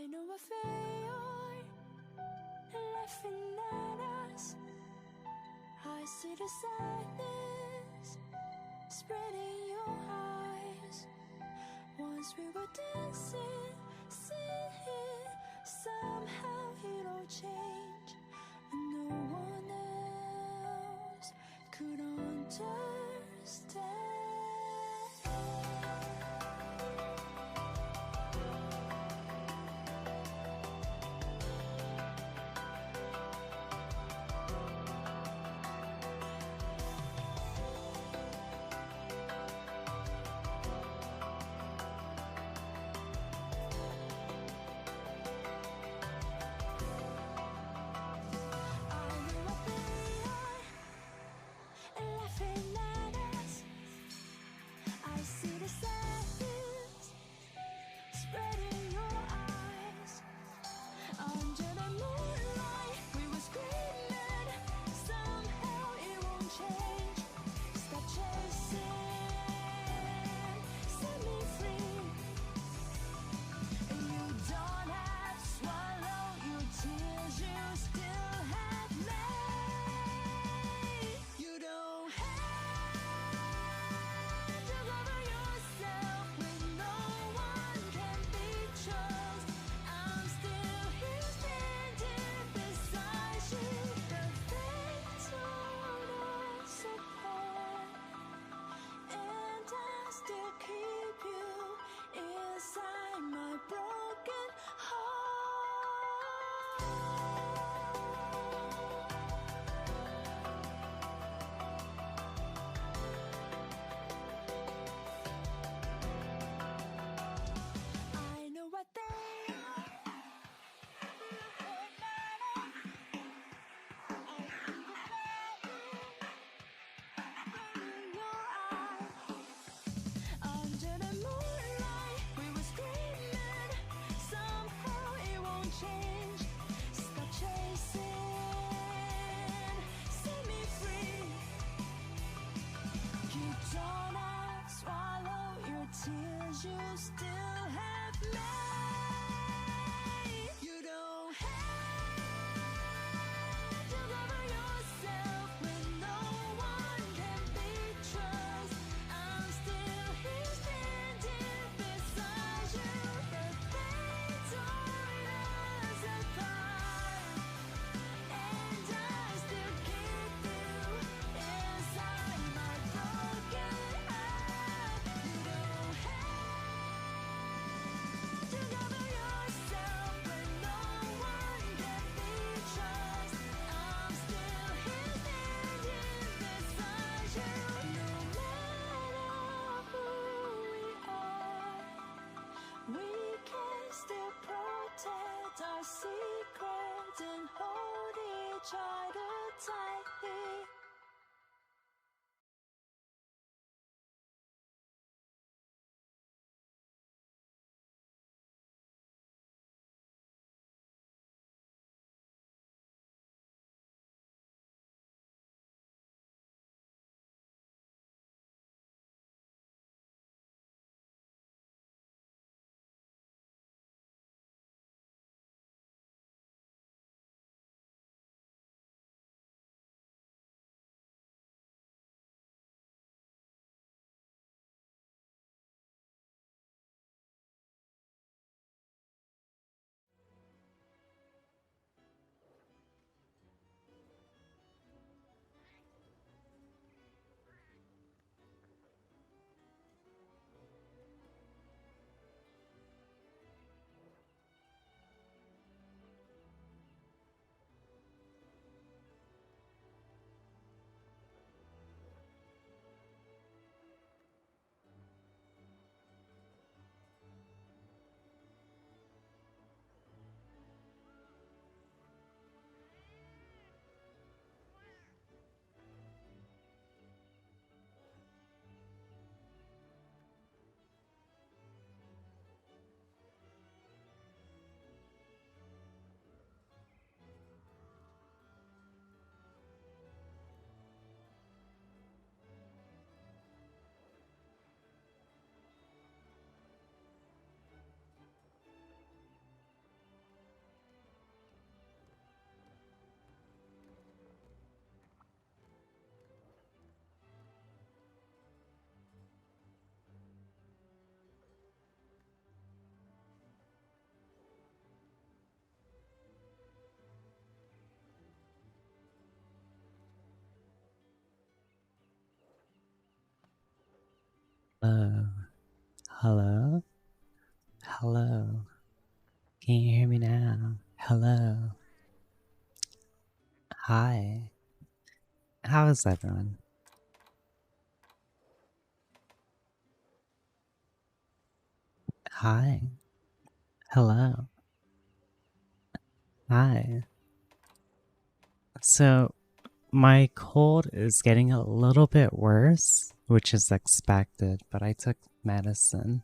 I know I failed, laughing at us. I see the sadness spread in your eyes. Once we were dancing, singing, somehow it all changed, and no one else could understand. Hello. Hello? Hello. Can you hear me now? Hello. Hi. How is everyone? Hi. Hello. Hi. So, my cold is getting a little bit worse, which is expected, but I took medicine.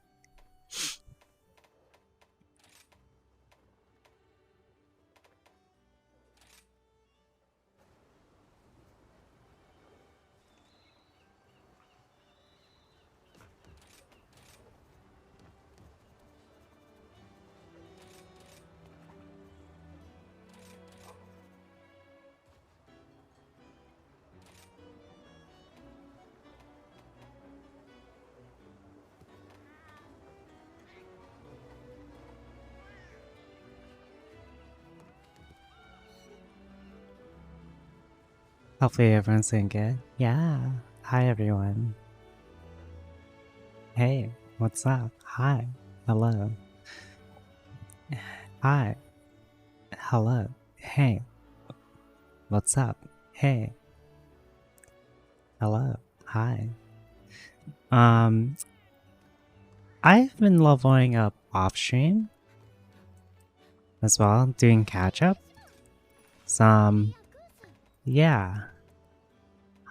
Hopefully everyone's doing good. Yeah. Hi everyone. Hey, what's up? Hi. Hello. Hi. Hello. Hey. What's up? Hey. Hello. Hi. Um, I've been leveling up off stream as well, doing catch up. Some, yeah.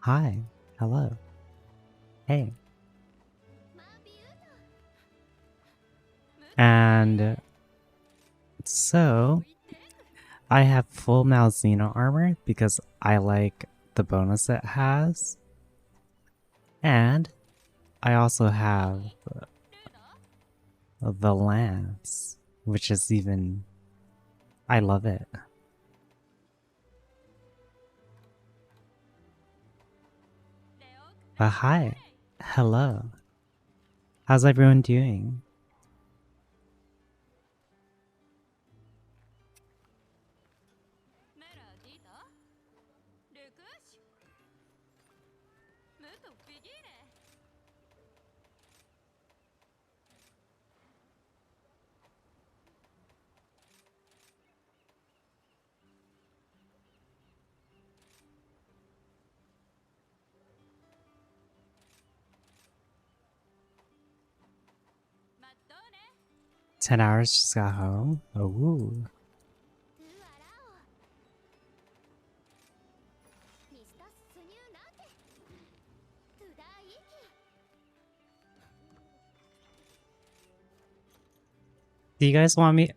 Hi. Hello. Hey. And so, I have full Malzeno armor because I like the bonus it has. And I also have the lance, which is even, I love it. But hi. Hello. How's everyone doing? Ten hours just got home. Oh, do you guys want me?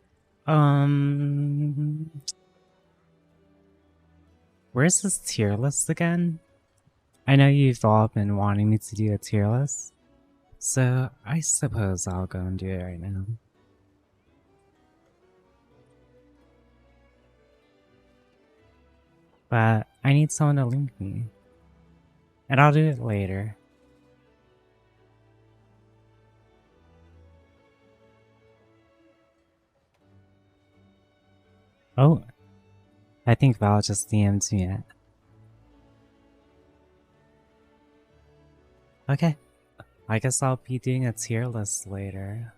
Where's this tier list again? I know you've all been wanting me to do a tier list, so I suppose I'll go and do it right now. But I need someone to link me, and I'll do it later. Oh, I think Val just DM'd me. Okay, I guess I'll be doing a tier list later.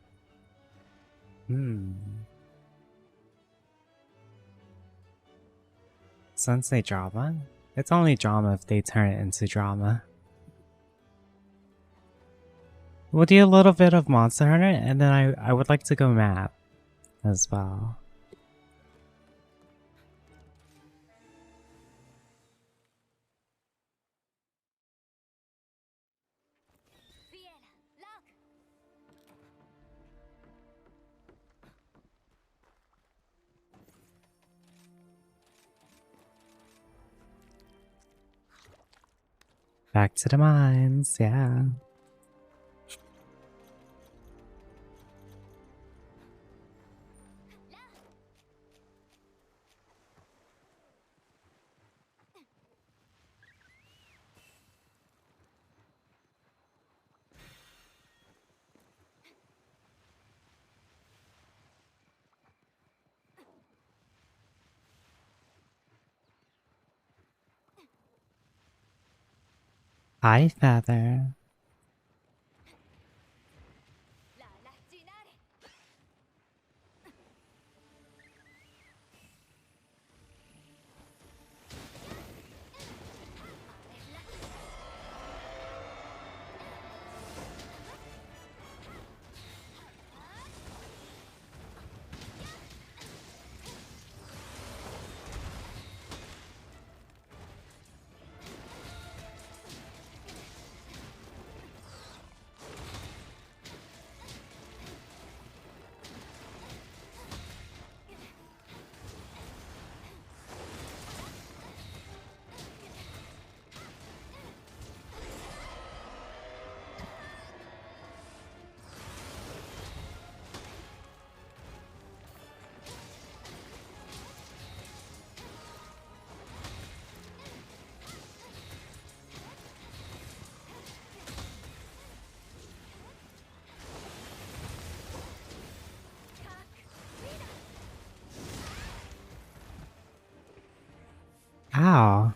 Sensei drama? It's only drama if they turn it into drama. We'll do a little bit of Monster Hunter, and then I would like to go map as well. Back to the mines, yeah. Hi, Feather. wow.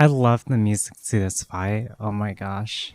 I love the music to this fight. Oh my gosh.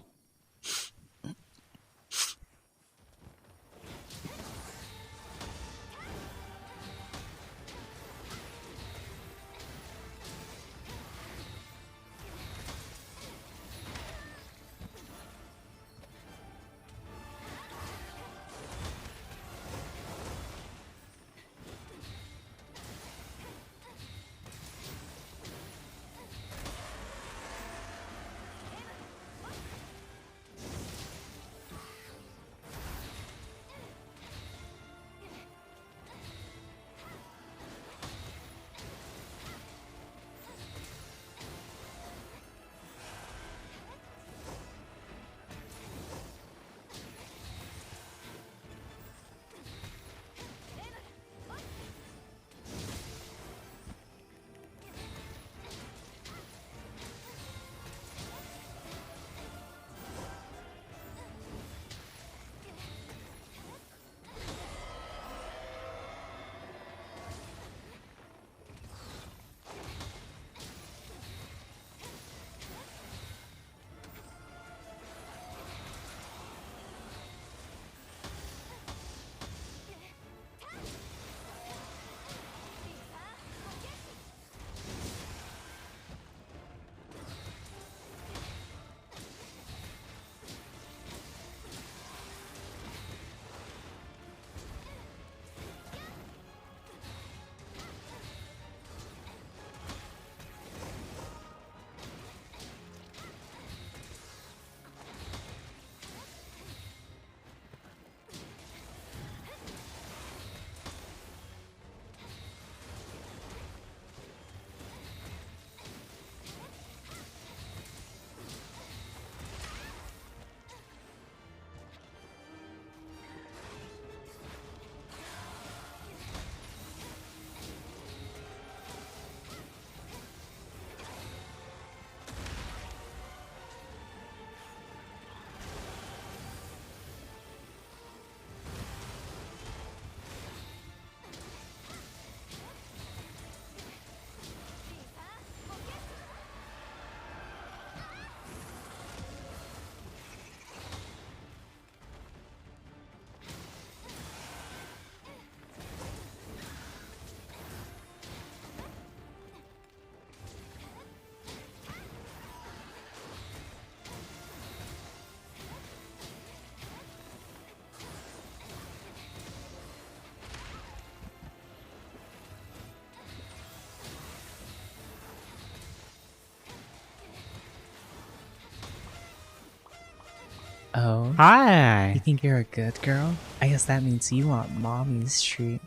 Oh, hi! You think you're a good girl? I guess that means you want mommy's treat.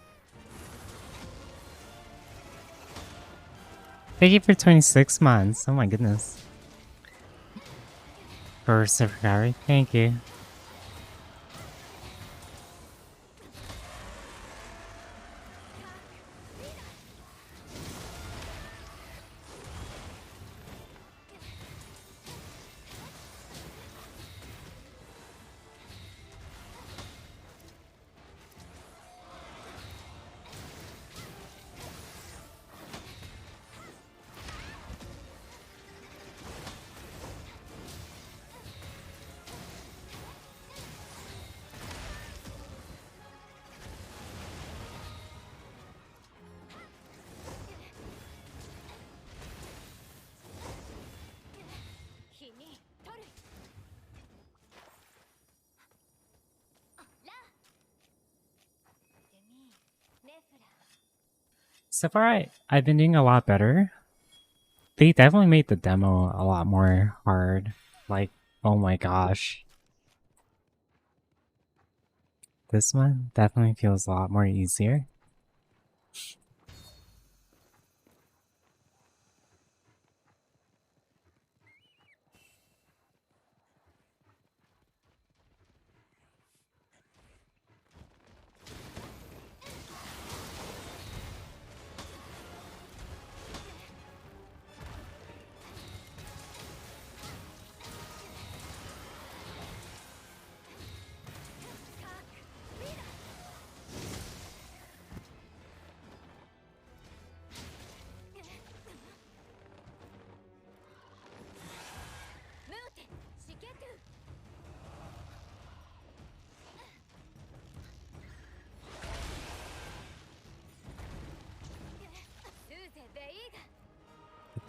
Thank you for 26 months. Oh my goodness. For reciprocatory, thank you. So far, I've been doing a lot better. They definitely made the demo a lot more hard. Like, oh my gosh. This one definitely feels a lot more easier.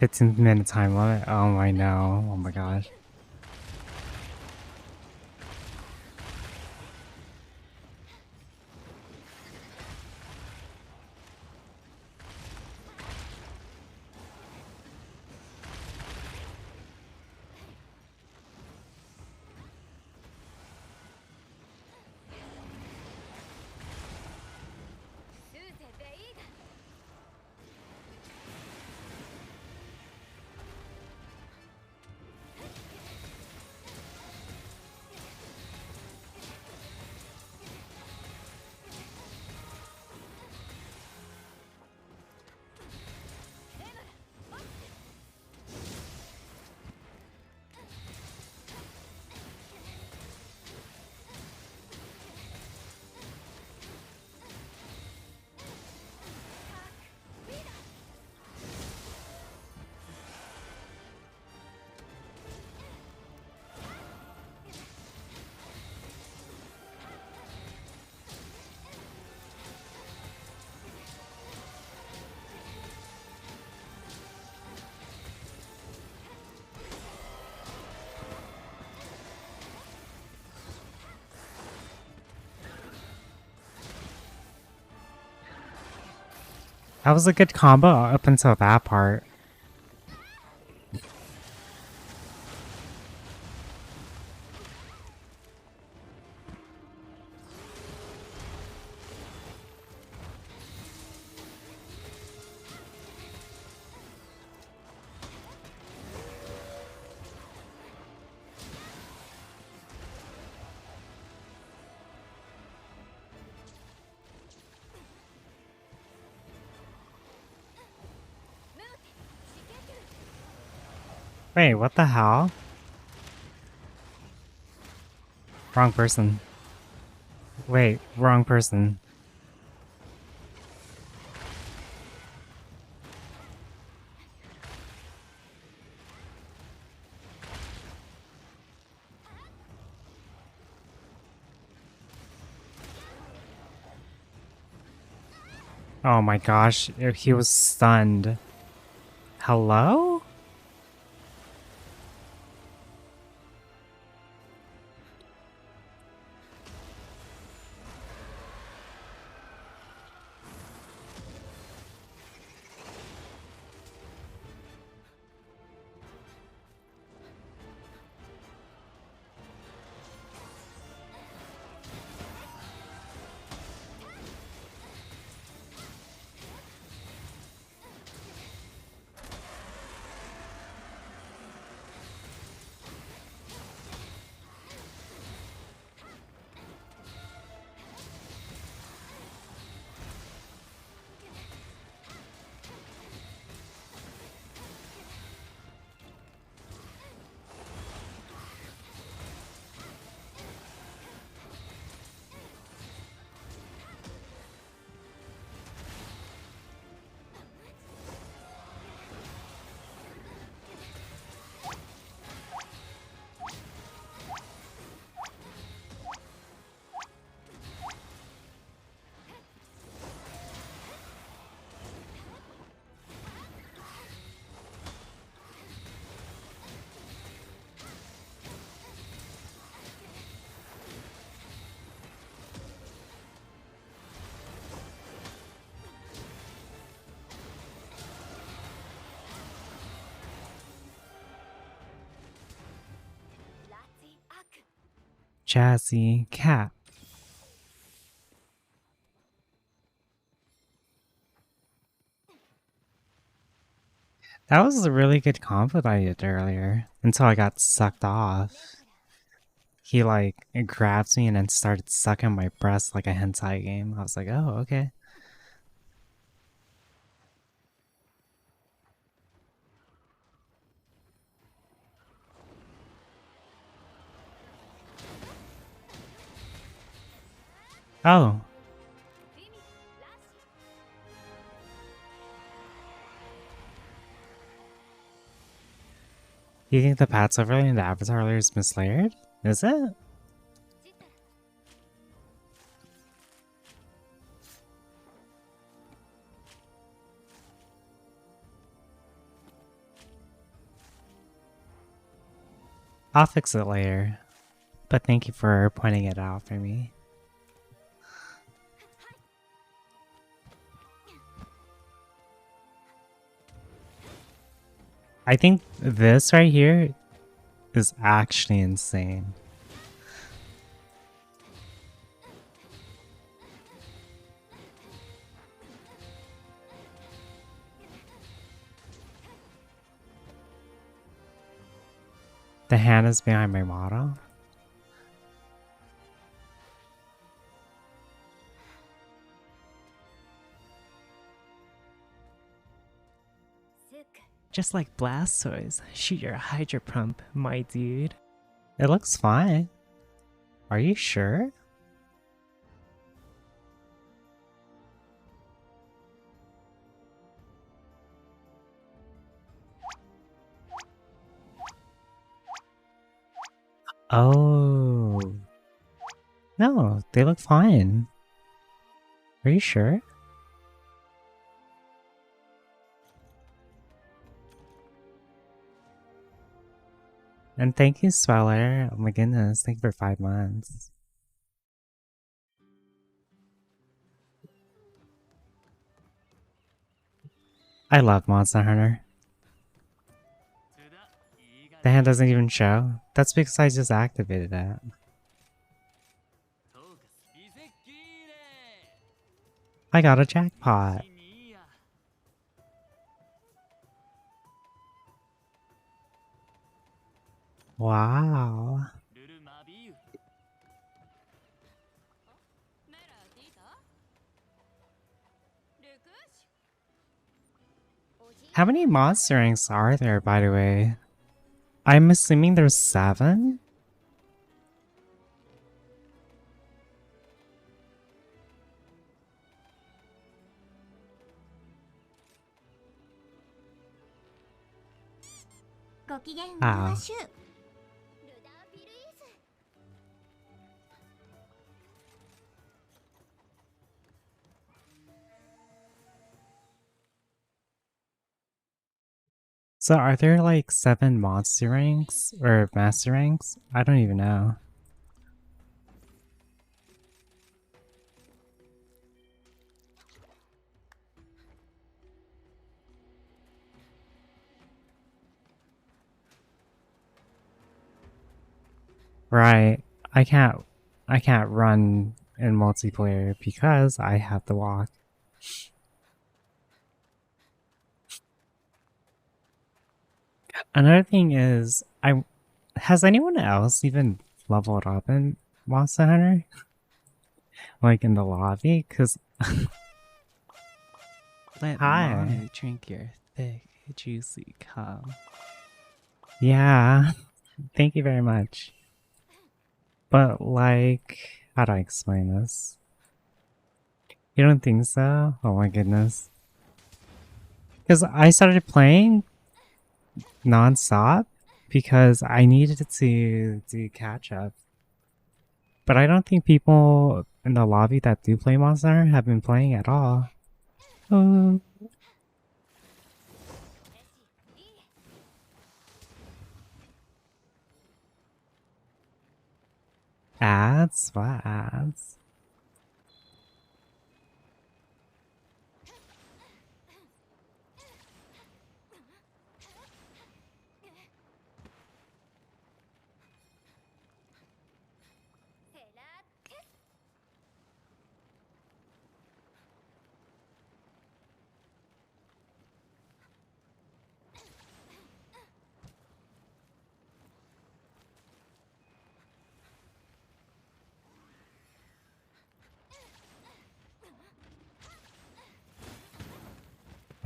The 15-minute time limit? Oh, I know. Oh my gosh. That was a good combo up until that part. Wait, what the hell? Wrong person. Wait, wrong person. Oh my gosh, he was stunned. Hello? Jazzy cat. That was a really good combo that I did earlier until I got sucked off. He like grabs me and then started sucking my breast like a hentai game. I was like, oh, okay. Oh. You think the Pats overlay and the Avatar layer is mislayered? Is it? I'll fix it later. But thank you for pointing it out for me. I think this right here is actually insane. The hand is behind my model. Just like Blastoise, shoot your Hydro Pump, my dude. It looks fine. Are you sure? Oh. No, they look fine. Are you sure? And thank you, Sweller. Oh my goodness, thank you for 5 months. I love Monster Hunter. The hand doesn't even show. That's because I just activated it. I got a jackpot. Wow. How many monster ranks are there, by the way? I'm assuming there's 7? Ah. So are there like 7 monster ranks or master ranks? I don't even know. Right. I can't run in multiplayer because I have to walk. Another thing is has anyone else even leveled up in Monster Hunter? Like in the lobby? Cause let mommy drink your thick, juicy cum. Yeah. Thank you very much. But like, how do I explain this? You don't think so? Oh my goodness. Because I started playing non-stop because I needed to do catch up. But I don't think people in the lobby that do play Monster Hunter have been playing at all. Oh. Ads? What ads?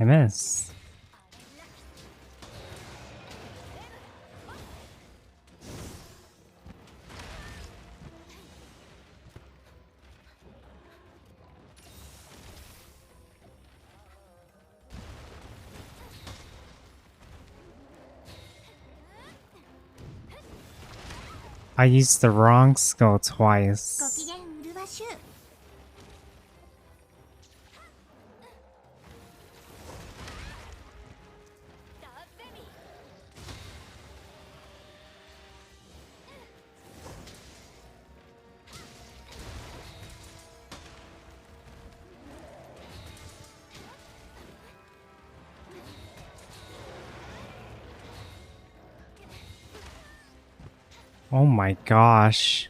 I miss. I used the wrong skill ご機 twice. 嫌うるわしゅう Oh my gosh.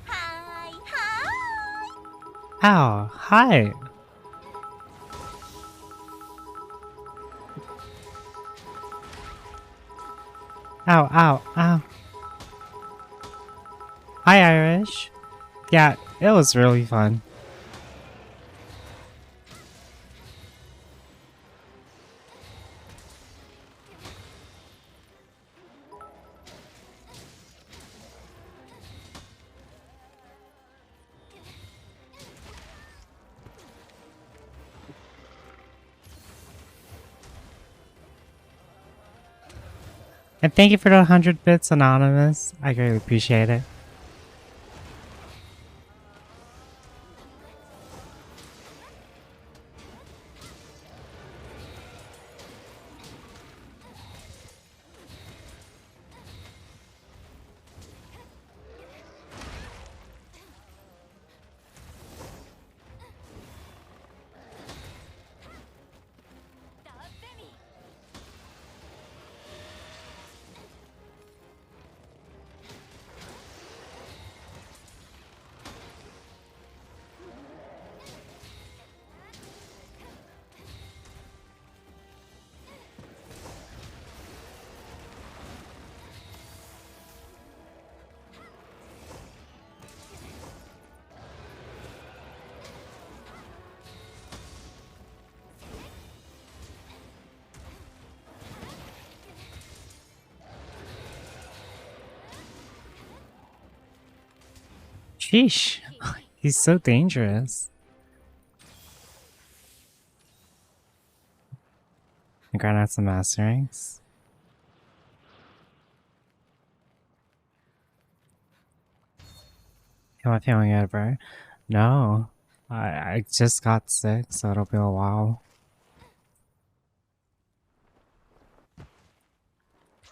はーいは Ow, hi. Ow, ow, ow. Hi, Irish. Yeah, it was really fun. And thank you for the 100 bits, Anonymous. I greatly appreciate it. Sheesh. He's so dangerous. And grind out some master ranks. Am I feeling it, bro? No. I just got sick, so it'll be a while.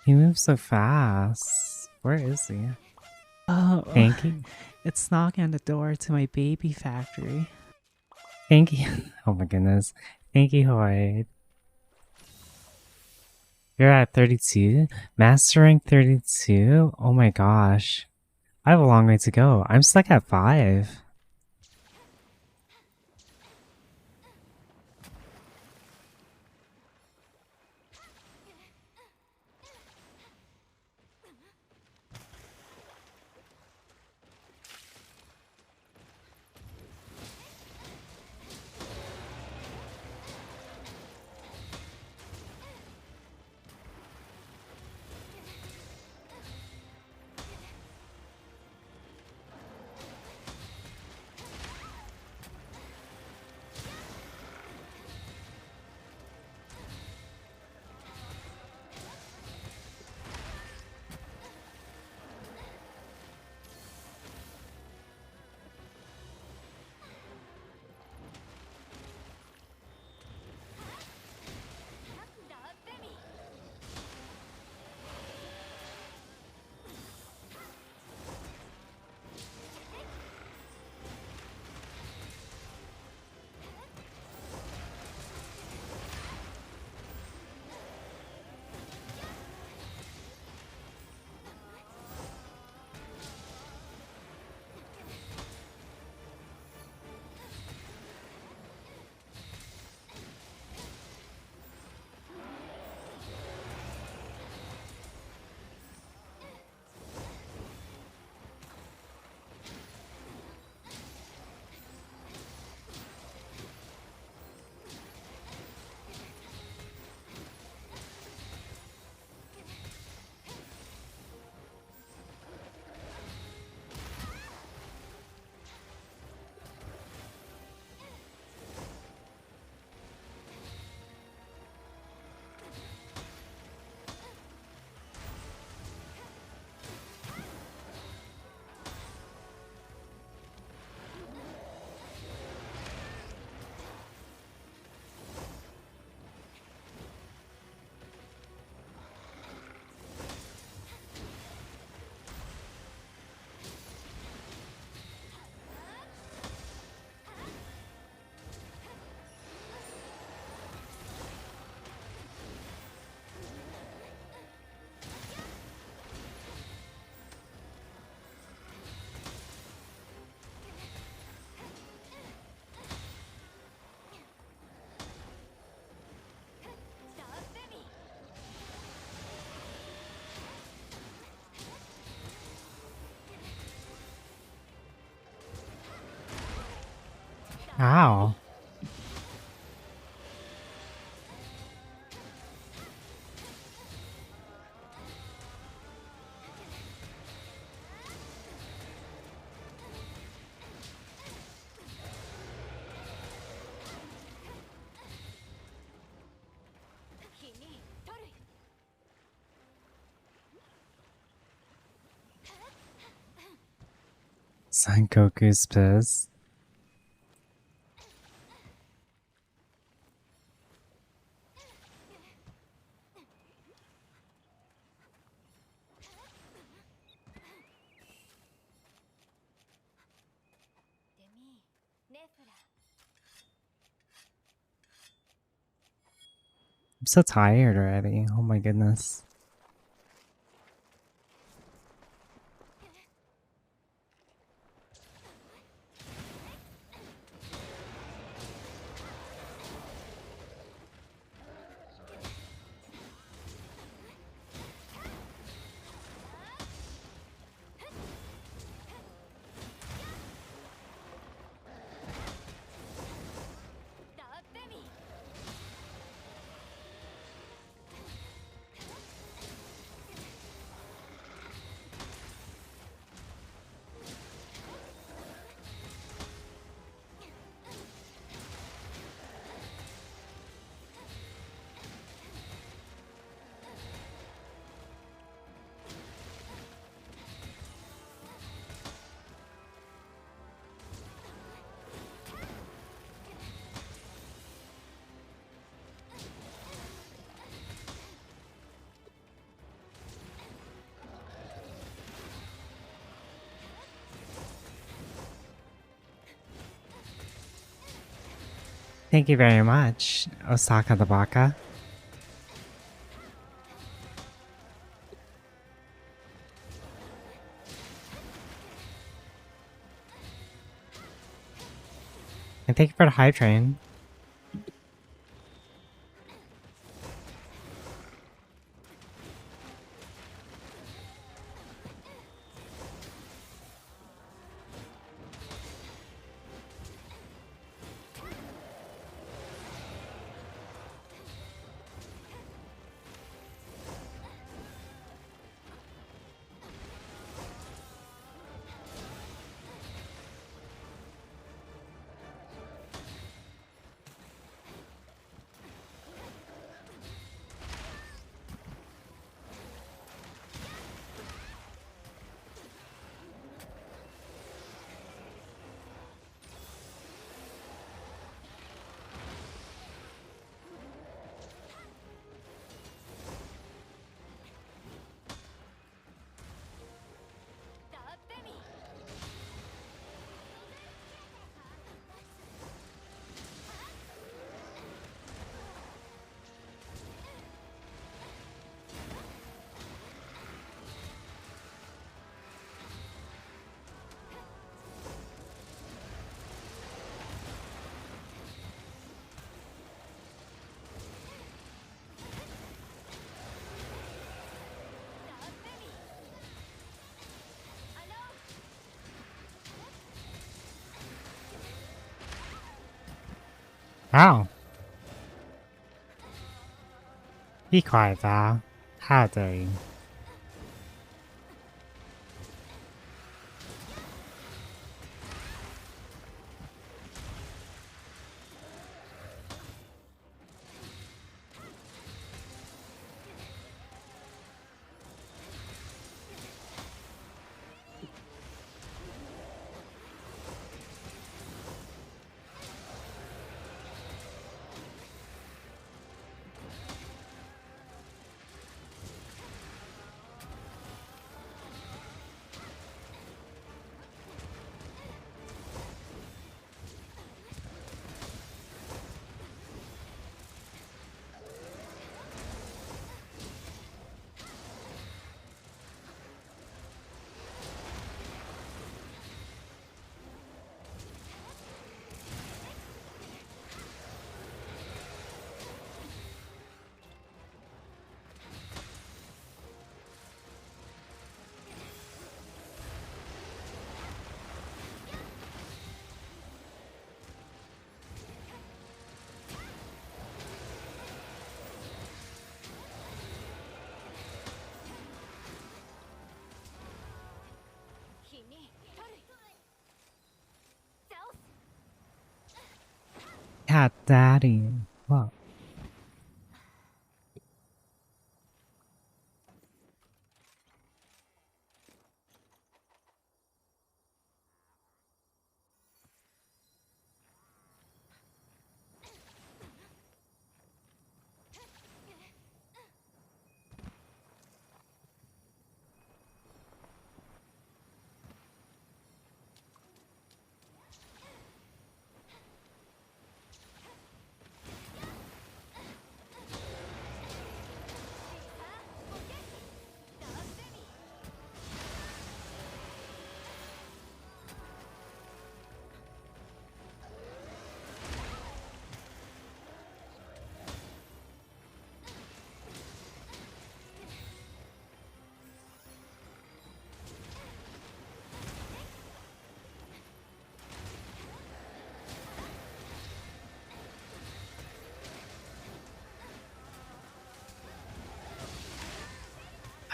He moves so fast. Where is he? Oh, Thank you. it's knocking on the door to my baby factory. Thank you. Oh my goodness. Thank you, Hoy. You're at 32? Mastering 32? Oh my gosh. I have a long way to go. I'm stuck at 5. Ow. Son Goku's pissed. I'm so tired already. Oh my goodness. Thank you very much, Osaka the Baka. And thank you for the hype train. Wow. Be quiet, Val. How dare you? cat daddy. What?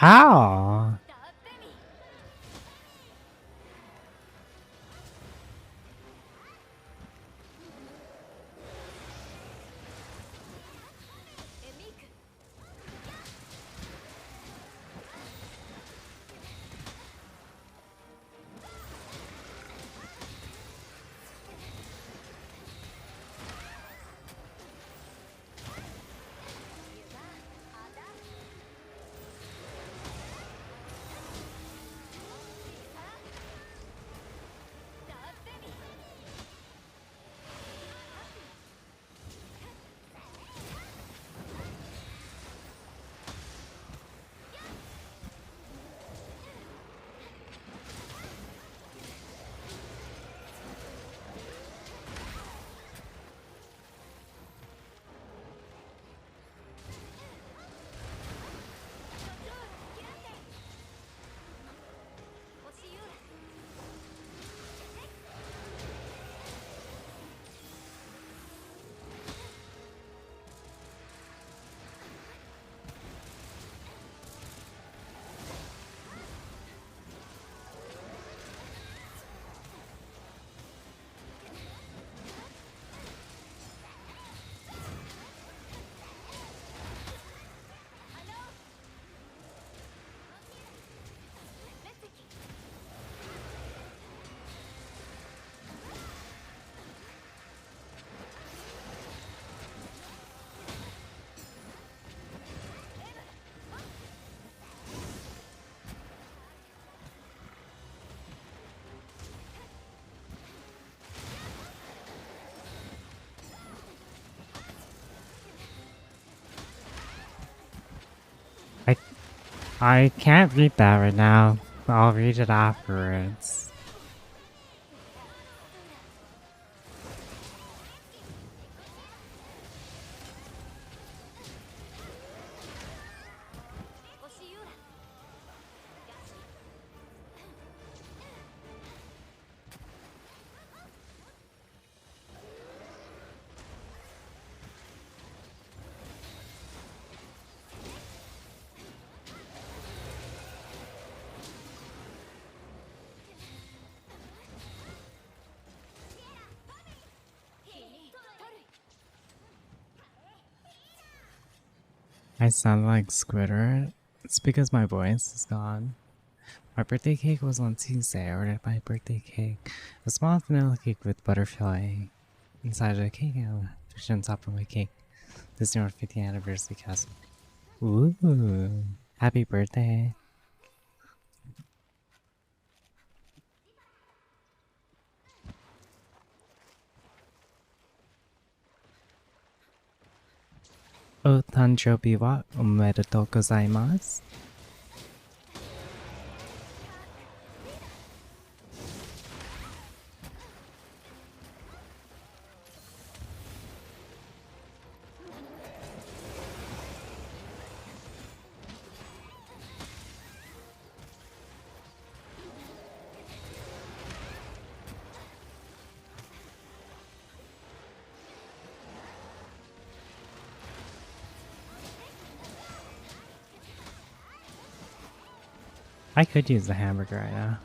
Ow! I can't read that right now. I'll read it afterwards. I sound like Squidward. It's because my voice is gone. My birthday cake was on Tuesday. I ordered my birthday cake. A small vanilla cake with butterfly inside the cake and fish on top of my cake. This year 50th anniversary castle. Ooh. Happy birthday. O tanjobi wa omedetou gozaimasu. I could use the hamburger right now.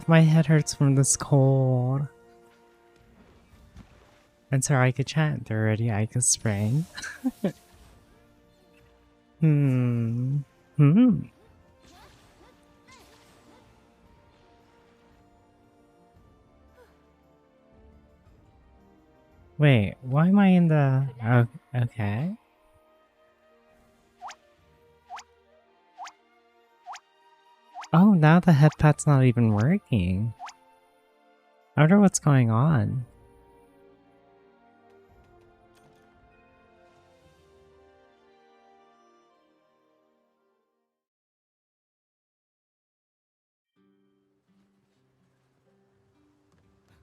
My head hurts from this cold. And so I could chant, they're already I could spring. Hmm. Hmm. Wait, why am I in the... Oh, okay. Oh, now the head pat's not even working. I wonder what's going on.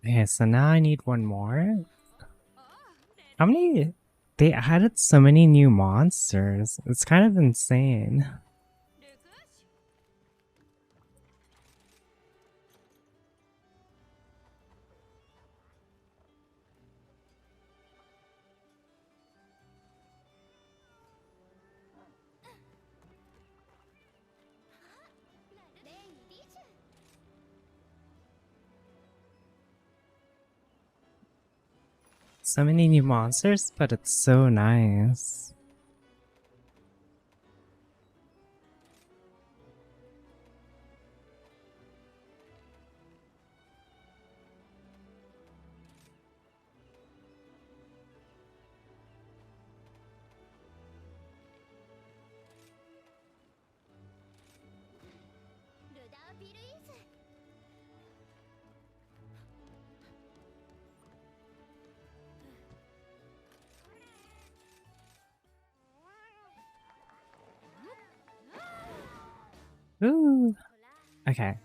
Okay, so now I need one more. How many? They added so many new monsters. It's kind of insane. So many new monsters, but it's so nice. Ooh. Okay.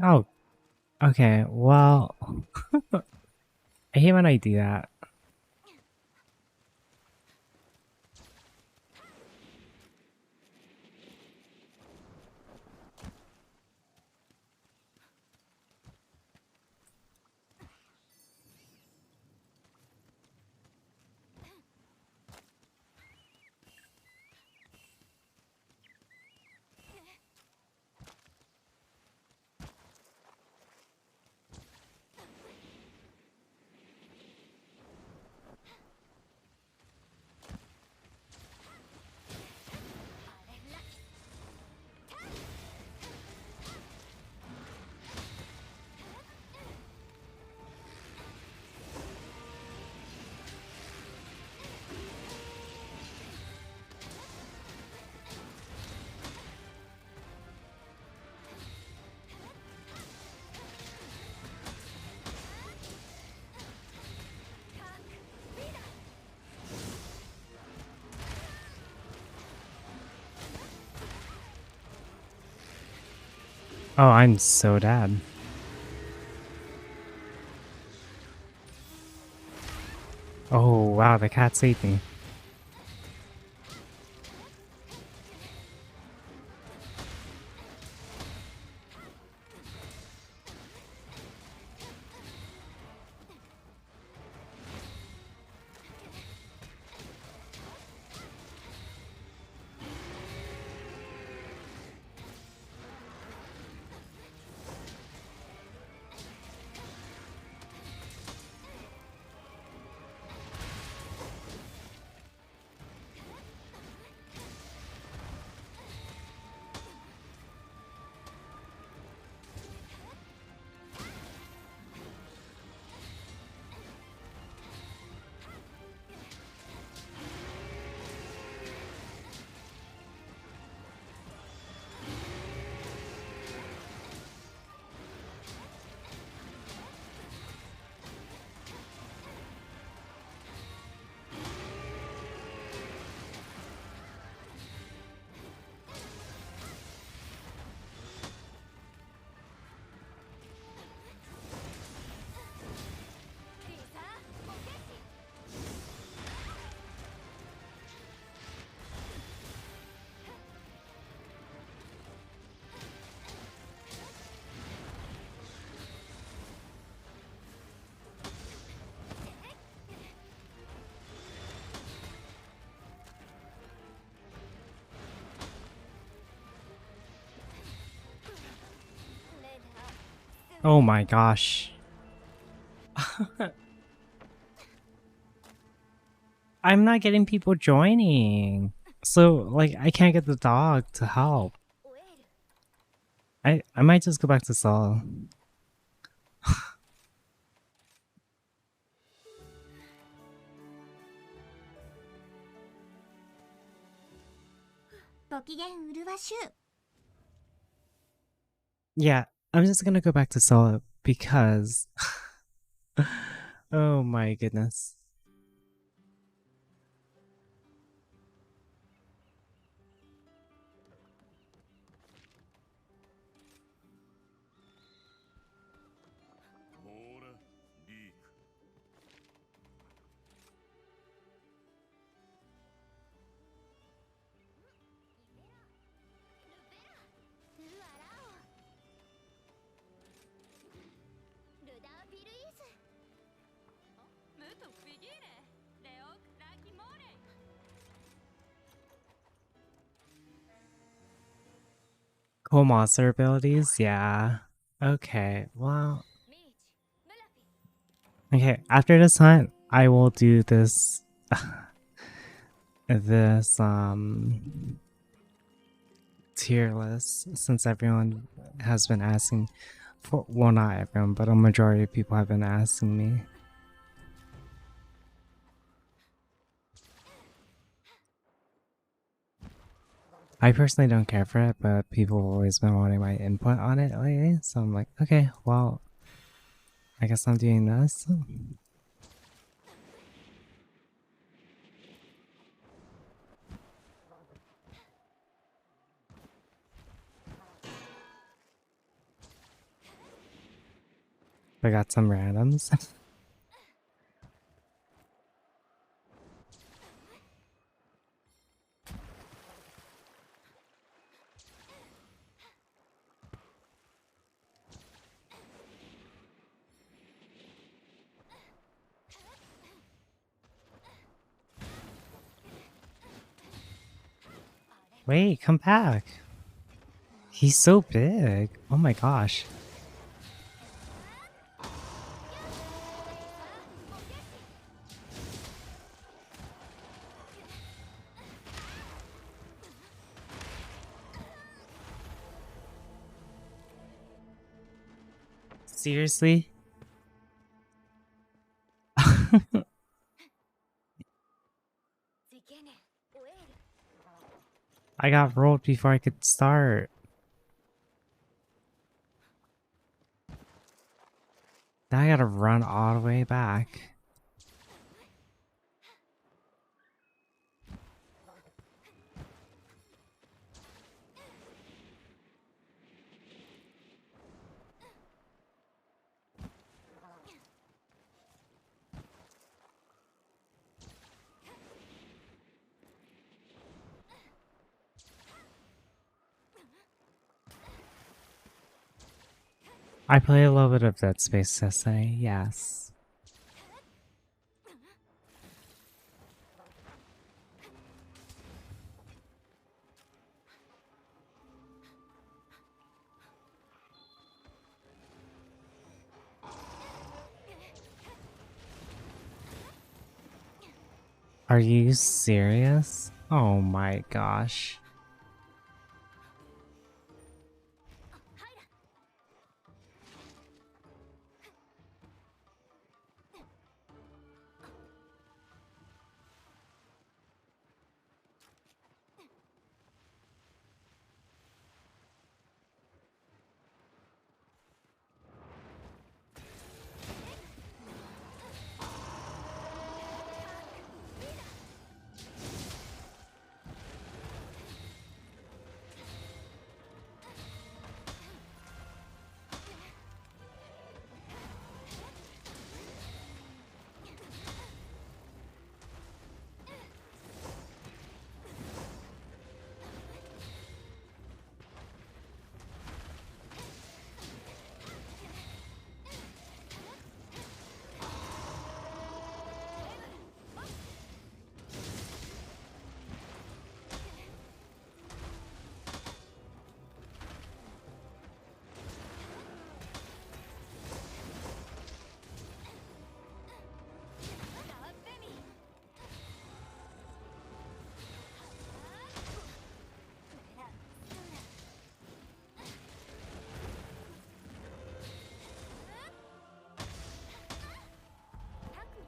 Oh, okay. Well, I hate when I do that. Oh, I'm so dead. Oh, wow, the cat saved me. Oh my gosh. I'm not getting people joining. So, like, I can't get the dog to help. I might just go back to solo. ご機嫌うるわしゅう。 Yeah, I'm just gonna go back to solo because... oh my goodness. Cool monster abilities? Yeah. Okay, well... Okay, after this hunt, I will do this... this, tier list, since everyone has been asking for... Well, not everyone, but a majority of people have been asking me. I personally don't care for it, but people have always been wanting my input on it lately, so I'm like, okay, well, I guess I'm doing this. I got some randoms. Wait, come back. He's so big. Oh my gosh. Seriously? I got rolled before I could start. Now I gotta run all the way back. I play a little bit of Dead Space Sesame, yes. Are you serious? Oh my gosh.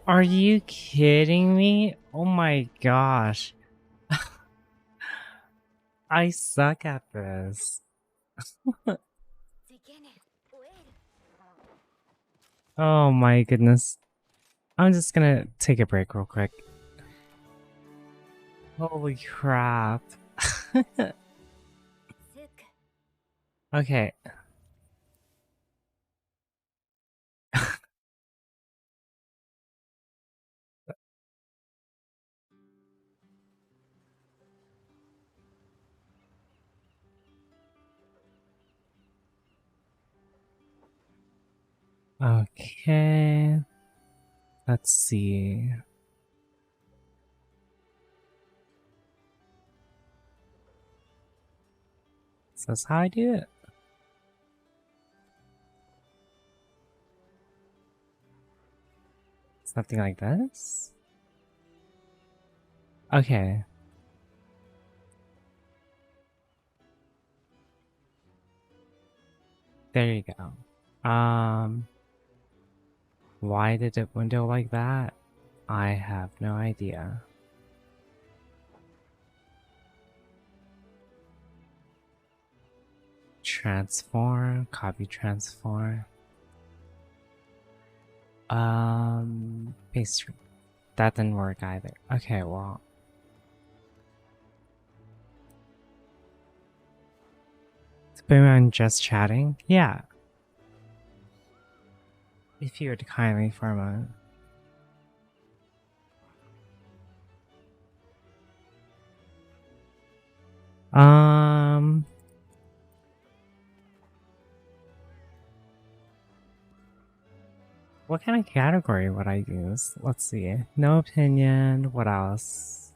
Are you kidding me? Oh my gosh. I suck at this. Oh my goodness. I'm just gonna take a break real quick. Holy crap. Okay. Okay. Let's see. So that's how I do it. Something like this. Okay. There you go. Why did it window like that? I have no idea. Transform, copy transform. Paste. That didn't work either. Okay, well. Boom, just chatting? Yeah. If you would kindly for a moment. What kind of category would I use? Let's see. No opinion. What else?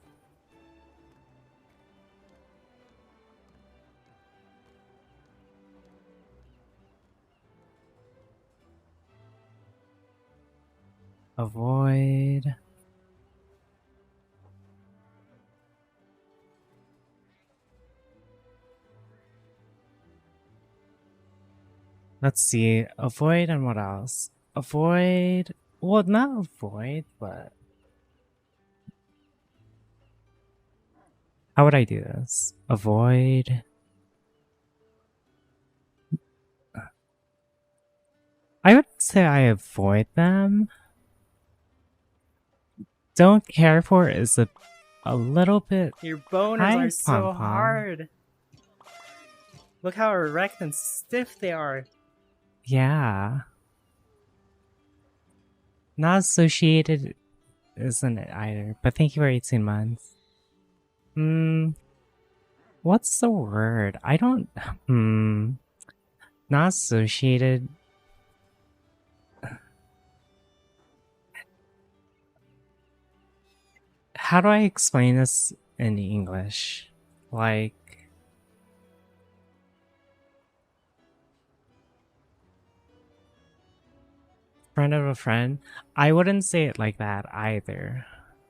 Avoid. Let's see. Avoid and what else? Avoid. Well, not avoid, but. How would I do this? Avoid. I would say I avoid them. Don't care for is a little bit. Your boners Hi, are so Pom Pom. hard. Look how erect and stiff they are. Yeah. Not associated isn't it either, but thank you for 18 months. What's the word? I don't, not associated. How do I explain this in English? Like, friend of a friend? I wouldn't say it like that either,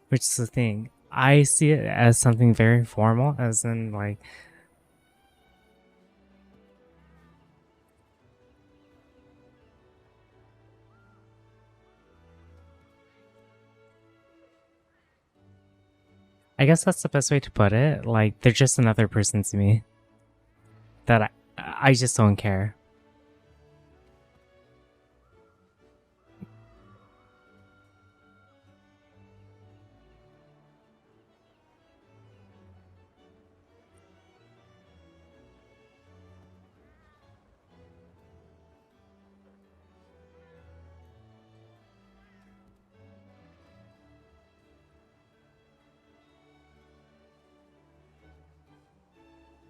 which is the thing. I see it as something very formal, as in, like, I guess that's the best way to put it. Like, they're just another person to me that I just don't care.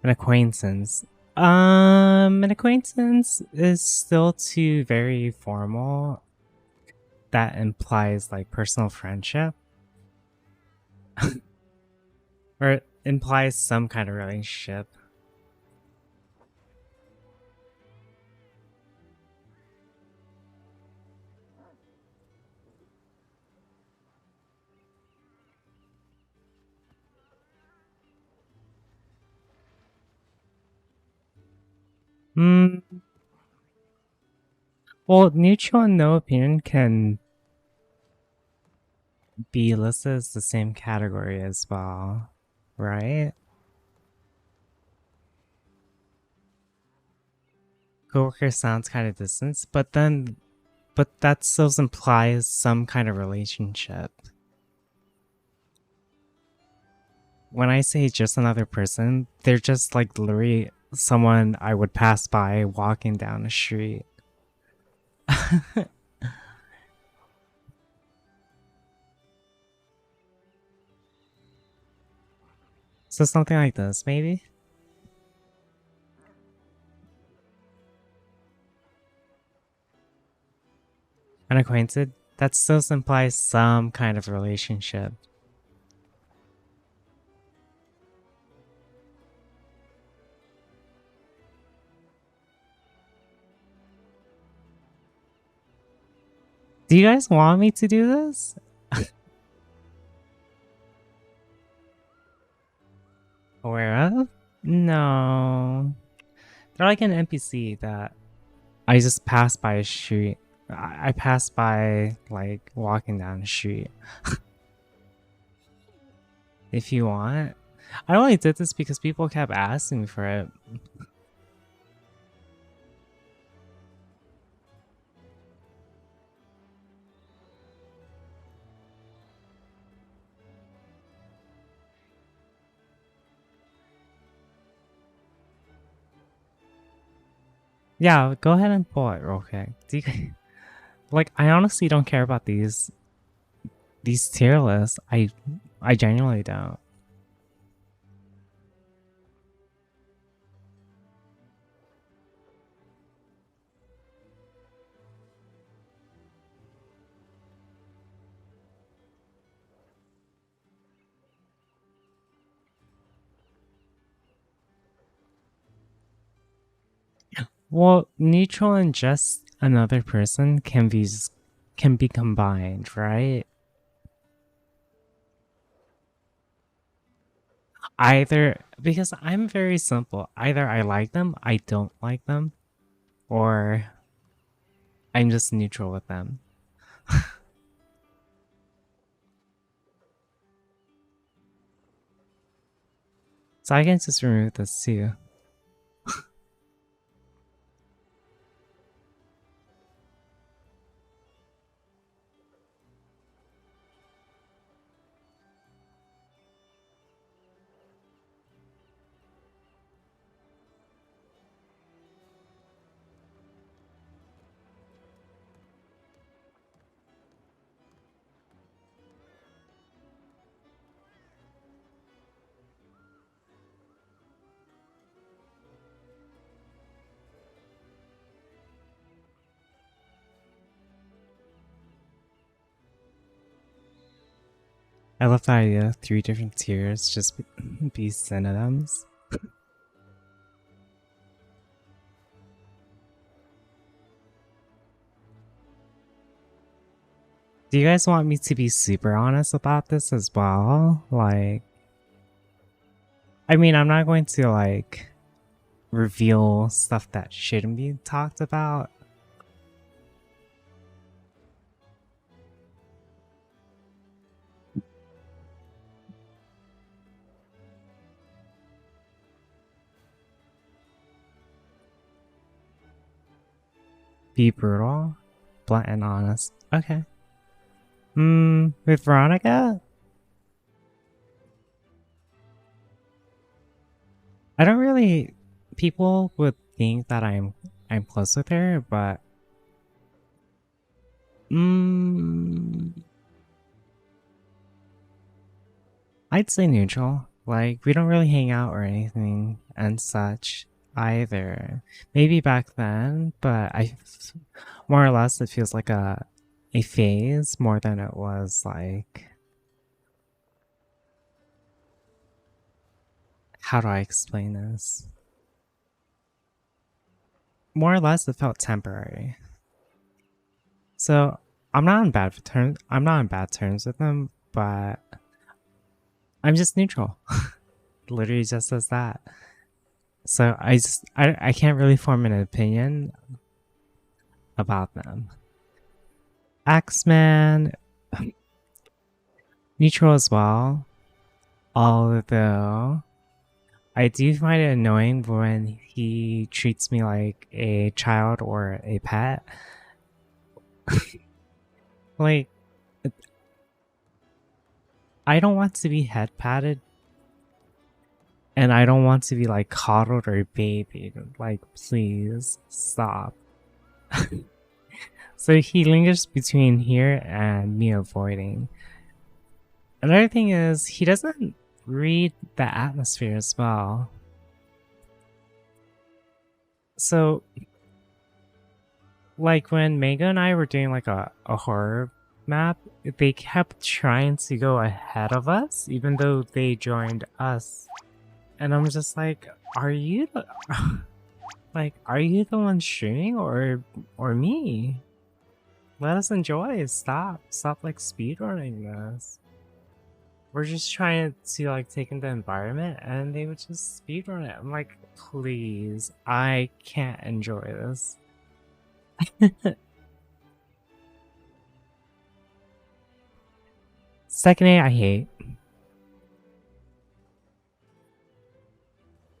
An acquaintance. An acquaintance is still too very formal. That implies like personal friendship. Or it implies some kind of relationship. Well, neutral and no opinion can be listed as the same category as well, right? Coworker sounds kind of distant, but that still implies some kind of relationship. When I say just another person, they're just like literally someone I would pass by walking down the street. So something like this, maybe? Unacquainted? That still implies some kind of relationship. Do you guys want me to do this? Aware of? No. They're like an NPC that I just passed by a street. I passed by, like, walking down the street. If you want. I only did this because people kept asking me for it. Yeah, go ahead and pull it real quick. Like, I honestly don't care about these tier lists. I genuinely don't. Well, neutral and just another person can be combined, right? Either because I'm very simple. Either I like them, I don't like them, or I'm just neutral with them. So I can just remove this too. I love the idea of 3 different tiers just be synonyms. Do you guys want me to be super honest about this as well? Like, I mean, I'm not going to, like, reveal stuff that shouldn't be talked about. Be brutal, blunt and honest. Okay. With Veronica? I don't really... People would think that I'm close with her, but... I'd say neutral. Like, we don't really hang out or anything and such either. Maybe back then, but more or less it feels like a phase more than it was like... How do I explain this? More or less it felt temporary. So I'm not on bad terms with them, but I'm just neutral. Literally just as that. So I can't really form an opinion about them. Axeman, Neutral as well. Although I do find it annoying when he treats me like a child or a pet. Like, I don't want to be head patted, and I don't want to be like coddled or babied. Like, please stop. So he lingers between here and me avoiding. Another thing is, he doesn't read the atmosphere as well. So, like when Mega and I were doing like a horror map, they kept trying to go ahead of us, even though they joined us. And I'm just like, are you the like, are you the one streaming or me? Let us enjoy. Stop like speedrunning this. We're just trying to like take in the environment, and they would just speedrun it. I'm like, please, I can't enjoy this. Second A, I hate.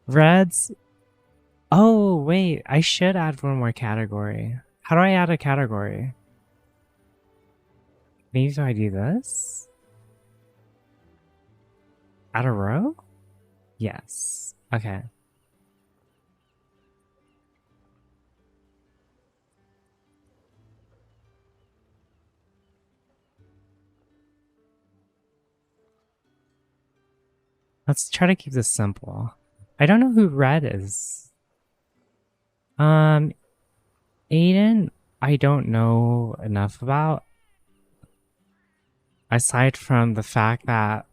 Reds. Oh, wait, I should add one more category. How do I add a category? Maybe do I do this? Add a row? Yes. Okay. Let's try to keep this simple. I don't know who Red is. Aiden, I don't know enough about. Aside from the fact that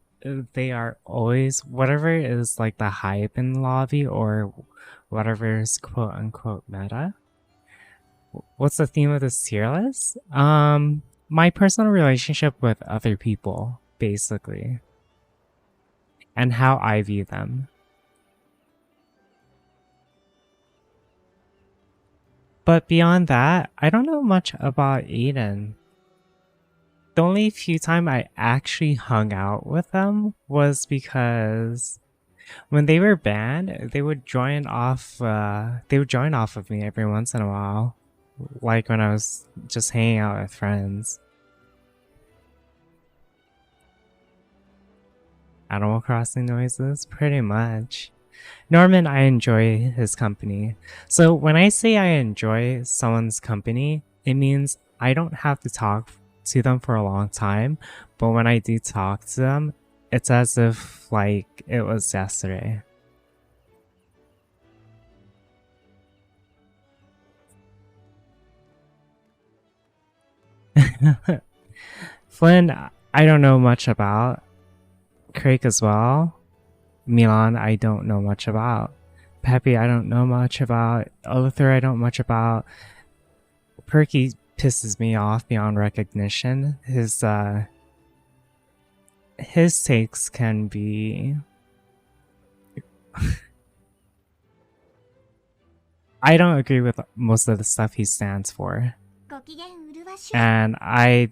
they are always, whatever is like the hype in the lobby or whatever is quote unquote meta. What's the theme of this tier list? My personal relationship with other people, basically. And how I view them. But beyond that, I don't know much about Aiden. The only few time I actually hung out with them was because when they were banned, they would join off of me every once in a while. Like when I was just hanging out with friends. Animal Crossing noises? Pretty much. Norman, I enjoy his company. So when I say I enjoy someone's company, it means I don't have to talk to them for a long time, but when I do talk to them, it's as if like it was yesterday. Flynn, I don't know much about. Craig as well. Milan, I don't know much about. Peppy, I don't know much about. Olither, I don't much about. Perky pisses me off beyond recognition. His takes can be... I don't agree with most of the stuff he stands for. And I...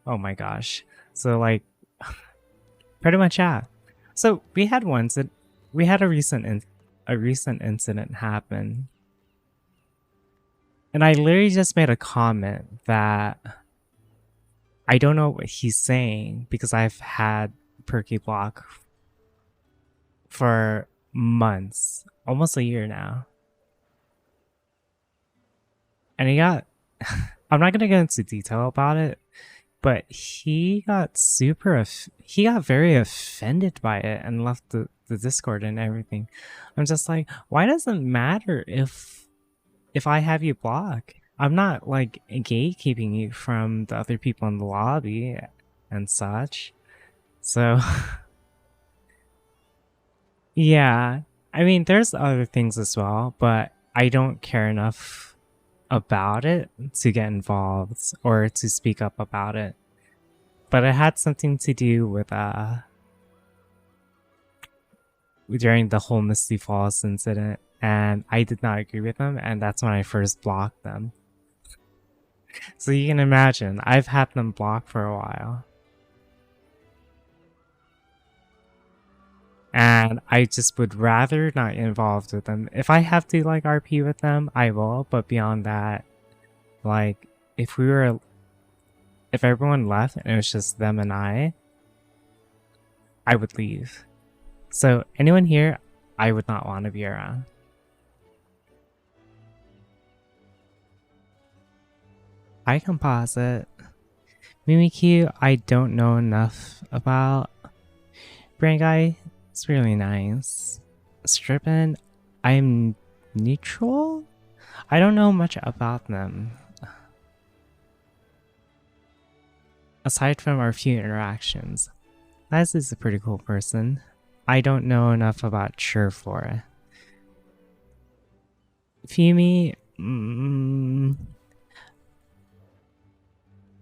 oh my gosh. So like... pretty much, yeah. So we had a recent incident happen. And I literally just made a comment that I don't know what he's saying because I've had Perky block for months, almost a year now. And he got, I'm not going to get into detail about it, but he got very offended by it and left the Discord and everything. I'm just like, why does it matter if I have you blocked? I'm not like gatekeeping you from the other people in the lobby and such. So yeah, I mean, there's other things as well, but I don't care enough about it to get involved or to speak up about it. But it had something to do with during the whole Misty Falls incident, and I did not agree with them, and that's when I first blocked them. So you can imagine, I've had them blocked for a while. And I just would rather not get involved with them. If I have to like RP with them, I will. But beyond that, like if everyone left and it was just them and I would leave. So anyone here, I would not want to be around. Hi, Composite. Mimikyu, I don't know enough about. Brain Guy, it's really nice. Strippin', I'm neutral? I don't know much about them. Aside from our few interactions. Leslie's a pretty cool person. I don't know enough about Surefour. Fumi,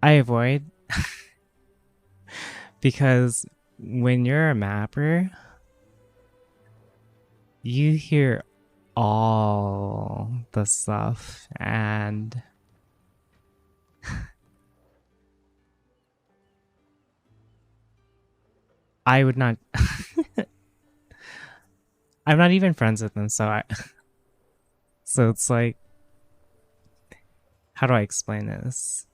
I avoid because when you're a mapper, you hear all the stuff and I would not I'm not even friends with them, so so it's like, how do I explain this?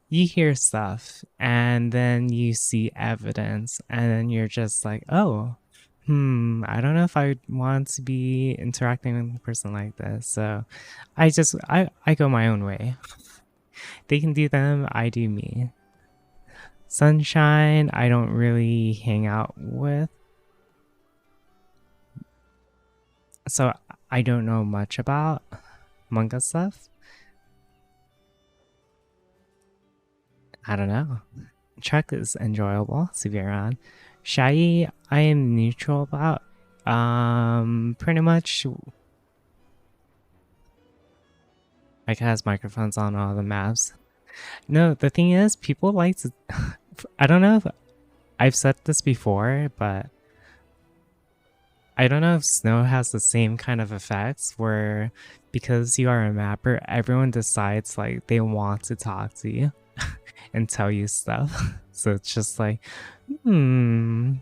You hear stuff and then you see evidence and then you're just like, oh, I don't know if I want to be interacting with a person like this. So I go my own way. They can do them, I do me. Sunshine, I don't really hang out with. So I don't know much about manga stuff. I don't know. Trek is enjoyable to be around. Shy, I am neutral about. Pretty much. Like has microphones on all the maps. No, the thing is, people like to. I don't know if I've said this before, but I don't know if Snow has the same kind of effects where because you are a mapper, everyone decides like they want to talk to you and tell you stuff. So it's just like, I'm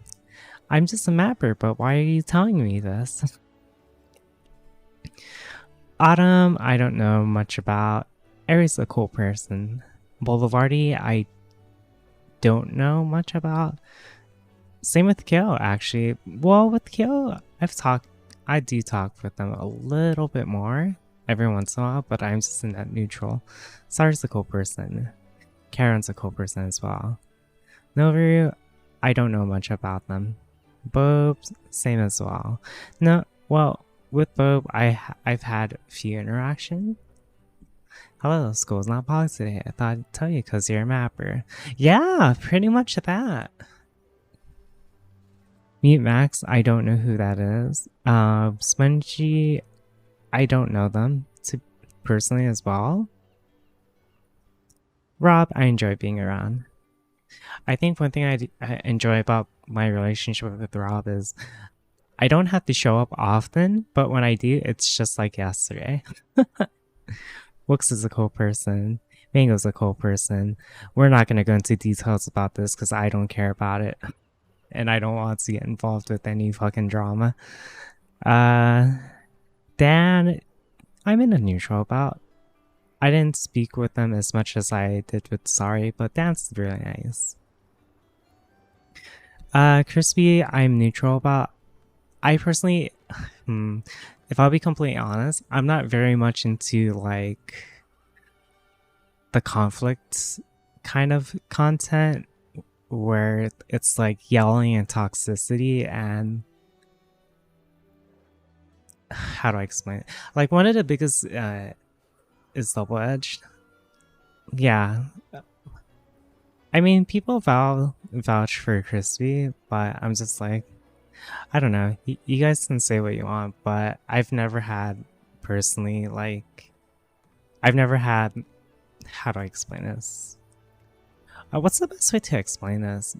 just a mapper, but why are you telling me this? Autumn, I don't know much about. Aries a cool person. Boulevardy, I don't know much about. Same with Kyo, actually. Well, with Kyo, I do talk with them a little bit more every once in a while, but I'm just in that neutral. Sar's a cool person. Karen's a cool person as well. Novaru, I don't know much about them. Bob, same as well. No, well, with Bob, I've had a few interactions. Hello, school's not paused today. I thought I'd tell you because you're a mapper. Yeah, pretty much that. Meet Max, I don't know who that is. Spongy, I don't know them personally as well. Rob, I enjoy being around. I think one thing I enjoy about my relationship with Rob is I don't have to show up often, but when I do, it's just like yesterday. Wooks is a cool person. Mango's a cool person. We're not going to go into details about this because I don't care about it. And I don't want to get involved with any fucking drama. Dan, I'm in a neutral about. I didn't speak with them as much as I did with Sari, but Dan's really nice. Crispy, I'm neutral about. I personally, if I'll be completely honest, I'm not very much into like the conflict kind of content where it's like yelling and toxicity and how do I explain it? Like one of the biggest is double-edged. Yeah. I mean, people vouch for Crispy, but I'm just like, I don't know. You guys can say what you want, but I've never had personally, like, I've never had, how do I explain this? What's the best way to explain this?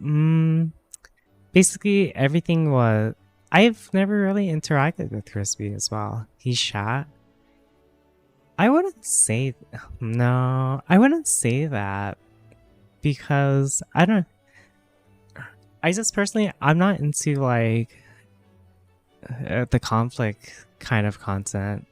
Basically, everything was, I've never really interacted with Crispy as well. He's shot. I wouldn't say, no, I wouldn't say that because I just personally, I'm not into like the conflict kind of content.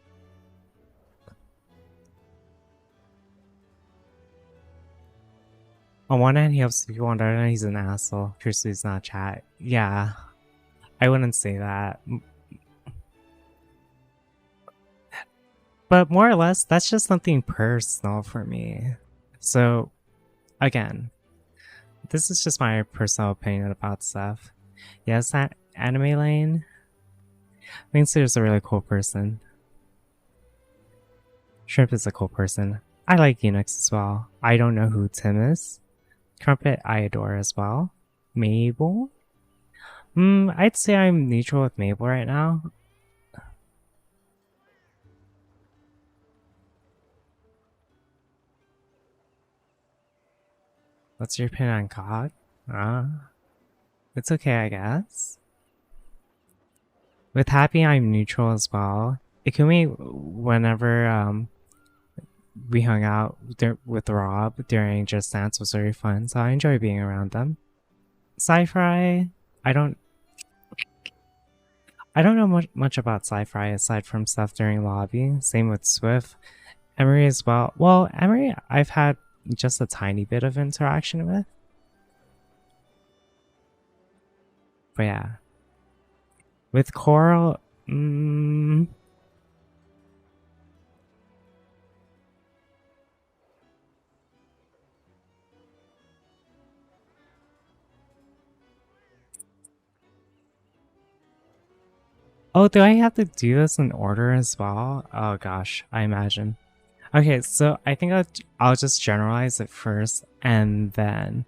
On one hand, he helps people, on the other hand, he's an asshole. Pursues not chat. Yeah, I wouldn't say that. But more or less, that's just something personal for me. So, again, this is just my personal opinion about stuff. Yes, that anime lane thinks there's a really cool person. Shrimp is a cool person. I like Unix as well. I don't know who Tim is. Crumpet I adore as well. Mabel? I'd say I'm neutral with Mabel right now. What's your opinion on God? It's okay, I guess. With Happy, I'm neutral as well. Ikumi, whenever we hung out with Rob during Just Dance, was very fun, so I enjoy being around them. Sci-Fi, I don't know much about Sci-Fi aside from stuff during lobby. Same with Swift. Emery as well. Well, Emery, I've had just a tiny bit of interaction with. But yeah. With Coral, oh, do I have to do this in order as well? Oh gosh, I imagine. Okay, so I think I'll just generalize it first, and then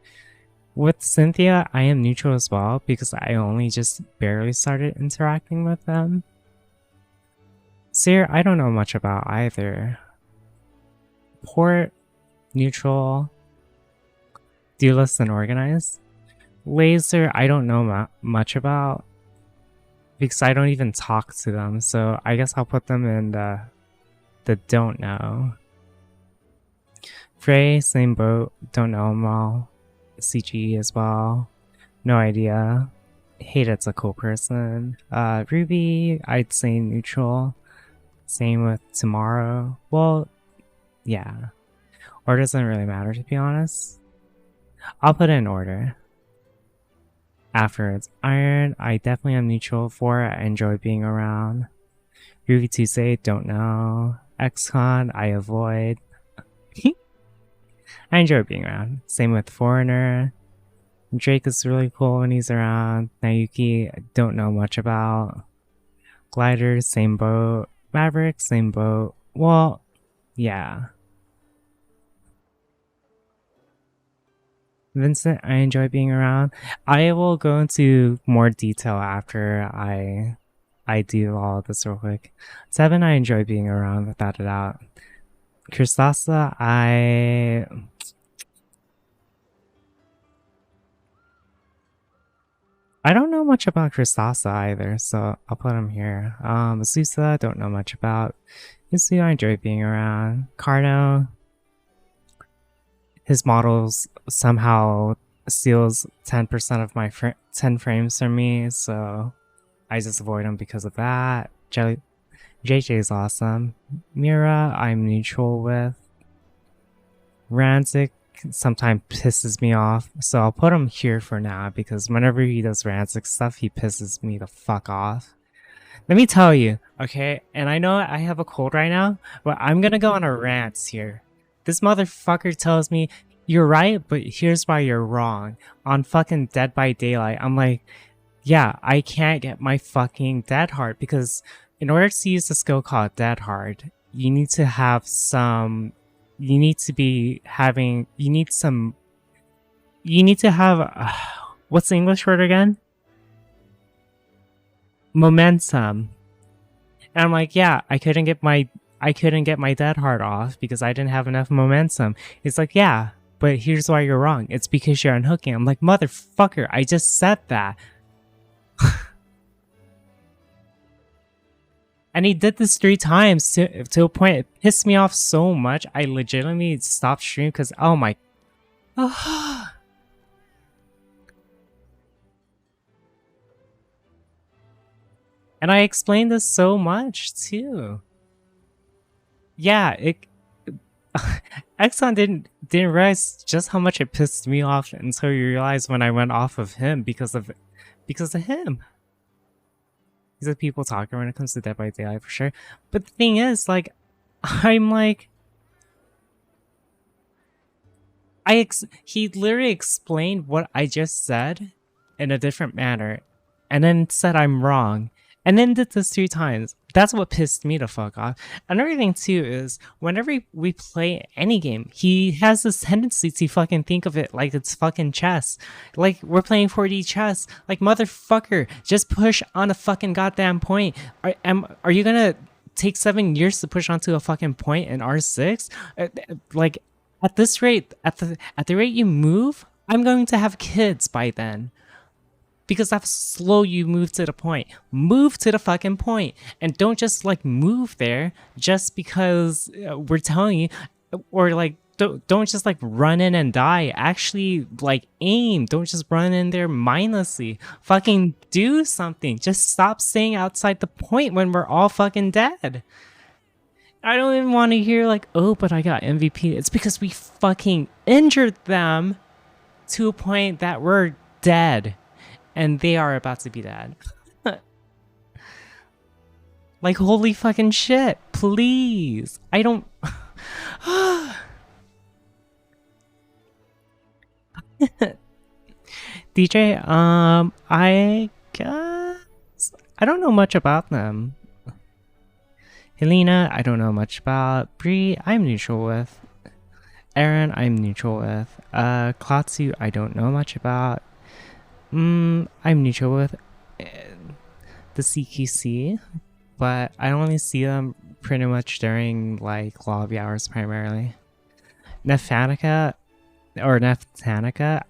with Cynthia, I am neutral as well because I only just barely started interacting with them. Seer, I don't know much about either. Port, neutral. Duelist and organized. Laser, I don't know much about because I don't even talk to them, so I guess I'll put them in the don't know. Frey, same boat, don't know them all. CG as well, no idea. Hate it's a cool person. Ruby, I'd say neutral. Same with Tomorrow. Well, yeah. Order doesn't really matter, to be honest. I'll put it in order. Afterwards, Iron, I definitely am neutral for it. I enjoy being around. Ruby Tuesday, don't know. XCon, I avoid. I enjoy being around. Same with Foreigner. Drake is really cool when he's around. Nayuki, I don't know much about. Glider, same boat. Maverick, same boat. Well, yeah. Vincent, I enjoy being around. I will go into more detail after I do all of this real quick. Seven, I enjoy being around without a doubt. Christasa, I don't know much about Christasa either, so I'll put him here. Azusa, don't know much about. Yusu, I enjoy being around. Carno, his models somehow steals 10% of my 10 frames from me, so I just avoid him because of that. JJ is awesome. Mira, I'm neutral with. Rancic sometimes pisses me off, so I'll put him here for now because whenever he does Rancic stuff, he pisses me the fuck off. Let me tell you, okay? And I know I have a cold right now, but I'm gonna go on a rant here. This motherfucker tells me, you're right, but here's why you're wrong. On fucking Dead by Daylight, I'm like, yeah, I can't get my fucking Dead Hard because in order to use the skill called Dead Hard, you need to have some, you need to have, what's the English word again? Momentum. And I'm like, yeah, I couldn't get my Dead Hard off because I didn't have enough momentum. It's like, yeah, but here's why you're wrong. It's because you're unhooking. I'm like, motherfucker, I just said that. And he did this 3 times to a point it pissed me off so much. I legitimately stopped streaming because, oh my. And I explained this so much too. Yeah, Exxon didn't realize just how much it pissed me off until you realize when I went off of him because of him. He's a people talker when it comes to Dead by Daylight for sure. But the thing is, like, I'm like, he literally explained what I just said in a different manner, and then said I'm wrong, and then did this 3 times. That's what pissed me the fuck off. Another thing too is whenever we play any game, he has this tendency to fucking think of it like it's fucking chess. Like we're playing 4D chess. Like motherfucker, just push on a fucking goddamn point. Are you gonna take 7 years to push onto a fucking point in R6? Like at this rate, at the rate you move, I'm going to have kids by then. Because that's slow you move to the point. Move to the fucking point. And don't just like move there just because we're telling you, or like don't just like run in and die. Actually like aim. Don't just run in there mindlessly. Fucking do something. Just stop staying outside the point when we're all fucking dead. I don't even want to hear like, oh, but I got MVP. It's because we fucking injured them to a point that we're dead. And they are about to be dead. Like, holy fucking shit. Please. I don't... DJ, I guess... I don't know much about them. Helena, I don't know much about. Bree, I'm neutral with. Aaron, I'm neutral with. Klotsu, I don't know much about. I'm neutral with the CQC, but I only see them pretty much during like lobby hours primarily. Neftanica,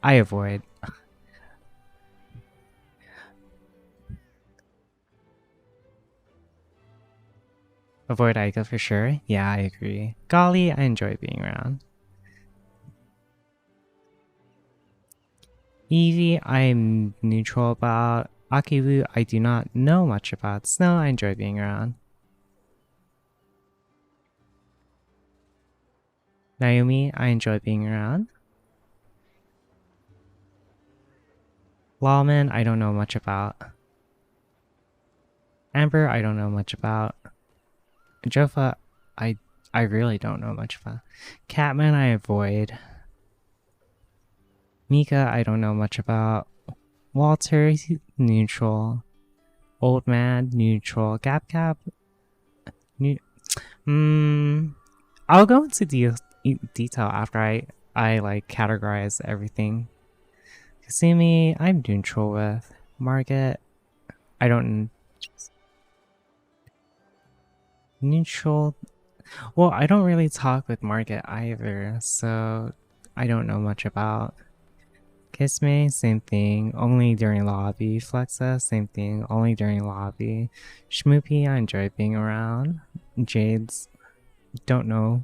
I avoid. Avoid Aika for sure. Yeah, I agree. Golly, I enjoy being around. Eevee, I'm neutral about. Akiwu, I do not know much about. Snow, I enjoy being around. Naomi, I enjoy being around. Lawman, I don't know much about. Amber, I don't know much about. Jofa, I really don't know much about. Catman, I avoid. Mika, I don't know much about. Walter, neutral. Old man, neutral. Gap, I'll go into detail after I like categorize everything. Kasumi, I'm neutral with. Margaret, I don't... Neutral... Well, I don't really talk with Margaret either, so I don't know much about. Kiss Me, same thing, only during lobby. Flexa, same thing, only during lobby. Schmoopy, I enjoy being around. Jades, don't know.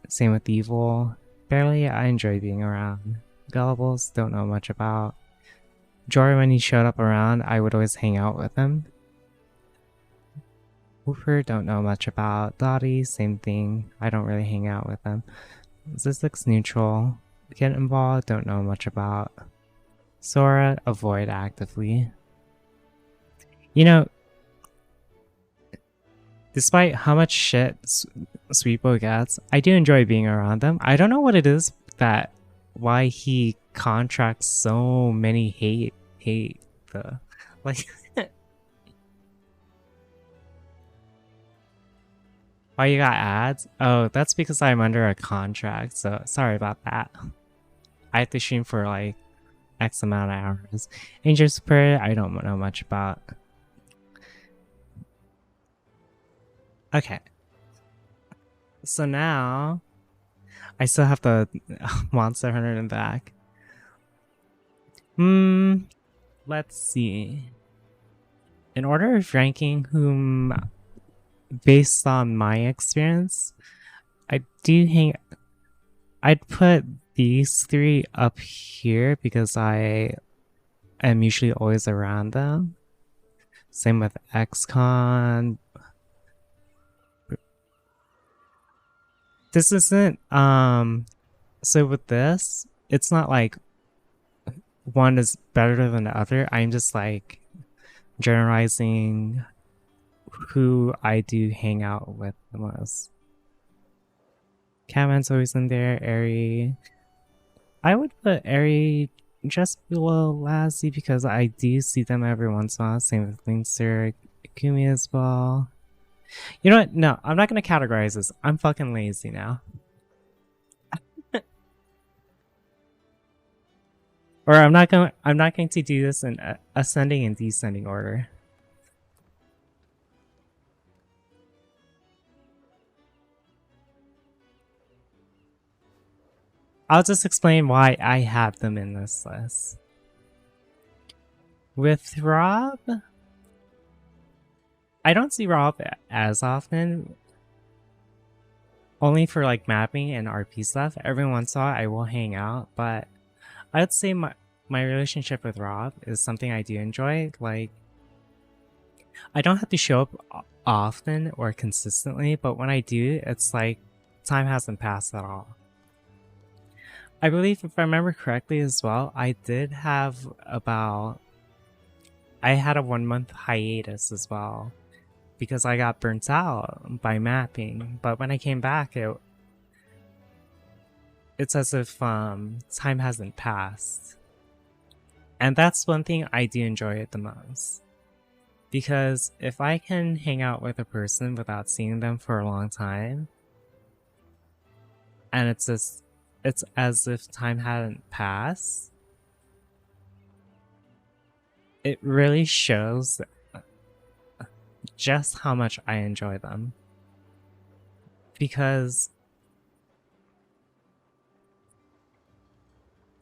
Same with Evil. Barely, I enjoy being around. Gullibles, don't know much about. Jory, when he showed up around, I would always hang out with him. Woofer, don't know much about. Dottie, same thing, I don't really hang out with him. Zizix, neutral. Get involved, don't know much about. Sora, avoid actively. You know, despite how much shit Sweepo gets, I do enjoy being around them. I don't know what it is that why he contracts so many hate like why you got ads? Oh, that's because I'm under a contract, so sorry about that. I have to stream for like X amount of hours. Angel Spirit, I don't know much about. Okay. So now I still have the Monster Hunter in the back. Let's see. In order of ranking whom based on my experience, I'd put these 3 up here because I am usually always around them. Same with XCon. This isn't so with this, it's not like one is better than the other. I'm just like generalizing who I do hang out with the most. Catman's always in there, Airy. I would put Airy just below Lassie because I do see them every once in a while. Same with Linkster, Kumi as well. You know what? No, I'm not gonna categorize this. I'm fucking lazy now. Or I'm not going to do this in ascending and descending order. I'll just explain why I have them in this list. With Rob, I don't see Rob as often. Only for like mapping and RP stuff. Every once in a while I will hang out, but I'd say my relationship with Rob is something I do enjoy. Like, I don't have to show up often or consistently, but when I do, it's like time hasn't passed at all. I believe, if I remember correctly as well, I had a 1 month hiatus as well because I got burnt out by mapping. But when I came back, it's as if time hasn't passed. And that's one thing I do enjoy it the most. Because if I can hang out with a person without seeing them for a long time, and it's as if time hadn't passed, it really shows just how much I enjoy them. Because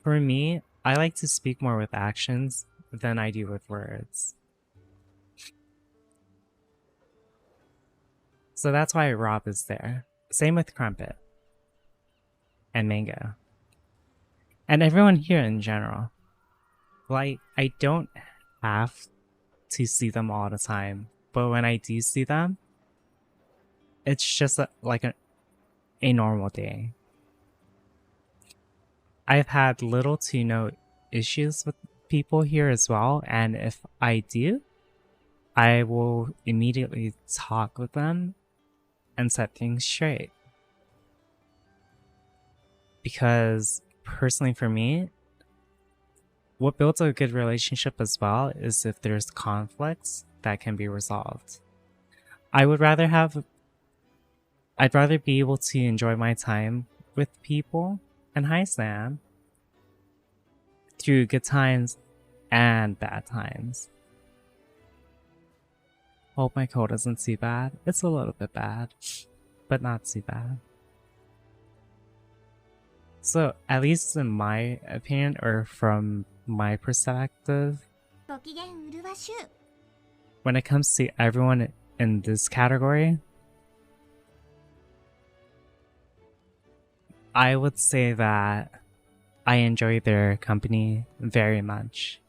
for me, I like to speak more with actions than I do with words. So that's why Rob is there. Same with Crumpet. And Mango. And everyone here in general. Like, I don't have to see them all the time. But when I do see them, it's just like a normal day. I've had little to no issues with people here as well, and if I do, I will immediately talk with them and set things straight. Because personally for me, what builds a good relationship as well is if there's conflicts that can be resolved. I'd rather be able to enjoy my time with people, and hi Sam, through good times and bad times. Hope my cold isn't too bad. It's a little bit bad, but not too bad. So, at least in my opinion, or from my perspective, when it comes to everyone in this category, I would say that I enjoy their company very much.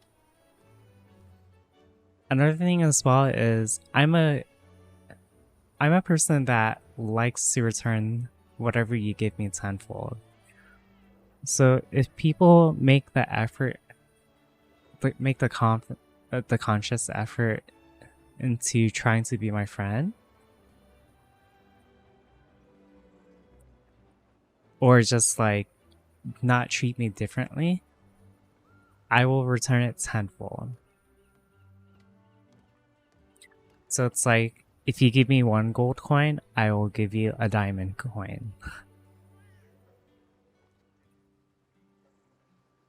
Another thing as well is I'm a person that likes to return whatever you give me tenfold. So if people make the effort, make the conscious effort into trying to be my friend, or just like not treat me differently, I will return it tenfold. So it's like, if you give me 1 gold coin, I will give you a diamond coin.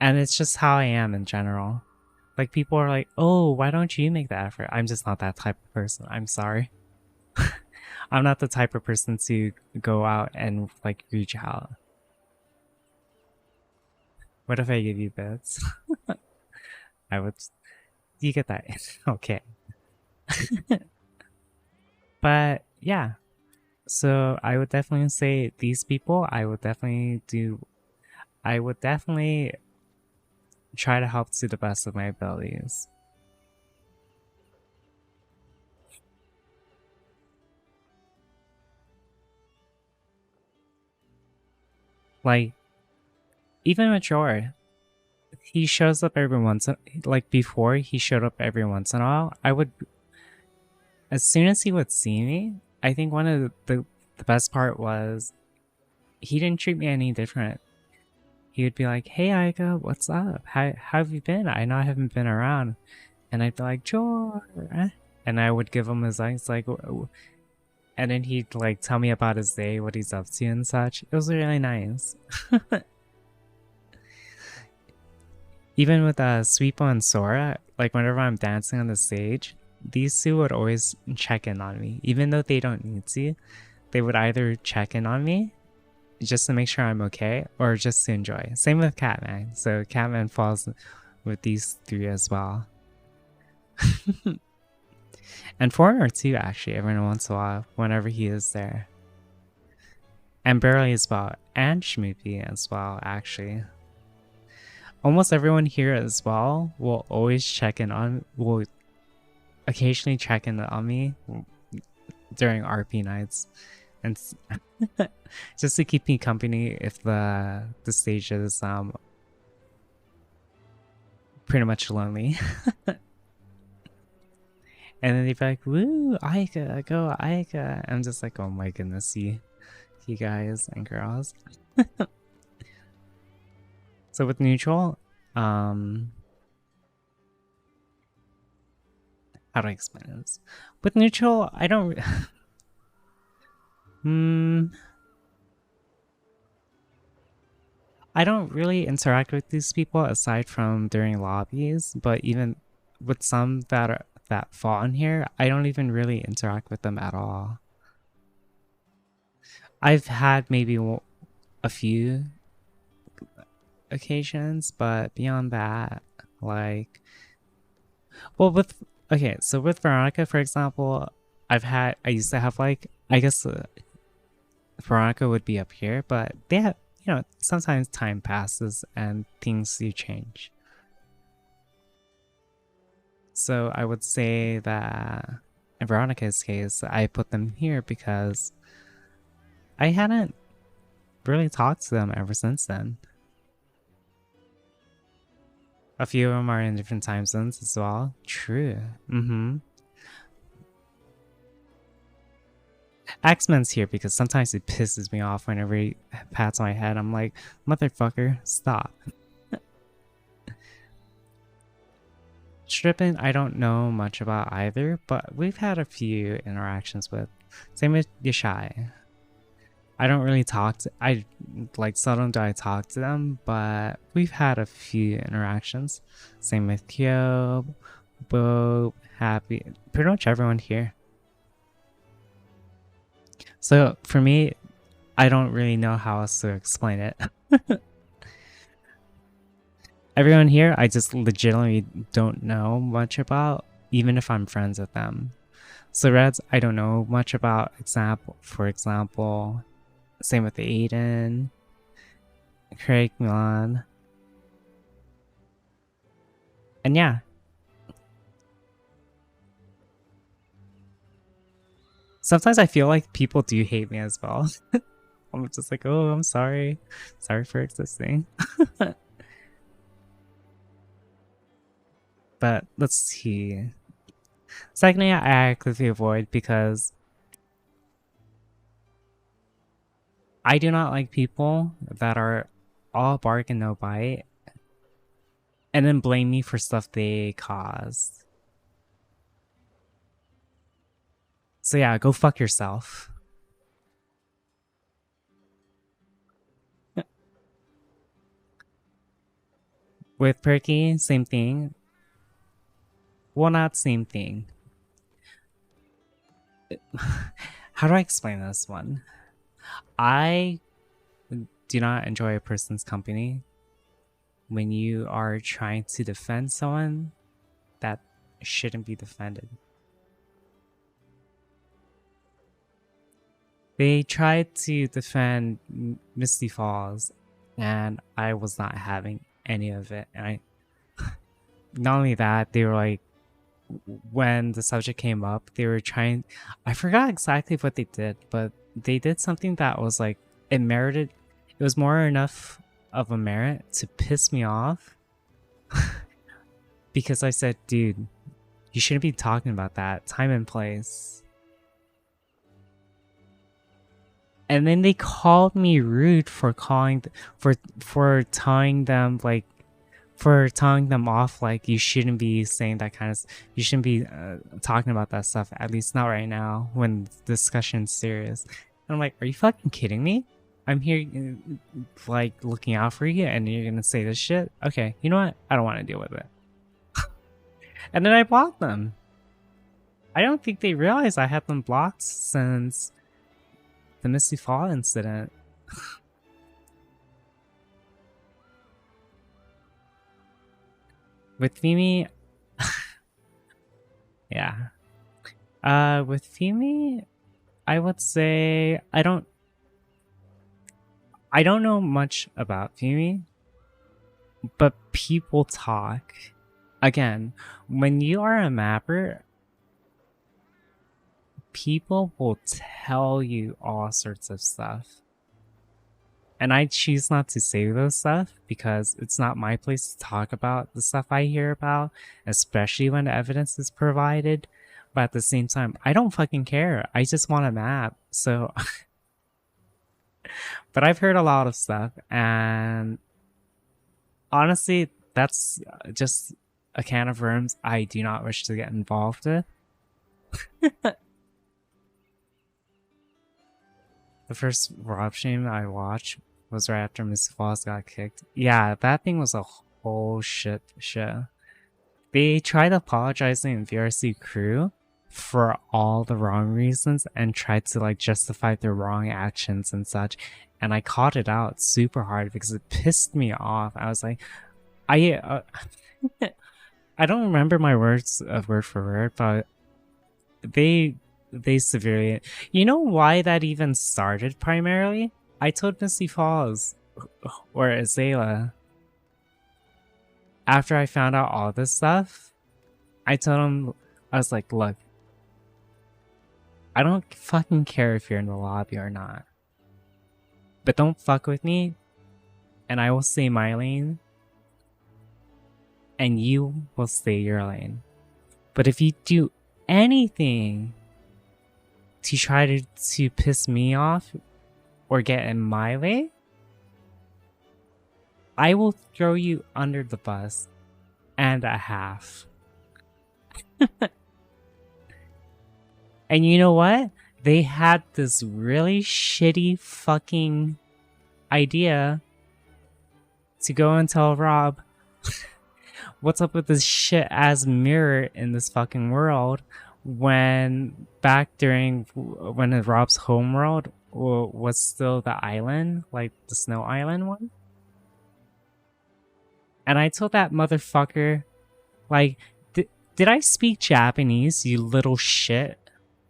And it's just how I am in general. Like, people are like, oh, why don't you make the effort? I'm just not that type of person. I'm sorry. I'm not the type of person to go out and like reach out. What if I give you bits? I would. You get that? Okay. But yeah. So I would definitely say these people, I would definitely try to help to the best of my abilities. Like, even Major, he shows up every once in, like before he showed up every once in a while. I would, as soon as he would see me, I think one of the best part was he didn't treat me any different. He would be like, "Hey, Aika, what's up? How have you been? I know I haven't been around." And I'd be like, "Jor," and I would give him his eyes, like, and then he'd like tell me about his day, what he's up to and such. It was really nice. Even with Sweepo and Sora, like whenever I'm dancing on the stage, these two would always check in on me. Even though they don't need to, they would either check in on me just to make sure I'm okay or just to enjoy. Same with Catman. So Catman falls with these three as well. And Foreigner too, actually, every once in a while, whenever he is there. And Barely as well. And Schmoopy as well, actually. Almost everyone here as well will always check in on, will occasionally check in on me during RP nights, and just to keep me company if the stage is pretty much lonely. And then they'd be like, "Woo, Aika, go Aika!" I'm just like, "Oh my goodness, you guys and girls." So with neutral, how do I explain this? With neutral, I don't. I don't really interact with these people aside from during lobbies, but even with some that fall in here, I don't even really interact with them at all. I've had maybe a few occasions, but beyond that, like, well, okay, so with Veronica, for example, I used to have like, I guess Veronica would be up here, but they have, you know, sometimes time passes and things do change. So I would say that in Veronica's case, I put them here because I hadn't really talked to them ever since then. A few of them are in different time zones as well. True. X-Men's here because sometimes it pisses me off whenever he pats my head. I'm like, motherfucker, stop. Strippin', I don't know much about either, but we've had a few interactions with. Same with Yashai. I don't really talk to, I like seldom do I talk to them, but we've had a few interactions. Same with Kyo, Bo, Happy, pretty much everyone here. So for me, I don't really know how else to explain it. Everyone here, I just legitimately don't know much about, even if I'm friends with them. So Reds, I don't know much about. For example, same with Aiden, Craig, Milan, and yeah. Sometimes I feel like people do hate me as well. I'm just like, oh, I'm sorry. Sorry for existing. But let's see. Secondly, I actively avoid because I do not like people that are all bark and no bite and then blame me for stuff they caused. So yeah, go fuck yourself. With Perky, same thing. Well, not same thing. How do I explain this one? I do not enjoy a person's company when you are trying to defend someone that shouldn't be defended. They tried to defend Misty Falls, and I was not having any of it. And not only that, they were like, when the subject came up, they were trying, I forgot exactly what they did, but they did something that was like, it it was more enough of a merit to piss me off because I said, dude, you shouldn't be talking about that. Time and place. And then they called me rude for calling for telling them like for telling them off like you shouldn't be saying that kind of you shouldn't be talking about that stuff, at least not right now when the discussion's serious. And I'm like, are you fucking kidding me? I'm here like looking out for you and you're gonna say this shit? Okay, you know what? I don't want to deal with it. And then I blocked them. I don't think they realized I had them blocked since the Misty Fall incident. With Fimi, yeah. With Fimi, I would say I don't know much about Fimi, but people talk. Again, when you are a mapper, people will tell you all sorts of stuff. And I choose not to say those stuff because it's not my place to talk about the stuff I hear about, especially when the evidence is provided. But at the same time, I don't fucking care. I just want a map. So, but I've heard a lot of stuff, and honestly, that's just a can of worms I do not wish to get involved with. The first Rob stream I watched was right after Miss Falls got kicked. Yeah, that thing was a whole shit show. They tried apologizing in VRC crew for all the wrong reasons and tried to like justify their wrong actions and such. And I caught it out super hard because it pissed me off. I was like, I don't remember my words of word for word, but they severely. You know why that even started primarily? I told Misty Falls or Azalea after I found out all this stuff. I told him, I was like, look, I don't fucking care if you're in the lobby or not, but don't fuck with me and I will stay my lane and you will stay your lane. But if you do anything to try to piss me off or get in my way, I will throw you under the bus and a half. And you know what? They had this really shitty fucking idea to go and tell Rob what's up with this shit ass mirror in this fucking world, when back during when Rob's homeworld was still the island, like the snow island one. And I told that motherfucker, like, did I speak Japanese, you little shit?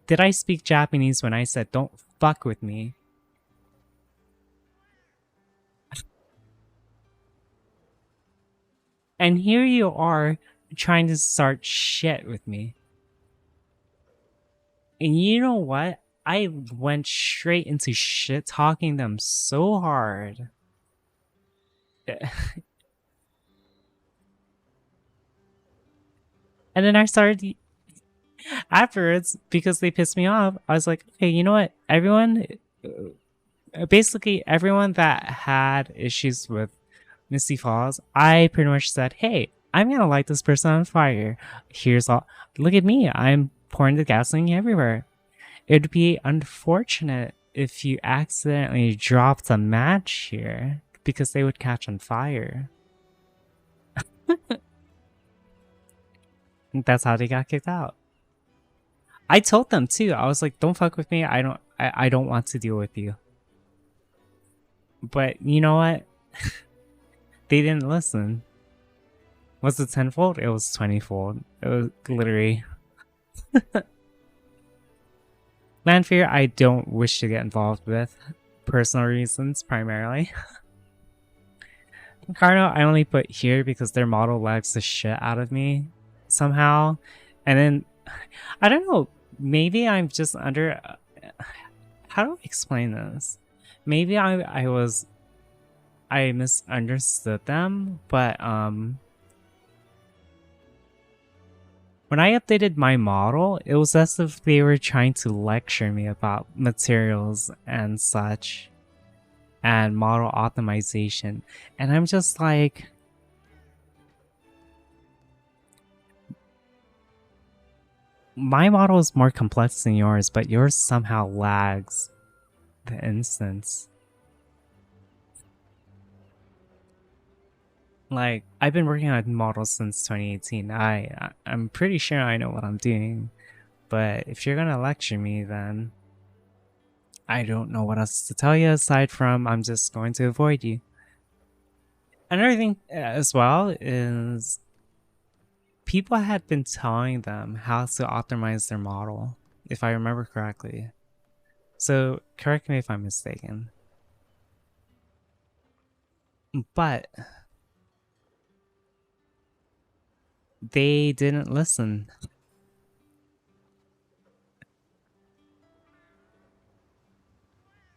Did I speak Japanese when I said don't fuck with me? And here you are trying to start shit with me. And you know what? I went straight into shit talking them so hard. And then I started afterwards, because they pissed me off, I was like, okay, you know what? Everyone, basically everyone that had issues with Misty Falls, I pretty much said, hey, I'm gonna light this person on fire. Here's all, look at me, I'm pouring the gasoline everywhere. It would be unfortunate if you accidentally dropped a match here, because they would catch on fire. That's how they got kicked out. I told them too. I was like, don't fuck with me. I don't want to deal with you. But you know what? They didn't listen. Was it 10-fold? It was 20-fold. It was literally Landfear I don't wish to get involved with. Personal reasons primarily. Carno I only put here because their model lags the shit out of me somehow. And then I don't know, maybe I'm just under how do I explain this? Maybe I was I misunderstood them, but when I updated my model, it was as if they were trying to lecture me about materials and such and model optimization. And I'm just like, my model is more complex than yours, but yours somehow lags the instance. Like, I've been working on models since 2018. I'm pretty sure I know what I'm doing. But if you're gonna lecture me, then I don't know what else to tell you aside from I'm just going to avoid you. Another thing as well is people had been telling them how to optimize their model, if I remember correctly. So correct me if I'm mistaken. But they didn't listen.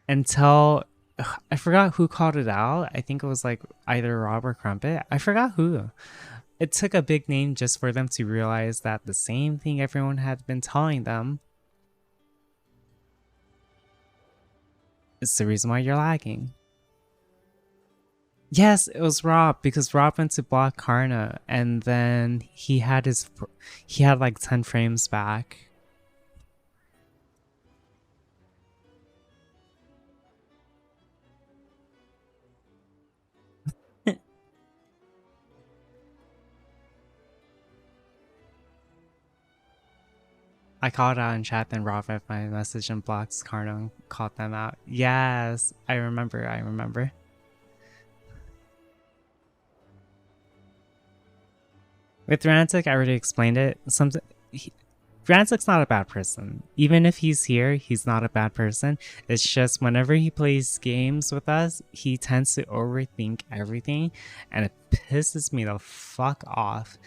Until I forgot who called it out. I think it was like either Rob or Crumpet. I forgot who. It took a big name just for them to realize that the same thing everyone had been telling them is the reason why you're lagging. Yes, it was Rob, because Rob went to block Karna and then he had like 10 frames back. I called out in chat, then Rob read my message and blocks Karna and called them out. Yes, I remember. With Rantic, I already explained it. Rantic's not a bad person. Even if he's here, he's not a bad person. It's just whenever he plays games with us, he tends to overthink everything, and it pisses me the fuck off.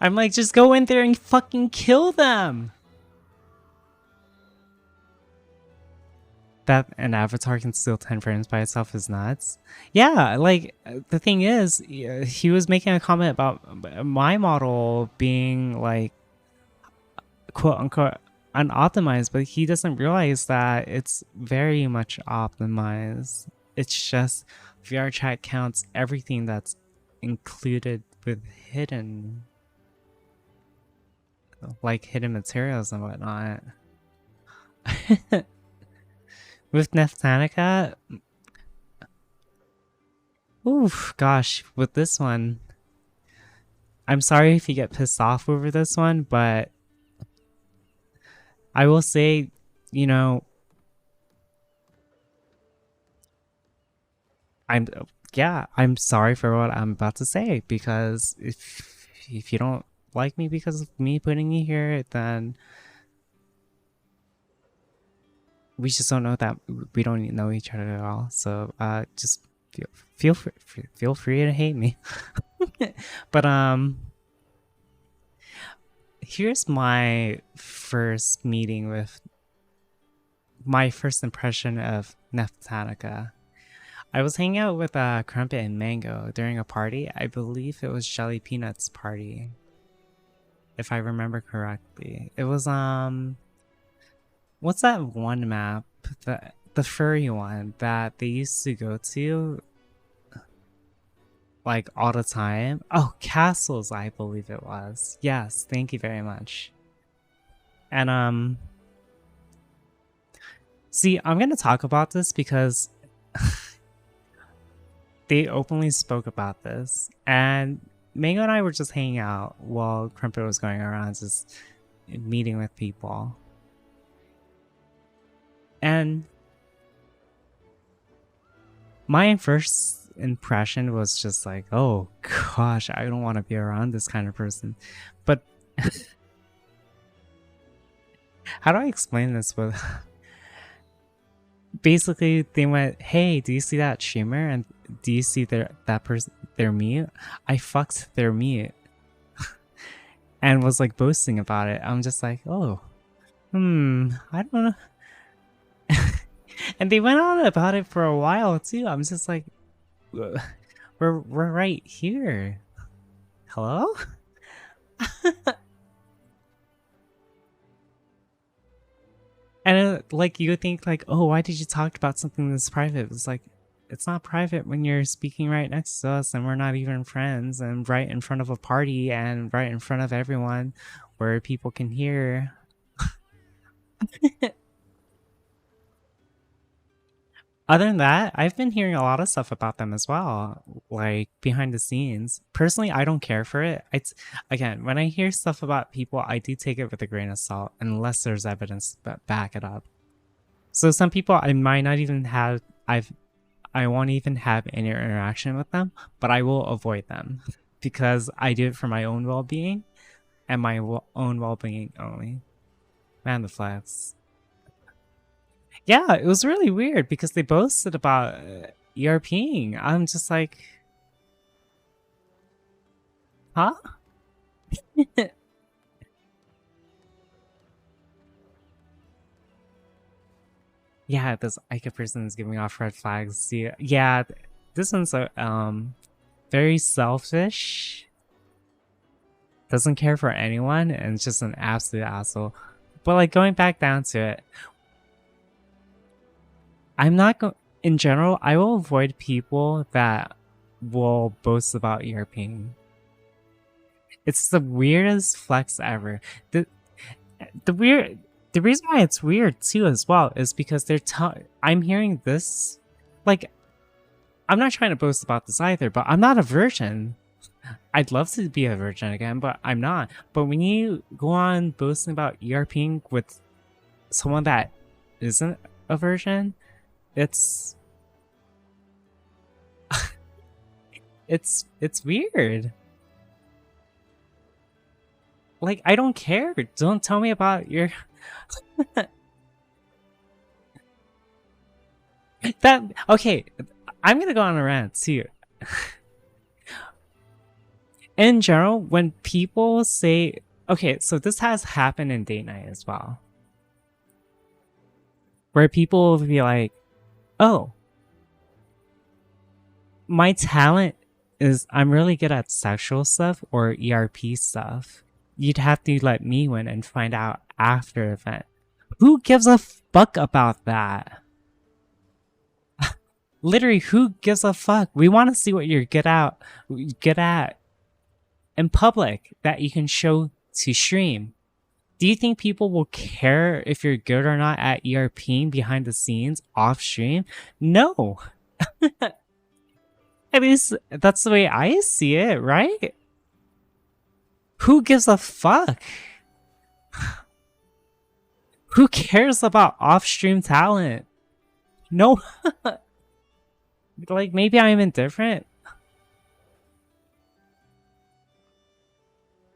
I'm like, just go in there and fucking kill them! That an avatar can steal 10 frames by itself is nuts. Yeah, like, the thing is, he was making a comment about my model being, like, quote-unquote unoptimized, but he doesn't realize that it's very much optimized. It's just VR chat counts everything that's included with hidden, like hidden materials and whatnot. With Neftanica, oof, gosh, with this one, I'm sorry if you get pissed off over this one, but I will say, you know, I'm sorry for what I'm about to say, because if you don't like me because of me putting you here, then we just don't know that we don't know each other at all. So just feel free to hate me. But here's my first meeting with my first impression of Neftanica. I was hanging out with Crumpet and Mango during a party. I believe it was Jelly Peanut's party, if I remember correctly. It was what's that one map, the furry one that they used to go to like all the time? Oh, Castles, I believe it was. Yes, thank you very much. And see, I'm gonna talk about this because they openly spoke about this, and Mango and I were just hanging out while Crumpet was going around just meeting with people. And my first impression was just like, oh gosh, I don't want to be around this kind of person. But how do I explain this? But basically, they went, hey, do you see that streamer? And do you see that person, their mute? I fucked their mute. And was like boasting about it. I'm just like, oh, I don't know. And they went on about it for a while too. I'm just like, we're right here. Hello? And like you would think like, oh, why did you talk about something that's private? It's like, it's not private when you're speaking right next to us and we're not even friends and right in front of a party and right in front of everyone where people can hear. Other than that, I've been hearing a lot of stuff about them as well, like behind the scenes. Personally, I don't care for it. It's again, when I hear stuff about people, I do take it with a grain of salt unless there's evidence that back it up. So some people I might not even have I won't even have any interaction with them, but I will avoid them because I do it for my own well-being and my own well-being only. Man, the flex. Yeah, it was really weird because they boasted about ERPing. I'm just like, huh? Yeah, this Ica person is giving off red flags. Yeah, this one's very selfish. Doesn't care for anyone and is just an absolute asshole. But like going back down to it, I'm not going. In general, I will avoid people that will boast about ERPing. It's the weirdest flex ever. The weird the reason why it's weird too as well is because I'm hearing this like I'm not trying to boast about this either, but I'm not a virgin. I'd love to be a virgin again, but I'm not. But when you go on boasting about ERPing with someone that isn't a virgin, it's it's weird. Like I don't care. Don't tell me about your that okay, I'm gonna go on a rant too. In general, when people say okay, so this has happened in date night as well. Where people will be like, oh, my talent is I'm really good at sexual stuff or ERP stuff. You'd have to let me win and find out after the event. Who gives a fuck about that? Literally, who gives a fuck? We want to see what you're good at in public that you can show to stream. Do you think people will care if you're good or not at ERPing behind the scenes off stream? No. At least that's the way I see it, right? Who gives a fuck? Who cares about off-stream talent? No. Like, maybe I'm indifferent.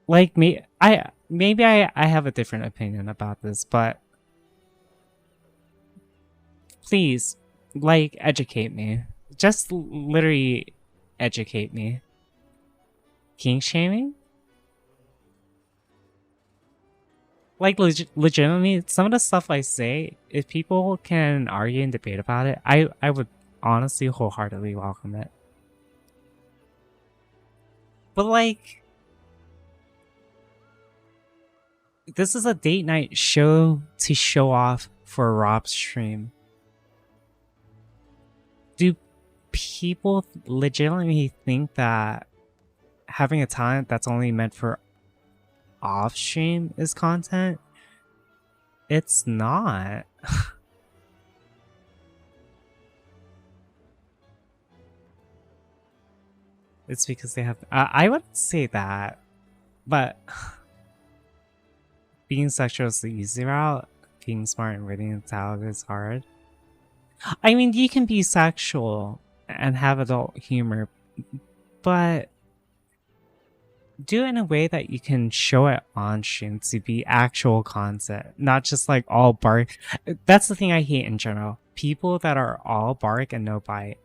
Like, maybe I have a different opinion about this, but please, like, educate me. Just literally educate me. King shaming? Like, legitimately, some of the stuff I say, if people can argue and debate about it, I would honestly wholeheartedly welcome it. But, like, this is a date night show to show off for Rob's stream. Do people legitimately think that having a talent that's only meant for off stream is content? It's not. It's because they have I wouldn't say that, but being sexual is the easy route. Being smart and reading talented is hard. I mean, you can be sexual and have adult humor, but do it in a way that you can show it on stream to be actual content, not just like all bark. That's the thing I hate in general. People that are all bark and no bite.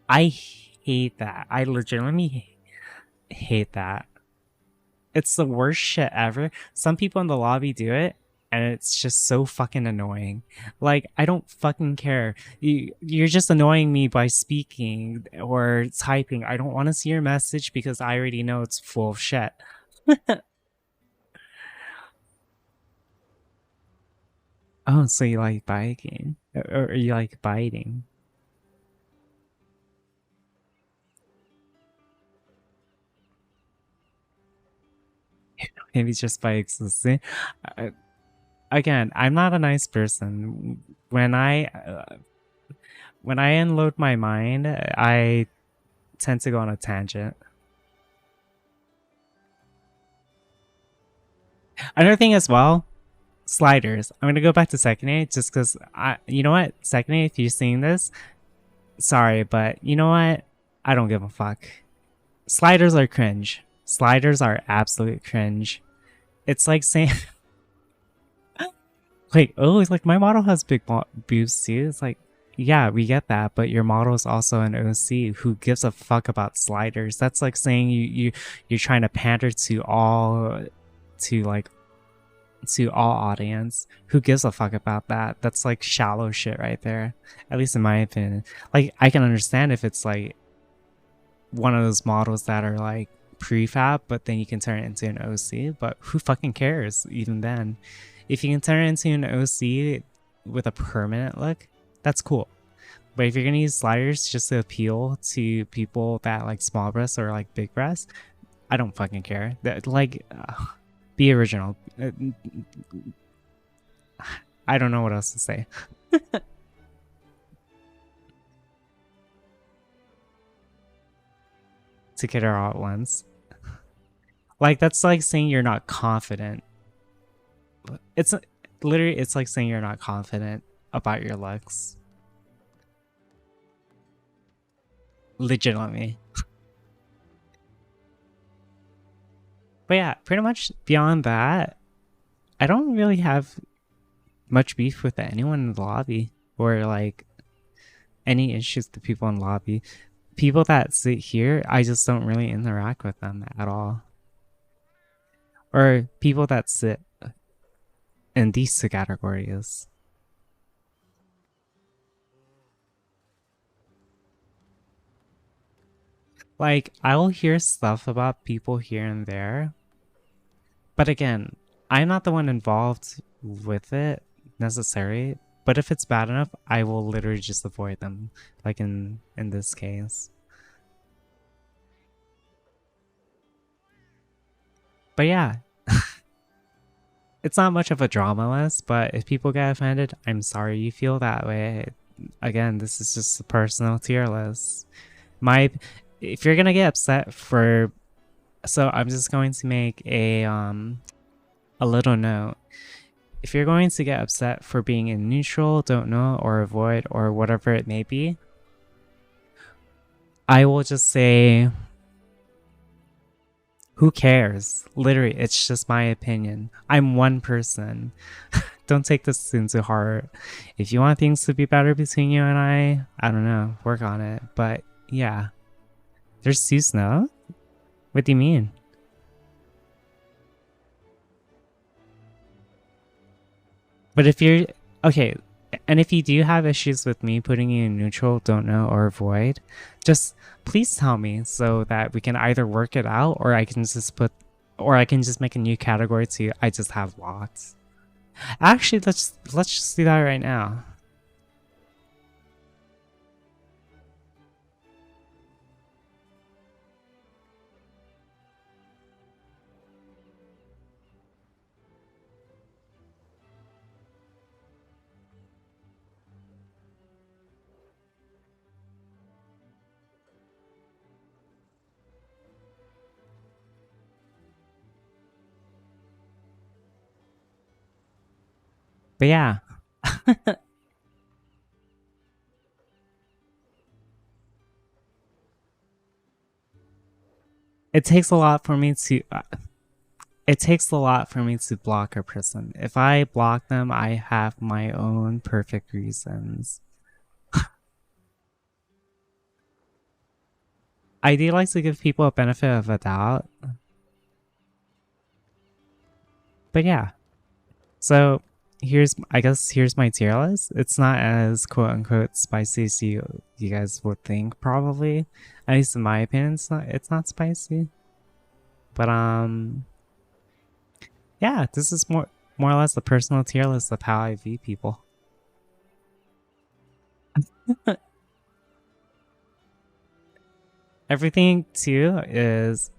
I hate that. I legitimately hate that. It's the worst shit ever. Some people in the lobby do it, and it's just so fucking annoying. Like, I don't fucking care. You're just annoying me by speaking or typing. I don't want to see your message because I already know it's full of shit. Oh, so you like biking? Or you like biting? Maybe just by existing. Uh, Again, I'm not a nice person. When I unload my mind, I tend to go on a tangent. Another thing as well, sliders. I'm gonna go back to second aid just because you know what, second aid, if you're seeing this, sorry, but you know what, I don't give a fuck. Sliders are cringe. Sliders are absolute cringe. It's like saying, like, oh, it's like my model has big boobs too. It's like, yeah, we get that, but your model is also an OC. Who gives a fuck about sliders? That's like saying you're trying to pander to like to all audience. Who gives a fuck about that? That's like shallow shit right there. At least in my opinion. Like, I can understand if it's like one of those models that are like prefab, but then you can turn it into an OC. But who fucking cares even then? If you can turn it into an OC with a permanent look, that's cool. But if you're gonna use sliders just to appeal to people that like small breasts or like big breasts, I don't fucking care. That like, be original. I don't know what else to say. To get her out once. Like, that's like saying you're not confident. It's literally, it's like saying you're not confident about your looks. Legitimately. But yeah, pretty much beyond that, I don't really have much beef with anyone in the lobby or like any issues with people in the lobby. People that sit here, I just don't really interact with them at all. Or people that sit in these two categories. Like, I'll hear stuff about people here and there, but again, I'm not the one involved with it necessarily. But if it's bad enough, I will literally just avoid them, like in this case. But yeah, it's not much of a drama list, but if people get offended, I'm sorry you feel that way. Again, this is just a personal tier list. If you're gonna get upset for, so I'm just going to make a little note. If you're going to get upset for being in neutral, don't know, or avoid, or whatever it may be, I will just say, who cares? Literally, it's just my opinion. I'm one person. Don't take this into heart. If you want things to be better between you and I don't know, work on it. But yeah. There's two snow? What do you mean? But if you're okay, and if you do have issues with me putting you in neutral, don't know, or avoid, just please tell me so that we can either work it out, or I can just make a new category to I just have lots. Actually, let's just do that right now. But yeah. It takes a lot for me to block a person. If I block them, I have my own perfect reasons. I do like to give people a benefit of a doubt. But yeah. So here's my tier list. It's not as quote unquote spicy as you guys would think, probably. At least in my opinion, it's not spicy. But yeah, this is more or less a personal tier list of how I view people. Everything too is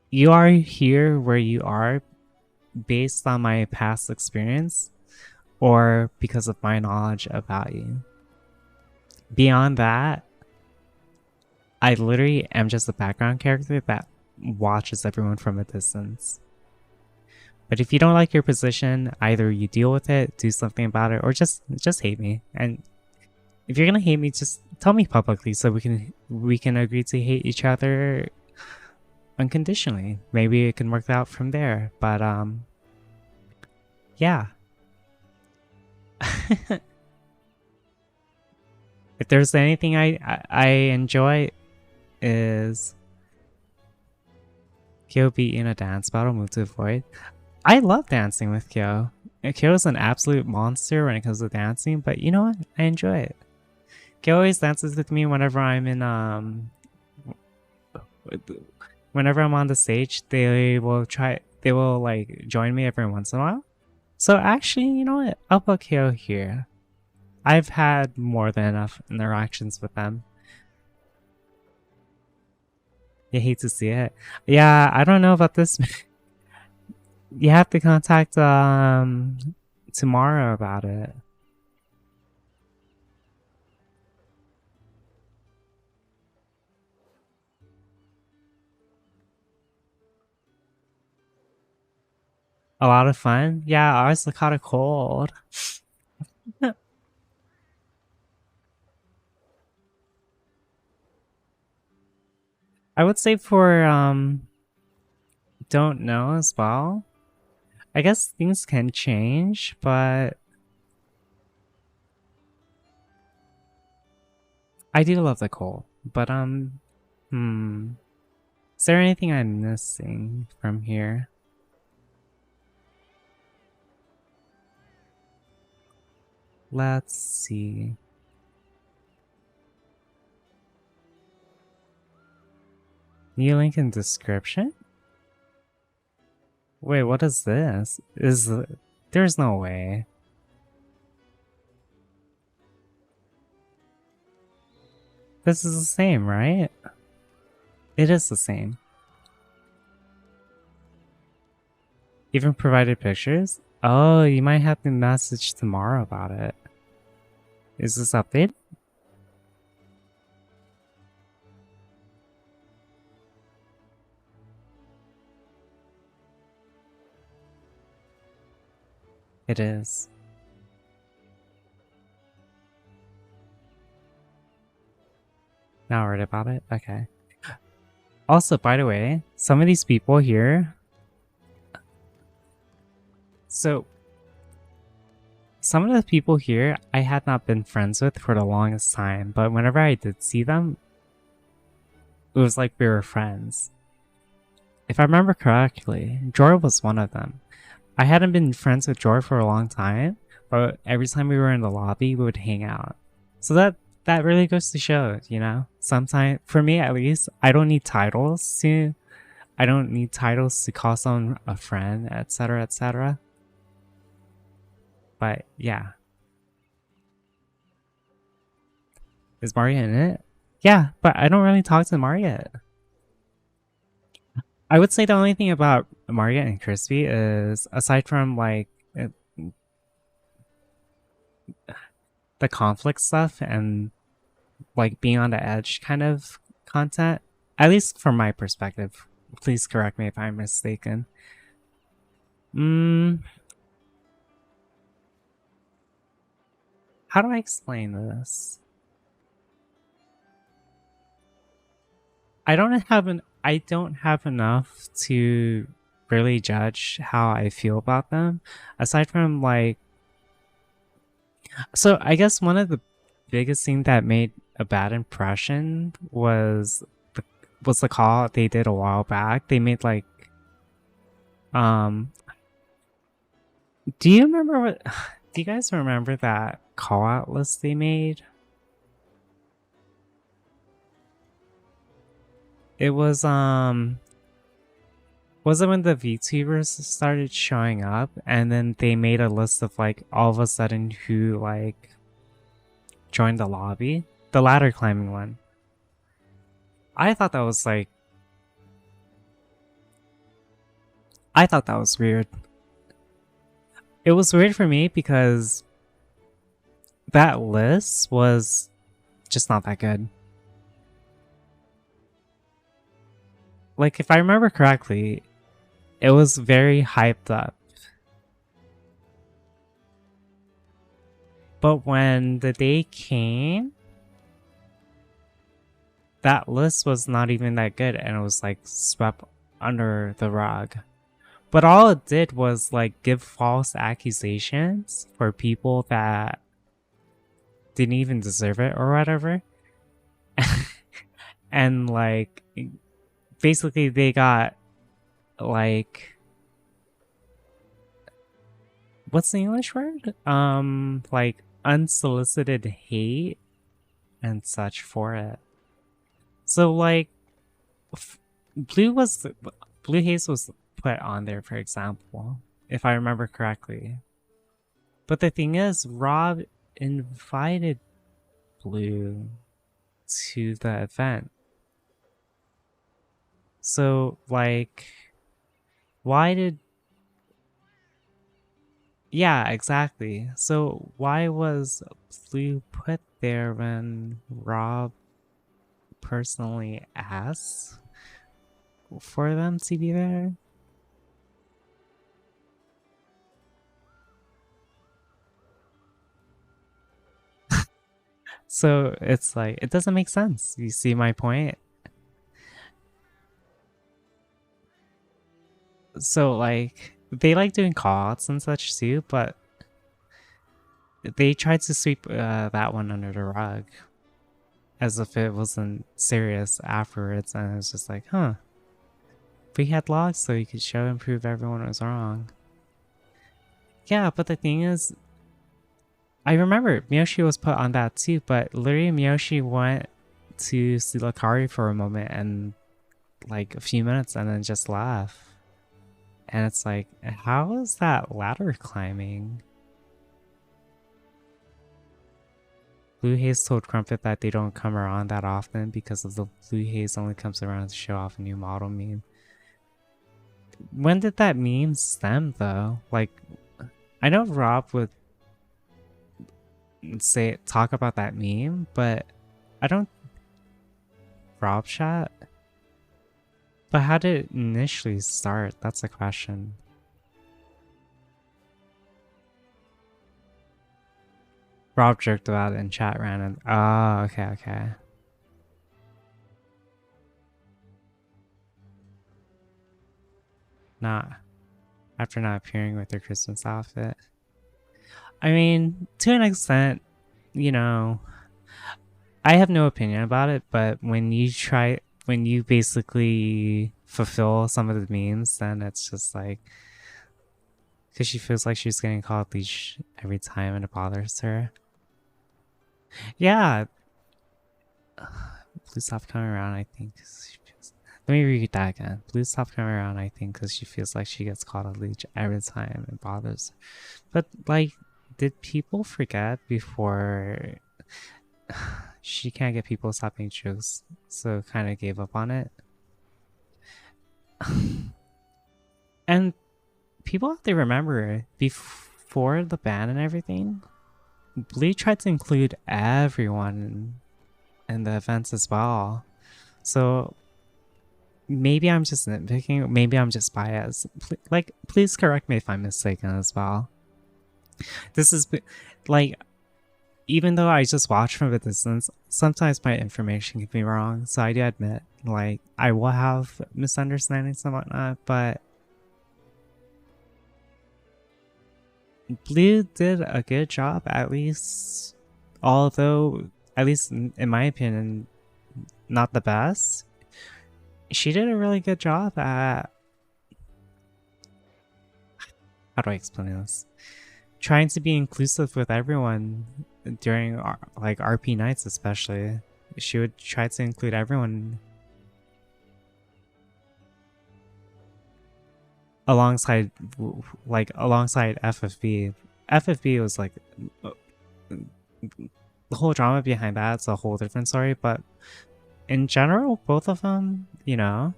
you are here where you are based on my past experience or because of my knowledge about you. Beyond that, I literally am just a background character that watches everyone from a distance. But if you don't like your position, either you deal with it, do something about it, or just hate me. And if you're gonna hate me, just tell me publicly so we can agree to hate each other unconditionally. Maybe it can work out from there. But yeah. If there's anything I enjoy is Kyo beat in a dance battle, move to avoid. I love dancing with Kyo. Kyo is an absolute monster when it comes to dancing, but you know what? I enjoy it. Kyo always dances with me whenever I'm in whenever I'm on the stage. They will like join me every once in a while. So actually, you know what? I'll put Kyo here. I've had more than enough interactions with them. You hate to see it. Yeah, I don't know about this. You have to contact tomorrow about it. A lot of fun. Yeah, I was caught a cold. I would say for don't know as well. I guess things can change, but I do love the cold. But is there anything I'm missing from here? Let's see. New link in description? Wait, what is this? There's no way. This is the same, right? It is the same. Even provided pictures? Oh, you might have to message tomorrow about it. Is this updated? It is. Not worried about it? Okay. Also, by the way, some of these people here... So, some of the people here I had not been friends with for the longest time, but whenever I did see them, it was like we were friends. If I remember correctly, Jor was one of them. I hadn't been friends with Jor for a long time, but every time we were in the lobby, we would hang out. So that really goes to show, you know? Sometimes, for me at least, I don't need titles to call someone a friend, etc., etc. But yeah. Is Maria in it? Yeah, but I don't really talk to Maria. I would say the only thing about Maria and Crispy is, aside from like the conflict stuff and like being on the edge kind of content, at least from my perspective, please correct me if I'm mistaken. How do I explain this? I don't have enough to really judge how I feel about them, aside from like... So I guess one of the biggest thing that made a bad impression was the call they did a while back. They made like Do you remember what? Do you guys remember that call-out list they made? It was was it when the VTubers started showing up, and then they made a list of like all of a sudden who like joined the lobby, the ladder climbing one. I thought that was like, I thought that was weird. It was weird for me because that list was just not that good. Like, if I remember correctly, it was very hyped up. But when the day came, that list was not even that good, and it was like swept under the rug. But all it did was like give false accusations for people that didn't even deserve it or whatever. And like basically they got like, what's the English word? Like unsolicited hate and such for it. So like Blue Haze was put on there, for example, if I remember correctly. But the thing is, Rob invited Blue to the event. So, like, why did... Yeah, exactly. So, why was Blue put there when Rob personally asked for them to be there? So it's like, it doesn't make sense. You see my point? So like, they like doing call-outs and such too, but they tried to sweep that one under the rug as if it wasn't serious afterwards, and it was just like, huh. We had logs so you could show and prove everyone was wrong. Yeah, but the thing is, I remember Miyoshi was put on that too, but literally Miyoshi went to Silakari for a moment and like a few minutes and then just left. And it's like, how is that ladder climbing? Blue Haze told Crumpet that they don't come around that often because of the Blue Haze only comes around to show off a new model meme. When did that meme stem though? Like, I know Rob would talk about that meme, but I don't... Rob chat? But how did it initially start? That's the question. Rob joked about it in chat random. Oh, okay. After not appearing with their Christmas outfit. I mean, to an extent, you know, I have no opinion about it, but when you basically fulfill some of the memes, then it's just like, because she feels like she's getting called leash every time and it bothers her. Yeah. Blue stopped coming around, I think. Let me read that again. Blue stopped coming around, I think, because she feels like she gets called a leech every time it bothers her. But, like, did people forget before she can't get people to stop making jokes, so kind of gave up on it? And people have to remember, before the ban and everything, Blue tried to include everyone in the events as well. So maybe I'm just nitpicking, maybe I'm just biased. Like, please correct me if I'm mistaken as well. This is like, even though I just watch from a distance, sometimes my information can be wrong. So I do admit, like, I will have misunderstandings and whatnot, but Blue did a good job, at least. Although, at least in my opinion, not the best. She did a really good job at how do I explain this? Trying to be inclusive with everyone during like RP nights, especially. She would try to include everyone alongside FFB. FFB was like the whole drama behind that's a whole different story, but in general, both of them, you know,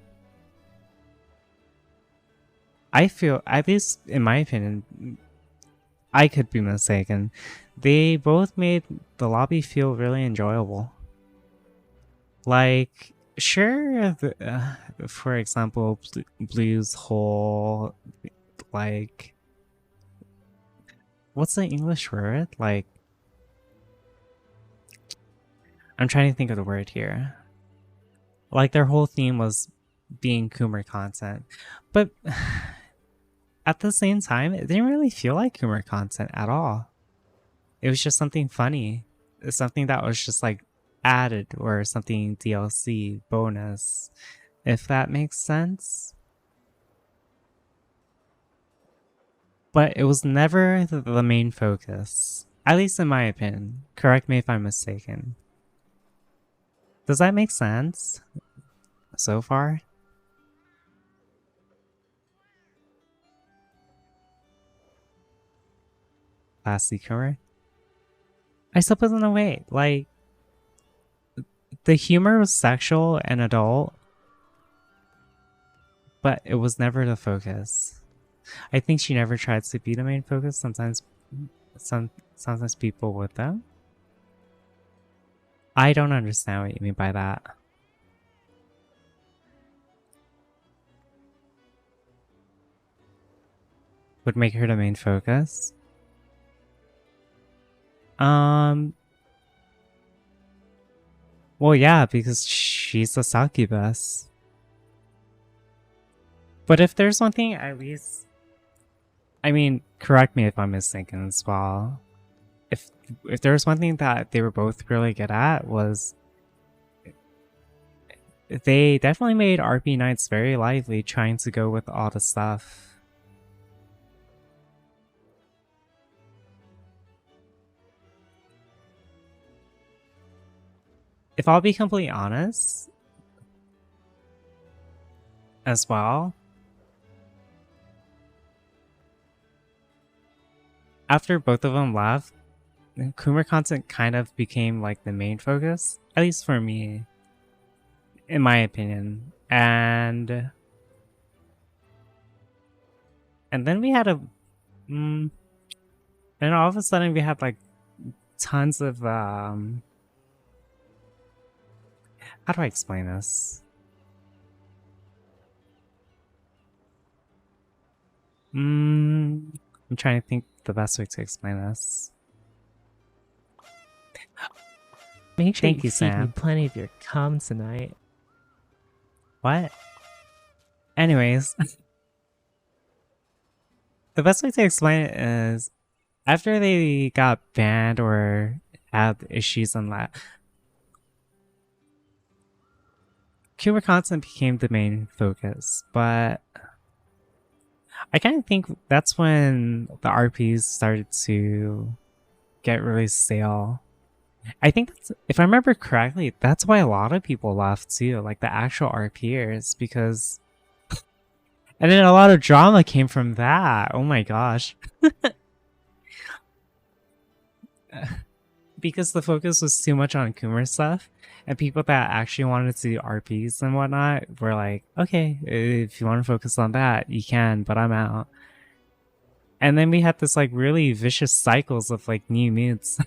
I feel, at least in my opinion, I could be mistaken, they both made the lobby feel really enjoyable. Like, sure, for example, Blue's whole, like, what's the English word? Like, I'm trying to think of the word here. Like, their whole theme was being Coomer content. But at the same time, it didn't really feel like Coomer content at all. It was just something funny. Something that was just like added or something DLC bonus, if that makes sense. But it was never the main focus, at least in my opinion. Correct me if I'm mistaken. Does that make sense so far? Classy Coomer? I suppose in a way, like, the humor was sexual and adult, but it was never the focus. I think she never tried to be the main focus. Sometimes people would though. I don't understand what you mean by that. Would make her the main focus? Well, yeah, because she's a succubus. But if there's one thing, at least, I mean, correct me if I'm mistaken as well. If there was one thing that they were both really good at, was they definitely made RP nights very lively, trying to go with all the stuff. If I'll be completely honest, as well, after both of them left, Coomer content kind of became like the main focus, at least for me, in my opinion. And then we had then all of a sudden we had like tons of how do I explain this? I'm trying to think the best way to explain this. Make sure Thank you, feed me Sam. plenty of your cum tonight. What? Anyways, the best way to explain it is after they got banned or had issues on that, Coomer content became the main focus, but I kind of think that's when the RPs started to get really stale. I think that's, if I remember correctly, that's why a lot of people left too, like the actual RPers, because and then a lot of drama came from that. Oh my gosh. Because the focus was too much on Coomer stuff, and people that actually wanted to do RPs and whatnot were like, okay, if you want to focus on that, you can, but I'm out. And then we had this like really vicious cycles of like new moods.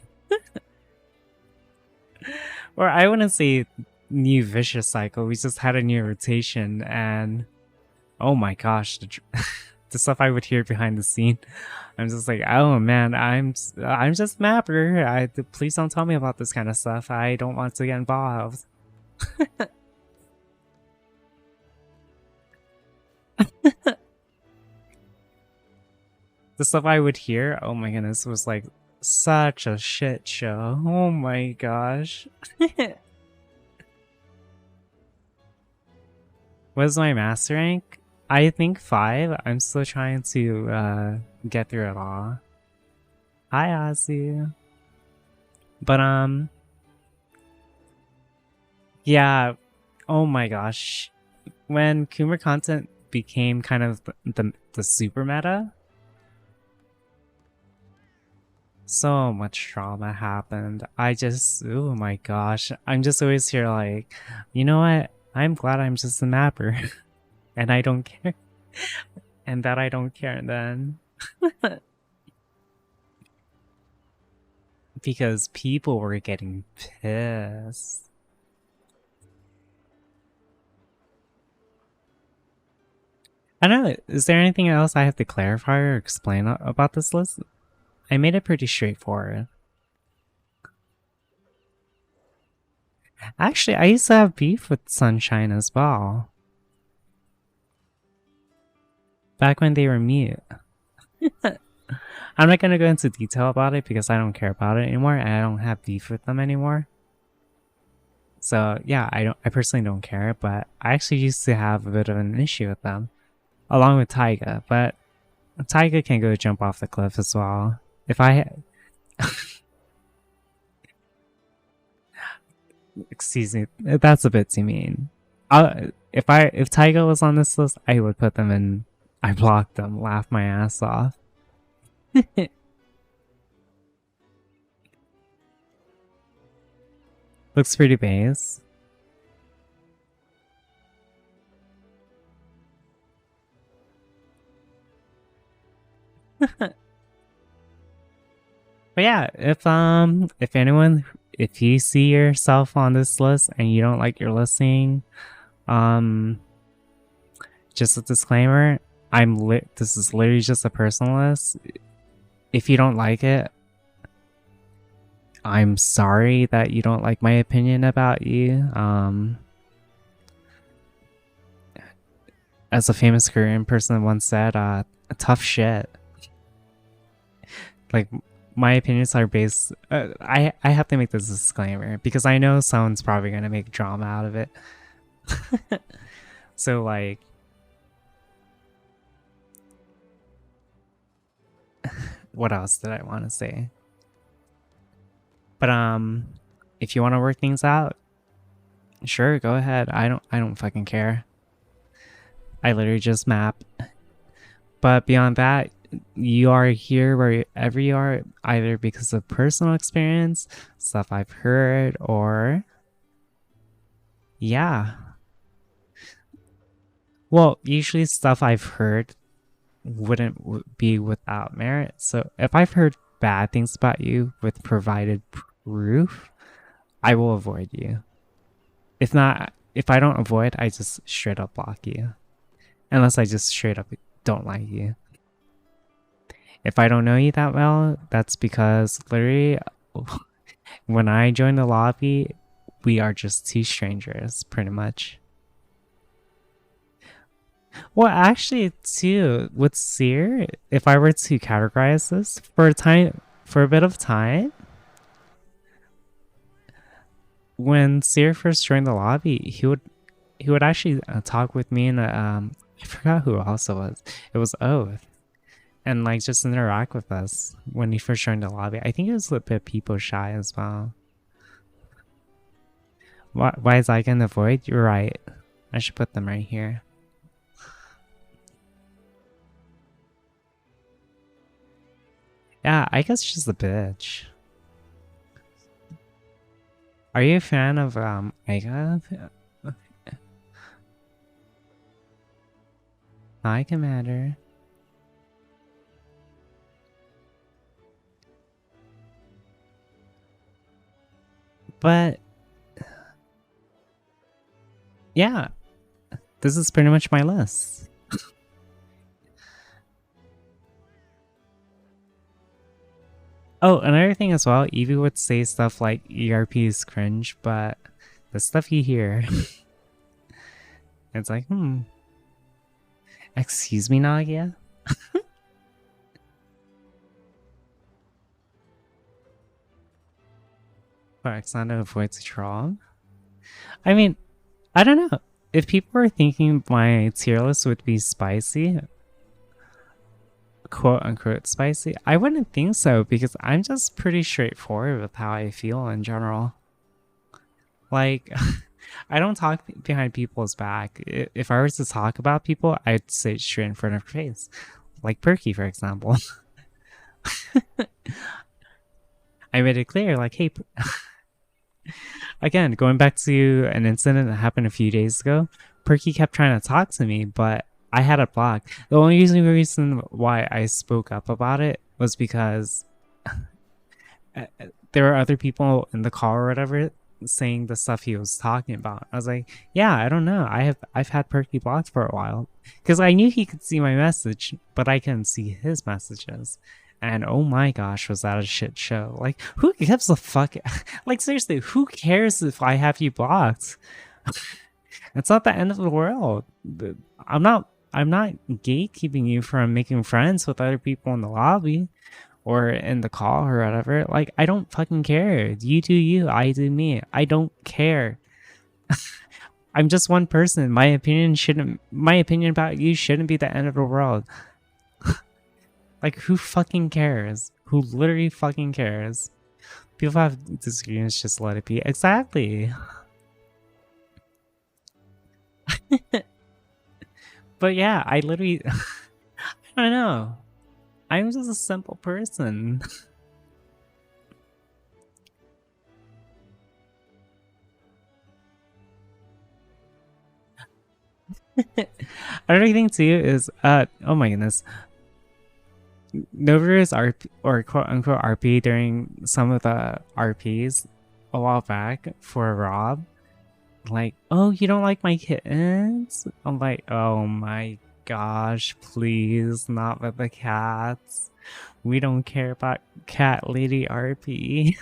Or I wouldn't say new vicious cycle, we just had a new rotation, and oh my gosh, the stuff I would hear behind the scene. I'm just like, oh man, I'm just a mapper. Please don't tell me about this kind of stuff. I don't want to get involved. The stuff I would hear, oh my goodness, was like such a shit show. Oh my gosh. What is my master rank? I think 5. I'm still trying to get through it all. Hi, Ozzy. But yeah. Oh my gosh, when Coomer content became kind of the super meta, so much drama happened. Oh my gosh, I'm just always here like, you know what? I'm glad I'm just a mapper, and I don't care, and that I don't care then. Because people were getting pissed. I don't know, is there anything else I have to clarify or explain about this list? I made it pretty straightforward. Actually, I used to have beef with Sunshine as well. Back when they were mute. I'm not gonna go into detail about it because I don't care about it anymore and I don't have beef with them anymore. So yeah, I personally don't care, but I actually used to have a bit of an issue with them. Along with Taiga, but Taiga can go jump off the cliff as well. If I excuse me, that's a bit too mean. If Taiga was on this list, I would put them in. I blocked them, laugh my ass off. Looks pretty base. But yeah, if anyone, if you see yourself on this list and you don't like your listing, just a disclaimer, this is literally just a personal list. If you don't like it, I'm sorry that you don't like my opinion about you. As a famous Korean person once said, tough shit. Like, my opinions are based... I have to make this disclaimer because I know someone's probably going to make drama out of it. So, like... what else did I want to say? But, if you want to work things out, sure, go ahead. I don't fucking care. I literally just map. But beyond that, you are here wherever you are, either because of personal experience, stuff I've heard, or... yeah. Well, usually stuff I've heard wouldn't be without merit. So if I've heard bad things about you with provided proof, I will avoid you. If not, if I don't avoid, I just straight up block you. Unless I just straight up don't like you. If I don't know you that well, that's because literally when I join the lobby, we are just two strangers, pretty much. Well, actually, too, with Seer, if I were to categorize this for a bit of time, when Seer first joined the lobby, he would actually talk with me and I forgot who else it was. It was Oath, and like just interact with us when he first joined the lobby. I think it was a bit people shy as well. Why is I gonna avoid? You're right. I should put them right here. Yeah, I guess she's a bitch. Are you a fan of Aika? Hi, Commander. But yeah, this is pretty much my list. Oh, another thing as well, Evie would say stuff like ERP is cringe, but the stuff you hear, it's like, excuse me, Nagia? Alexander avoids a troll? I mean, I don't know. If people were thinking my tier list would be spicy, quote unquote spicy? I wouldn't think so because I'm just pretty straightforward with how I feel in general. Like, I don't talk behind people's back. If I was to talk about people, I'd say it straight in front of their face. Like Perky, for example. I made it clear, like, hey, again, going back to an incident that happened a few days ago, Perky kept trying to talk to me, but I had it blocked. The only reason why I spoke up about it was because there were other people in the car or whatever saying the stuff he was talking about. I was like, yeah, I don't know. I've had Perky blocked for a while because I knew he could see my message, but I couldn't see his messages. And oh my gosh, was that a shit show? Like, who gives a fuck? Like, seriously, who cares if I have you blocked? It's not the end of the world. I'm not gatekeeping you from making friends with other people in the lobby or in the call or whatever. Like, I don't fucking care. You do you, I do me. I don't care. I'm just one person. My opinion about you shouldn't be the end of the world. Like, who fucking cares? Who literally fucking cares? People have disagreements, just let it be. Exactly. But yeah, I literally, I don't know. I'm just a simple person. Another thing too is, oh my goodness. Nova's RP, or quote unquote RP during some of the RPs a while back for Rob. Like, oh, you don't like my kittens? I'm like, oh my gosh, please, not with the cats. We don't care about cat lady RP.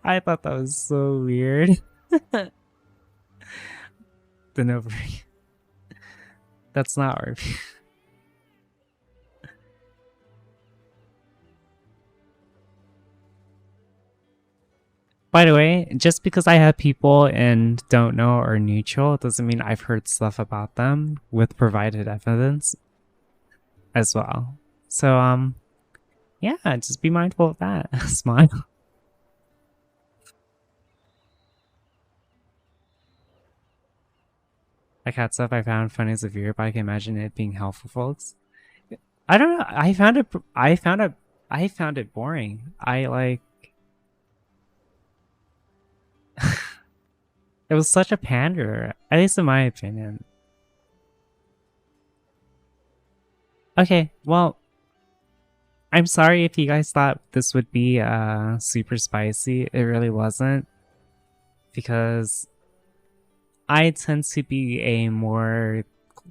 I thought that was so weird. The Nova. That's not RP. By the way, just because I have people and don't know or neutral doesn't mean I've heard stuff about them with provided evidence as well. So, yeah, just be mindful of that. Smile. Like that stuff I found funny as a viewer, but I can imagine it being helpful for folks. I don't know. I found it boring. I like it was such a pander, at least in my opinion. Okay, well, I'm sorry if you guys thought this would be super spicy. It really wasn't, because I tend to be a more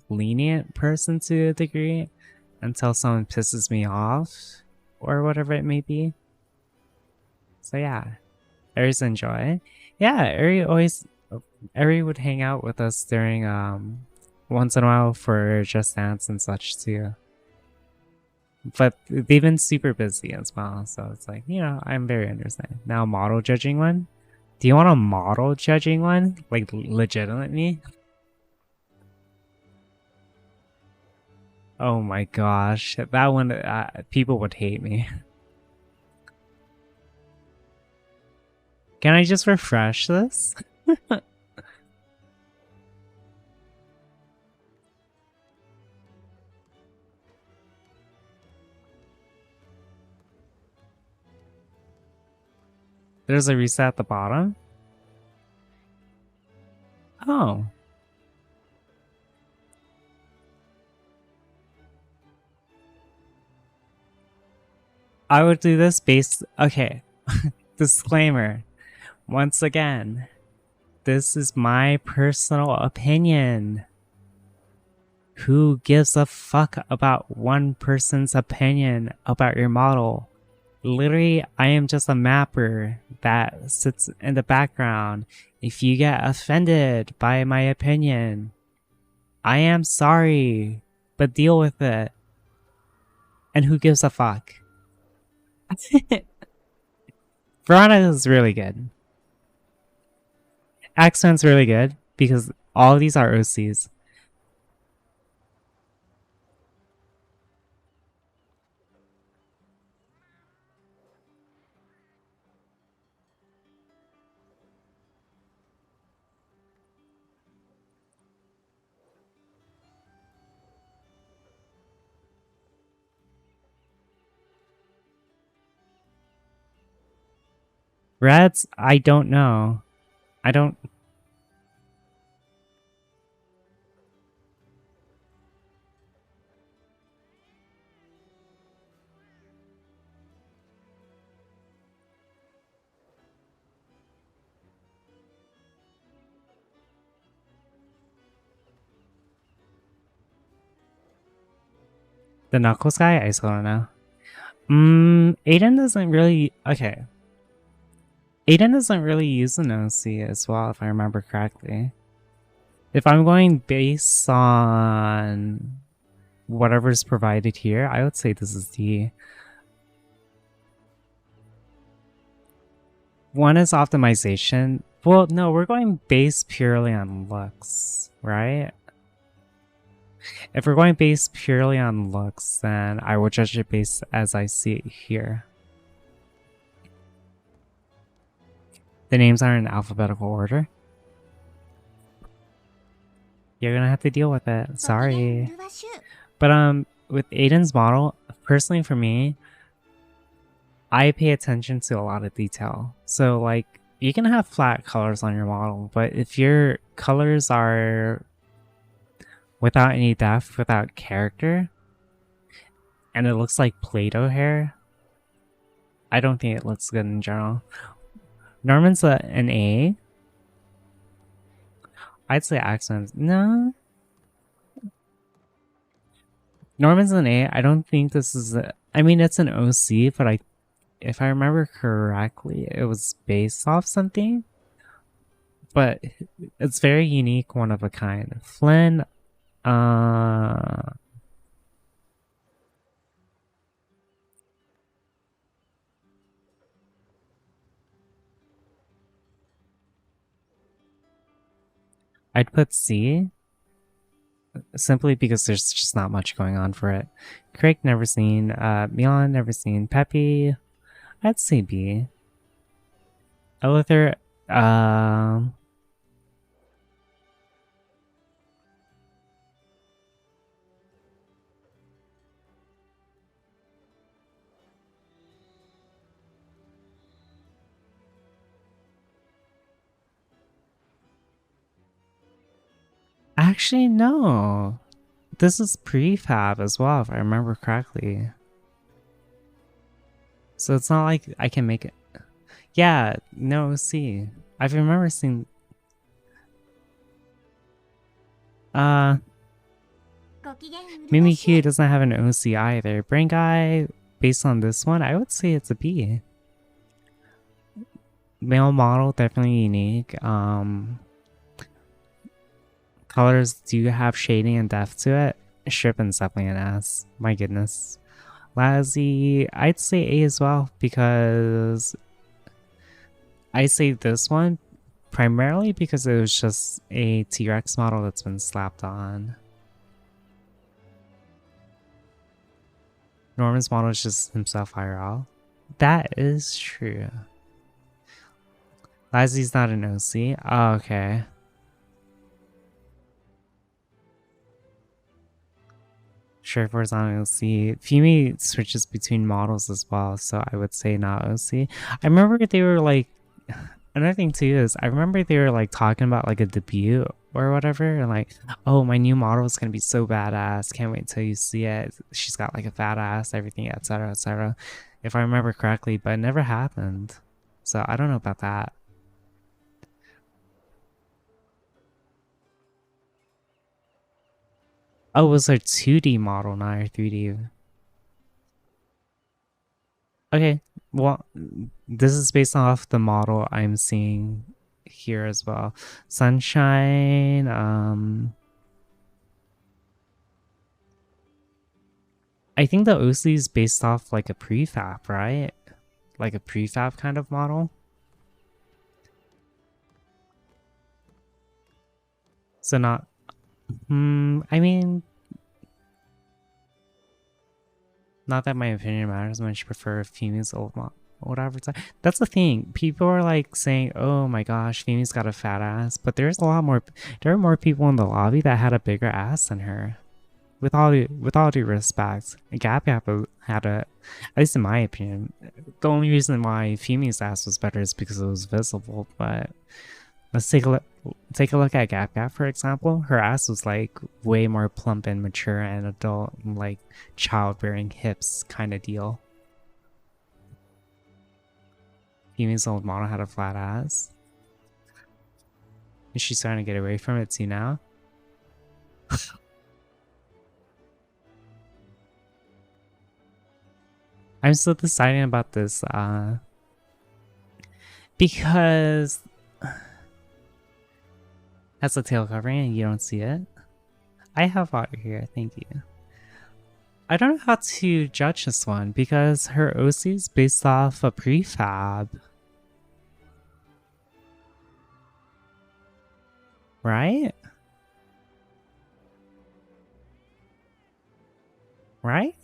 lenient person to a degree until someone pisses me off or whatever it may be. So yeah, Aries enjoy. Yeah, Ari would hang out with us during once in a while for Just Dance and such too. But they've been super busy as well, so it's like, you know, I'm very understanding. Now model judging one? Do you want a model judging one? Like legitimately? Oh my gosh, that one, people would hate me. Can I just refresh this? There's a reset at the bottom? Oh. I would do this based... Okay. Disclaimer. Once again, this is my personal opinion. Who gives a fuck about one person's opinion about your model? Literally, I am just a mapper that sits in the background. If you get offended by my opinion, I am sorry, but deal with it. And who gives a fuck? Veronica is really good. Accent's really good because all of these are OCs. Reds, I don't know. I don't... The Knuckles guy? I still don't know. Aiden doesn't really... Okay. Aiden doesn't really use an OC as well, if I remember correctly. If I'm going based on whatever's provided here, I would say this is D. One is optimization. Well, no, we're going based purely on looks, right? If we're going based purely on looks, then I will judge it based as I see it here. The names are in alphabetical order. You're gonna have to deal with it. Sorry. But with Aiden's model, personally for me, I pay attention to a lot of detail. So like, you can have flat colors on your model, but if your colors are without any depth, without character, and it looks like Play-Doh hair, I don't think it looks good in general. Norman's an A. I'd say Axman's no. Norman's an A. I don't think this is I mean, it's an OC, but if I remember correctly, it was based off something. But it's very unique, one of a kind. Flynn, I'd put C, simply because there's just not much going on for it. Craig, never seen. Milan, never seen. Peppy, I'd say B. Elither, actually, no. This is prefab as well, if I remember correctly. So it's not like I can make it. Yeah, no, C. I remember seeing... Mimikyu doesn't have an OC either. Brain Guy, based on this one, I would say it's a B. Male model, definitely unique. Colors do have shading and depth to it. Shippin's definitely an S. My goodness. Lazzy, I'd say A as well, because I say this one primarily because it was just a T-Rex model that's been slapped on. Norman's model is just himself IRL. That is true. Lazzy's not an OC. Oh, okay. Surefour's on OC. Fumi switches between models as well, so I would say not OC. I remember they were like... Another thing too is, I remember they were like talking about like a debut or whatever, and like, oh, my new model is gonna be so badass, can't wait till you see it. She's got like a fat ass, everything, etc, etc. If I remember correctly, but it never happened. So I don't know about that. Oh, it was a 2D model, not a 3D. Okay, well, this is based off the model I'm seeing here as well. Sunshine, I think the OC is based off like a prefab, right? Like a prefab kind of model. So not... I mean... Not that my opinion matters much, prefer Fumi's old avatar. That's the thing. People are like saying, oh my gosh, Fumi's got a fat ass. But there's a lot more... There are more people in the lobby that had a bigger ass than her. with all due respect, Gap Gap had a, at least in my opinion, the only reason why Fumi's ass was better is because it was visible. But let's take a look at Gap Gap, for example. Her ass was like way more plump and mature and adult, and like childbearing hips kind of deal. Fumi's old model had a flat ass. Is she starting to get away from it too now? I'm still deciding about this, because has a tail covering and you don't see it. I have water here, thank you. I don't know how to judge this one because her OC is based off a prefab. Right? Right?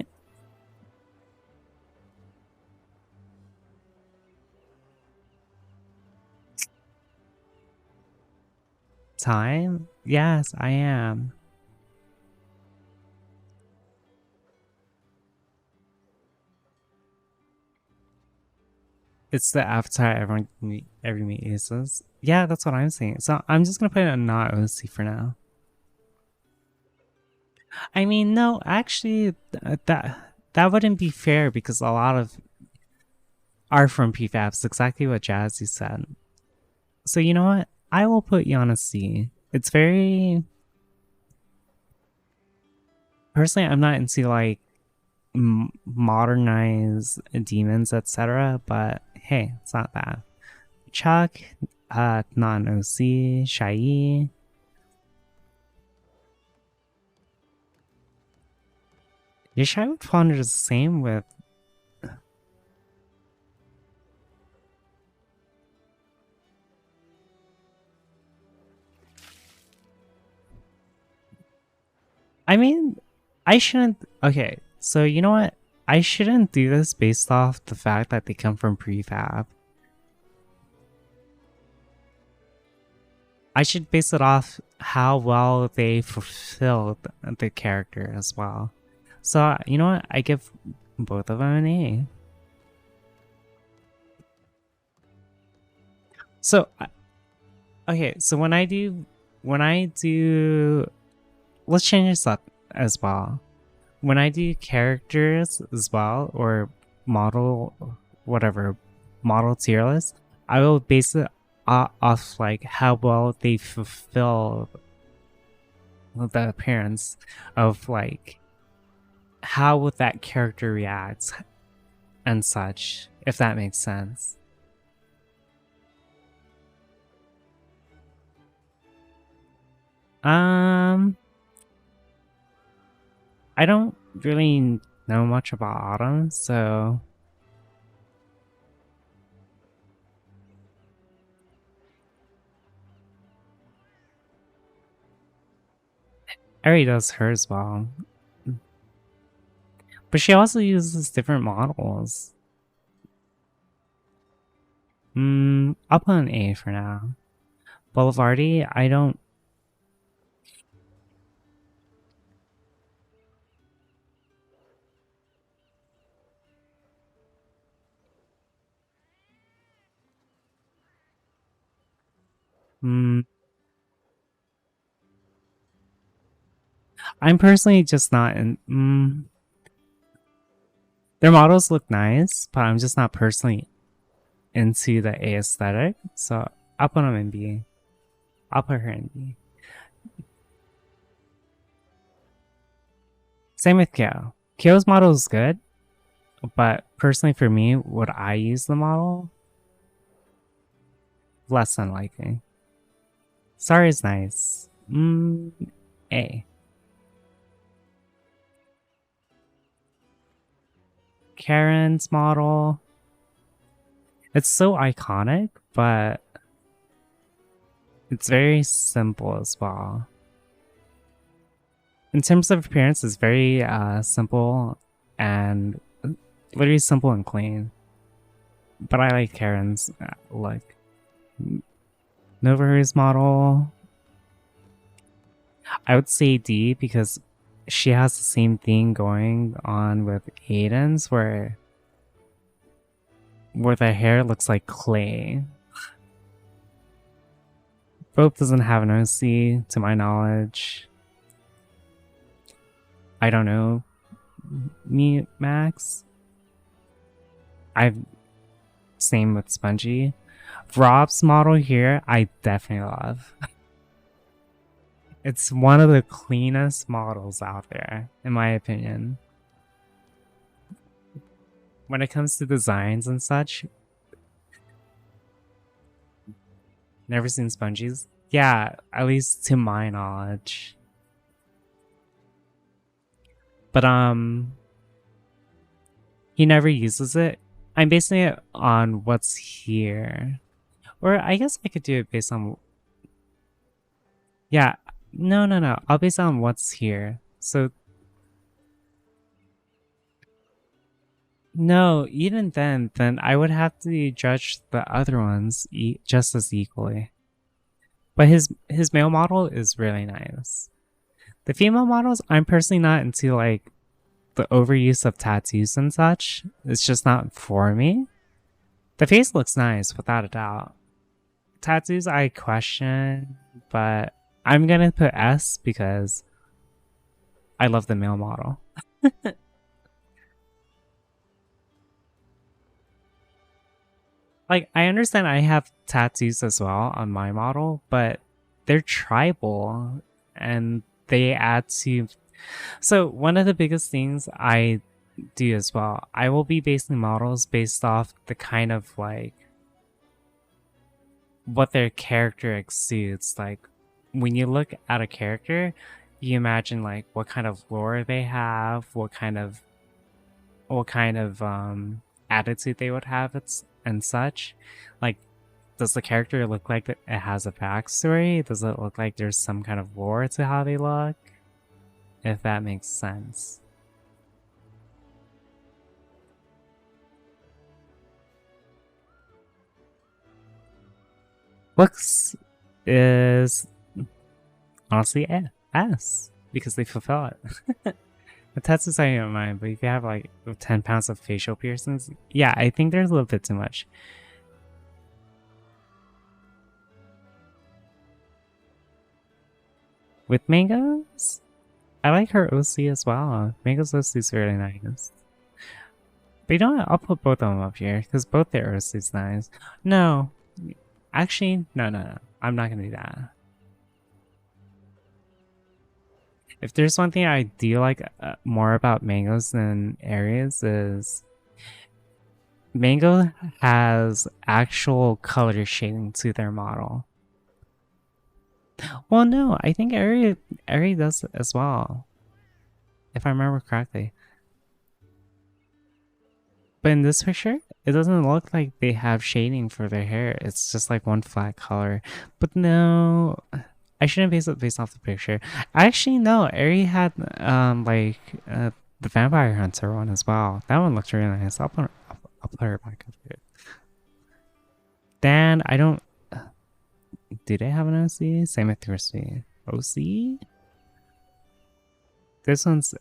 Time? Yes, I am. It's the avatar every meet uses. Yeah, that's what I'm saying. So I'm just gonna put it in not OC for now. I mean, no, actually, that wouldn't be fair because a lot of are from prefabs. Exactly what Jazzy said. So you know what? I will put you on a C. It's very... Personally, I'm not into like modernize demons, etc. But hey, it's not bad. Chuck, non-OC, Shai. Your Shai would fall under the same with... I mean, I shouldn't... Okay, so you know what? I shouldn't do this based off the fact that they come from prefab. I should base it off how well they fulfilled the character as well. So, you know what? I give both of them an A. So, okay, so when I do... Let's change this up as well. When I do characters as well, or model, whatever, model tier list, I will base it off like how well they fulfill the appearance of like how would that character react and such, if that makes sense. I don't really know much about Autumn, so... Eri does hers well. But she also uses different models. I'll put an A for now. Boulevardy, I don't... I'm personally just not in... Their models look nice, but I'm just not personally into the A aesthetic, so I'll put them in B. I'll put her in B. Same with Kyo. Kyo's model is good, but personally for me, would I use the model? Less than likely. Sorry is nice. A. Karen's model. It's so iconic, but it's very simple as well. In terms of appearance, it's very simple and literally simple and clean. But I like Karen's look. Nova's model, I would say D because she has the same thing going on with Aiden's where the hair looks like clay. Both doesn't have an OC to my knowledge. I don't know. Me, Max. Same with Spongy. Rob's model here, I definitely love. It's one of the cleanest models out there, in my opinion. When it comes to designs and such, never seen Spongy's. Yeah, at least to my knowledge. But he never uses it. I'm basing it on what's here. Or I guess I could do it based on... Yeah, no. I'll base it on what's here. So... No, even then I would have to judge the other ones just as equally. But his male model is really nice. The female models, I'm personally not into like the overuse of tattoos and such. It's just not for me. The face looks nice, without a doubt. Tattoos, I question, but I'm gonna put S because I love the male model. Like, I understand I have tattoos as well on my model, but they're tribal and they add to... So, one of the biggest things I do as well, I will be basing models based off the kind of like what their character exudes. Like, when you look at a character, you imagine like what kind of lore they have, what kind of attitude they would have and such. Like, does the character look like it has a backstory? Does it look like there's some kind of lore to how they look? If that makes sense. Looks is honestly S because they fulfill it. The tattoos I don't mind, but if you have like 10 pounds of facial piercings, yeah, I think there's a little bit too much. With Mangoes, I like her OC as well. Mango's OC is really nice. But you know what? I'll put both of them up here because both their OC is nice. No, actually, no. I'm not gonna do that. If there's one thing I do like more about Mangoes than Aries is Mango has actual color shading to their model. Well, no, I think Aerie does as well, if I remember correctly. But in this picture, it doesn't look like they have shading for their hair. It's just like one flat color. But no, I shouldn't base it based off the picture. Actually, no, Aerie had the Vampire Hunter one as well. That one looks really nice. I'll put her back up here. Dan, I don't... Do they have an OC? Same with Thirsty. OC? This one's...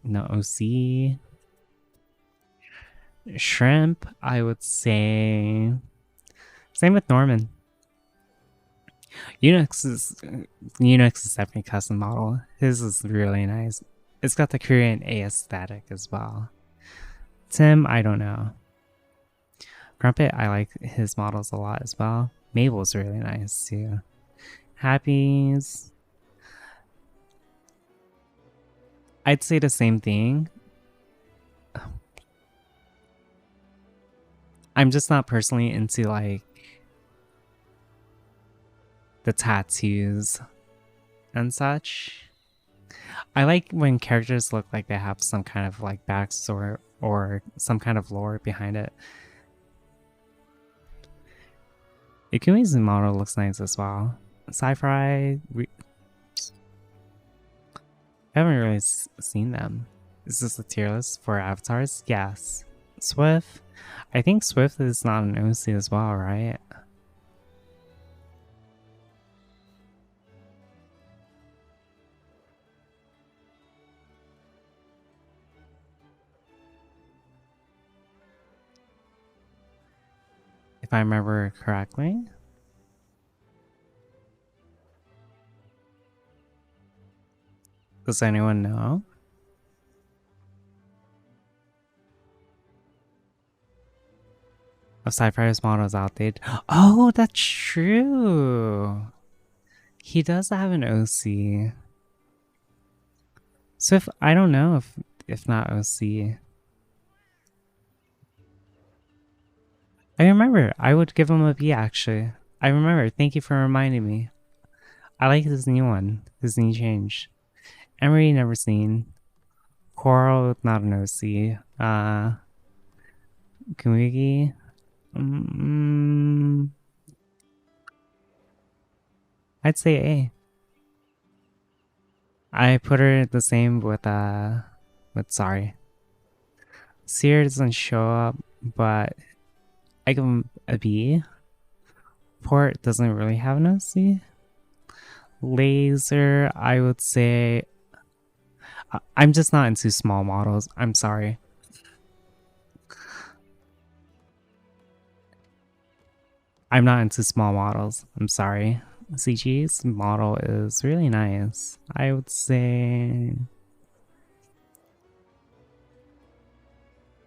No, OC. Shrimp, I would say... Same with Norman. Unix is definitely custom model. His is really nice. It's got the Korean A aesthetic as well. Tim, I don't know. Crumpet, I like his models a lot as well. Mabel's really nice too. Happy's, I'd say the same thing. I'm just not personally into like the tattoos and such. I like when characters look like they have some kind of like backstory or some kind of lore behind it. Ikumi's model looks nice as well. Sci-Fi, I haven't really seen them. Is this a tier list for avatars? Yes. Swift, I think Swift is not an OC as well, right? if I remember correctly. Does anyone know? A Cypher's model is outdated. Oh, that's true. He does have an OC. So if I don't know if not OC. I remember. I would give him a B actually. I remember. Thank you for reminding me. I like this new one. This new change. Emery never seen. Coral not an OC. Kumigi. I'd say A. I put her the same with sorry. Seer doesn't show up, but I give him a B. Port doesn't really have an OC. Laser, I would say I'm just not into small models. I'm sorry. I'm not into small models. I'm sorry. CG's model is really nice. I would say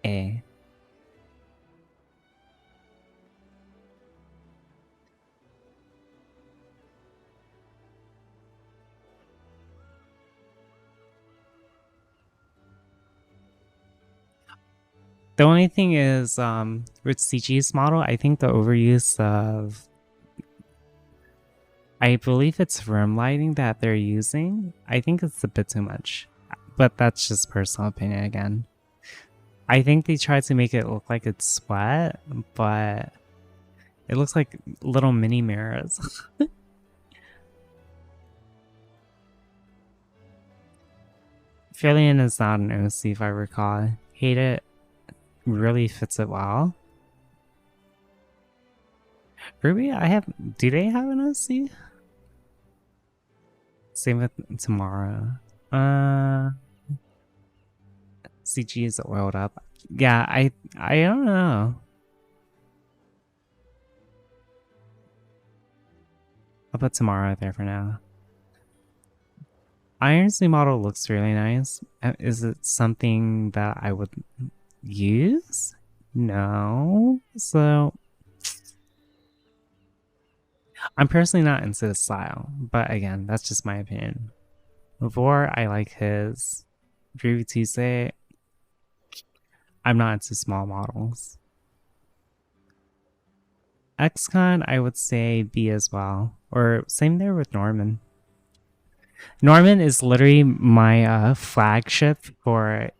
A. The only thing is, with CG's model, I think the overuse of, I believe it's room lighting that they're using. I think it's a bit too much, but that's just personal opinion again. I think they tried to make it look like it's sweat, but it looks like little mini mirrors. Fairlian is not an OC if I recall. Hate it. Really fits it well. Ruby, do they have an OC? Same with tomorrow. CG is oiled up. Yeah, I don't know. I'll put tomorrow there for now. Iron's new model looks really nice. Is it something that I would use? No. So I'm personally not into the style, but again, that's just my opinion. Vor, I like his. Drew Tuesday, I'm not into small models. XCon, I would say B as well. Or same there with Norman. Norman is literally my flagship for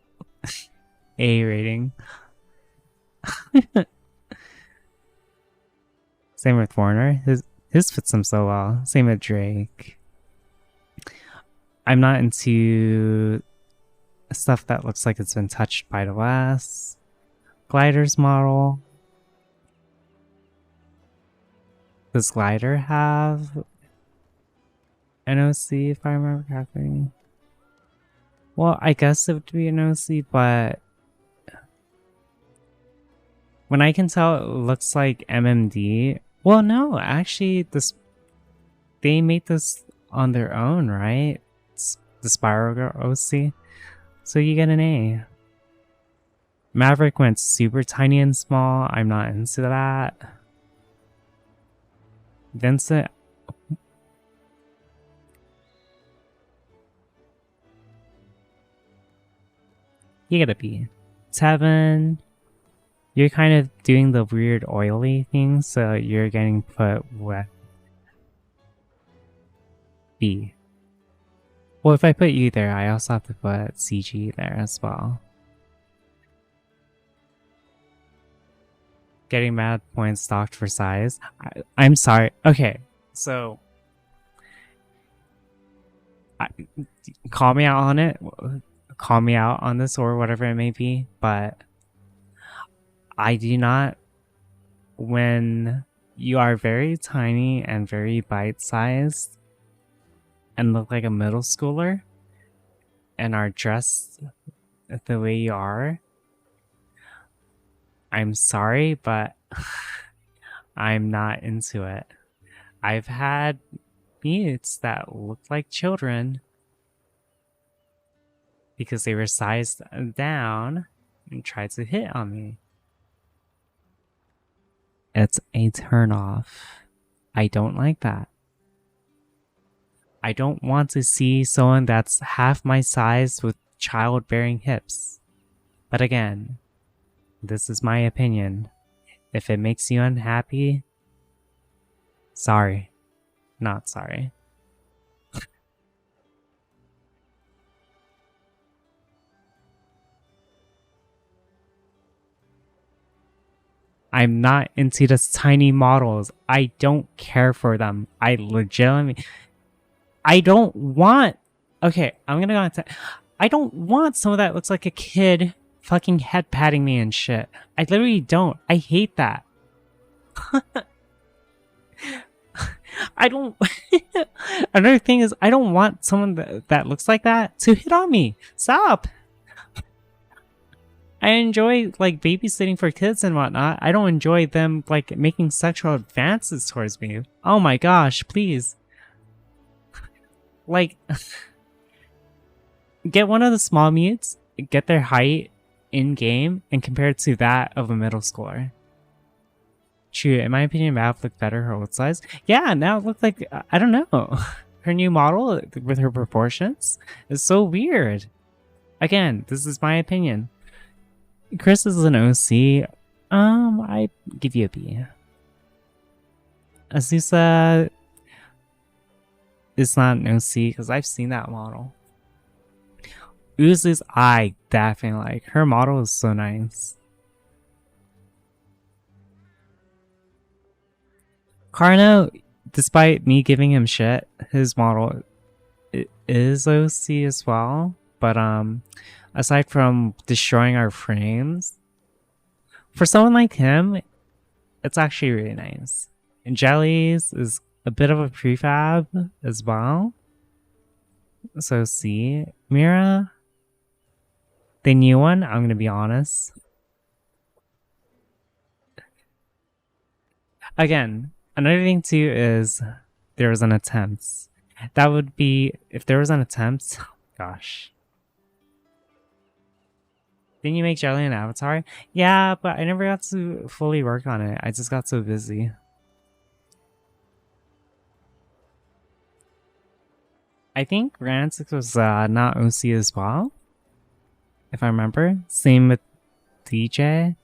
A rating. Same with Warner. His fits him so well. Same with Drake. I'm not into stuff that looks like it's been touched by the glass. Glider's model. Does Glider have an OC if I remember correctly? Well, I guess it would be an OC, but when I can tell it looks like MMD. Well, no, actually, they made this on their own, right? It's the Spiral Girl OC. So you get an A. Maverick went super tiny and small. I'm not into that. Vincent. You get a B. Tevin. You're kind of doing the weird oily thing, so you're getting put with B. Well, if I put you there, I also have to put CG there as well. Getting mad points stocked for size. I'm sorry. Okay, so call me out on it. Call me out on this or whatever it may be, but I do not. When you are very tiny and very bite-sized and look like a middle schooler and are dressed the way you are, I'm sorry, but I'm not into it. I've had mutes that looked like children because they were sized down and tried to hit on me. It's a turnoff. I don't like that. I don't want to see someone that's half my size with childbearing hips. But again, this is my opinion. If it makes you unhappy, sorry. Not sorry. I'm not into the tiny models. I don't care for them. I legitimately... I don't want... Okay, I'm gonna go on I don't want someone that looks like a kid fucking head patting me and shit. I literally don't. I hate that. I don't... Another thing is, I don't want someone that looks like that to hit on me. Stop! I enjoy, like, babysitting for kids and whatnot. I don't enjoy them, like, making sexual advances towards me. Oh my gosh, please. Like, get one of the small mutes, get their height in-game, and compare it to that of a middle schooler. True, in my opinion, Mav looked better her old size. Yeah, now it looked like, I don't know. Her new model, with her proportions, is so weird. Again, this is my opinion. Chris is an OC. I give you a B. Azusa is not an OC because I've seen that model. Uzu's I definitely like. Her model is so nice. Carno, despite me giving him shit, his model is OC as well. But aside from destroying our frames, for someone like him, it's actually really nice. And Jellies is a bit of a prefab as well. So see, Mira, the new one, I'm gonna be honest. Again, another thing too is there was an attempt. That would be, if there was an attempt, gosh. Didn't you make Jelly an avatar? Yeah, but I never got to fully work on it. I just got so busy. I think Rantix was not OC as well, if I remember. Same with DJ.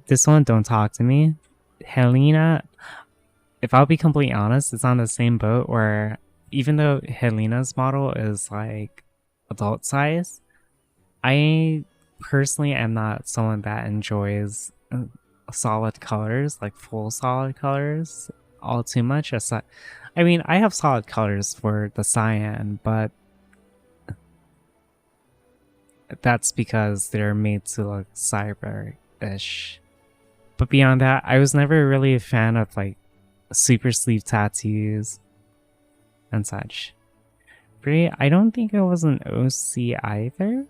This one, don't talk to me. Helena, if I'll be completely honest, it's on the same boat where even though Helena's model is like adult size, I personally am not someone that enjoys solid colors, like full solid colors, all too much. I mean, I have solid colors for the cyan, but that's because they're made to look cyber-ish. But beyond that, I was never really a fan of like super sleeve tattoos and such. Brie, I don't think it was an OC either.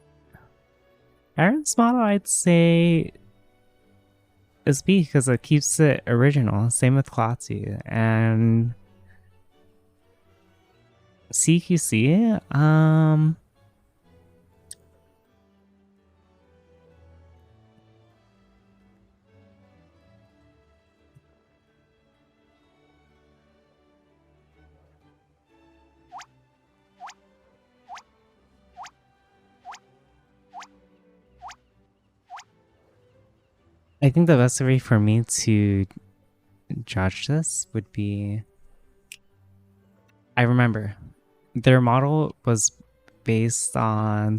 Aaron's model, I'd say, is B because it keeps it original. Same with Klaatu. And CQC, I think the best way for me to judge this would be, I remember their model was based on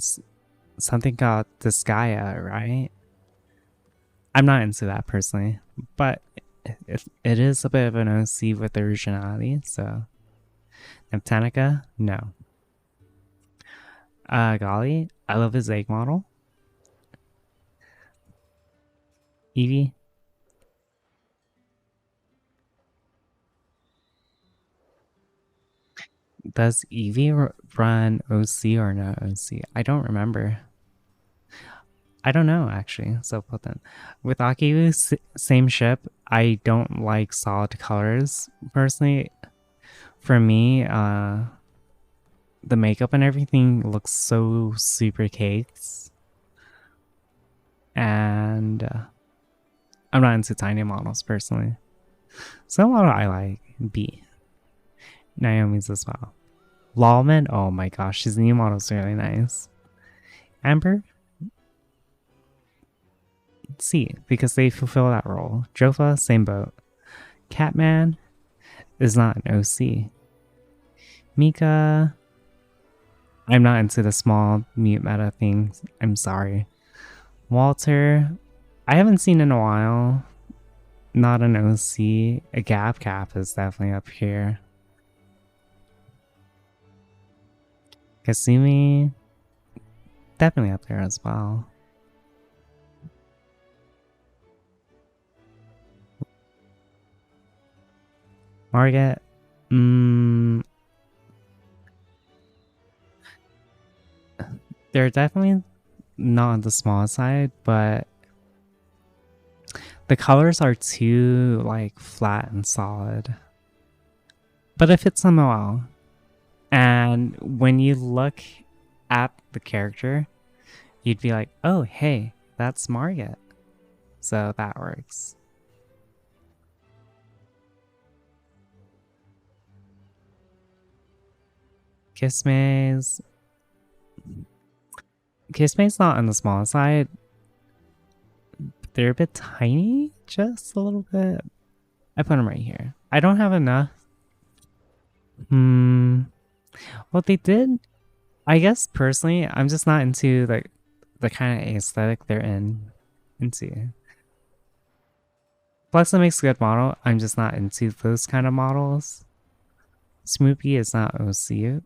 something called Disgaea, right? I'm not into that personally, but it is a bit of an OC with originality, so Neptanica, no. Golly, I love his egg model. Eevee. Does Eevee run OC or no OC? I don't remember. I don't know, actually. So potent. With Akiu, same ship. I don't like solid colors, personally. For me, the makeup and everything looks so super caked. And I'm not into tiny models, personally. Some model I like, B. Naomi's as well. Lawman, oh my gosh, his new model's really nice. Amber, C, because they fulfill that role. Jofa, same boat. Catman is not an OC. Mika, I'm not into the small mute meta things. I'm sorry. Walter, I haven't seen in a while. Not an OC. A Gap Cap is definitely up here. Kasumi, definitely up there as well. Margit, they're definitely not on the small side, but the colors are too like flat and solid. But it fits them well. And when you look at the character, you'd be like, oh, hey, that's Margit. So that works. Kisme's not on the small side. They're a bit tiny, just a little bit. I put them right here. I don't have enough. Well, they did. I guess personally, I'm just not into like the kind of aesthetic they're into. Plus, it makes a good model. I'm just not into those kind of models. Smoopy is not OC.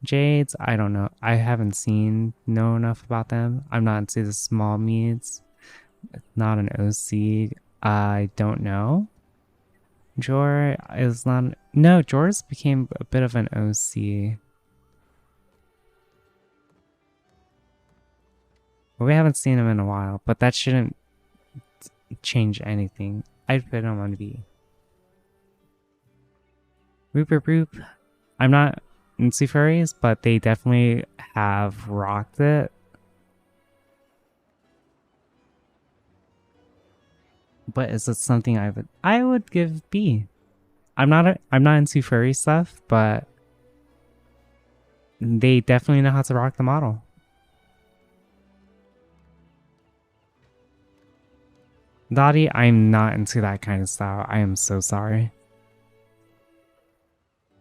Jades, I don't know. I haven't know enough about them. I'm not into the small meats. Not an OC. I don't know. Jor is not. No, Jor's became a bit of an OC. We haven't seen him in a while, but that shouldn't change anything. I'd put him on B. Rooper Roop. I'm not into furries, but they definitely have rocked it. But is it something I would give B. I'm not into furry stuff, but they definitely know how to rock the model. Dottie, I'm not into that kind of style. I am so sorry.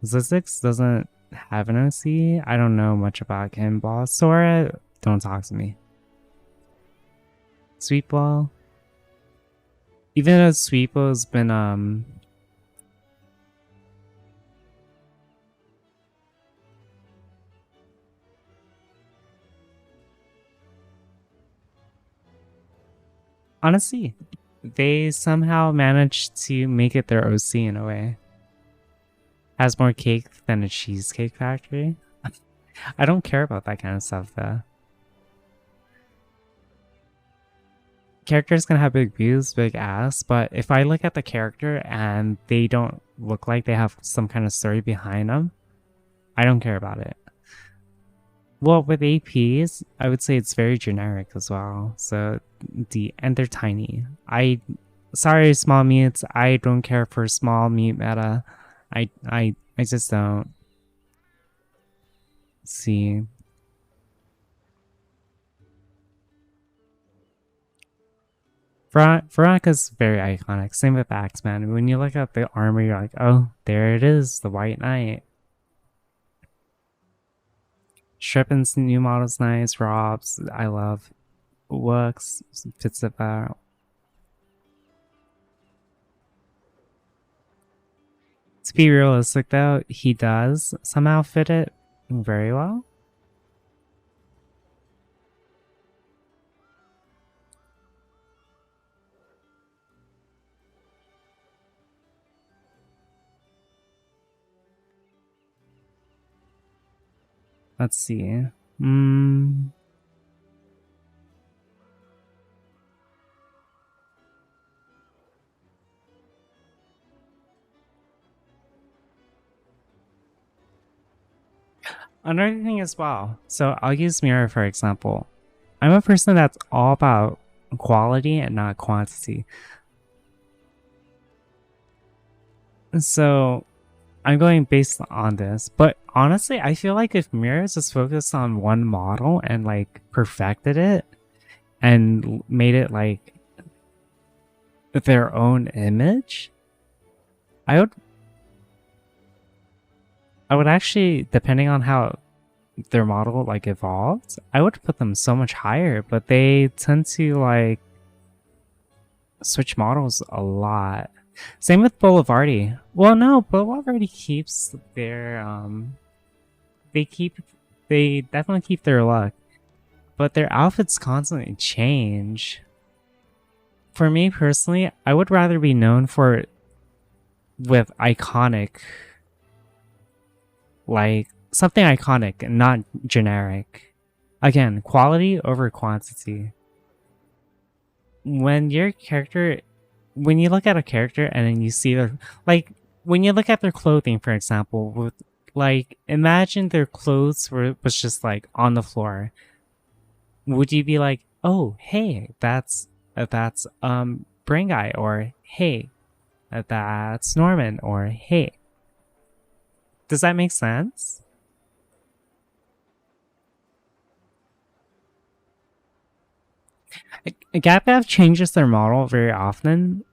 Zizix doesn't have an OC. I don't know much about him, boss. Sora, don't talk to me. Sweetball. Even though Sweetball's been honestly, they somehow managed to make it their OC in a way. Has more cake than a Cheesecake Factory. I don't care about that kind of stuff though. Characters can have big boobs, big ass, but if I look at the character and they don't look like they have some kind of story behind them, I don't care about it. Well, with APs, I would say it's very generic as well. So D, and they're tiny. Sorry, small mutes. I don't care for small mute meta. I just don't see. Veronica's very iconic. Same with Axeman. When you look at the armor, you're like, oh, there it is, the White Knight. Strippin's new model's nice. Rob's, I love. Works, fits about. To be realistic though, he does somehow fit it very well. Let's see. another thing as well. So I'll use Mirror for example. I'm a person that's all about quality and not quantity. So I'm going based on this, but honestly, I feel like if Mirror just focused on one model and like perfected it and made it like their own image, I would actually, depending on how their model like evolved, I would put them so much higher, but they tend to like switch models a lot. Same with Boulevardy. Well, no, Boulevardy keeps their they definitely keep their look, but their outfits constantly change. For me personally, I would rather be known for with iconic, like something iconic and not generic. Again, quality over quantity. When you look at a character and then you see their, like, when you look at their clothing, for example, with like, imagine their clothes was just like on the floor. Would you be like, oh, hey, that's Brain Guy, or hey, that's Norman, or hey? Does that make sense? GapGap changes their model very often,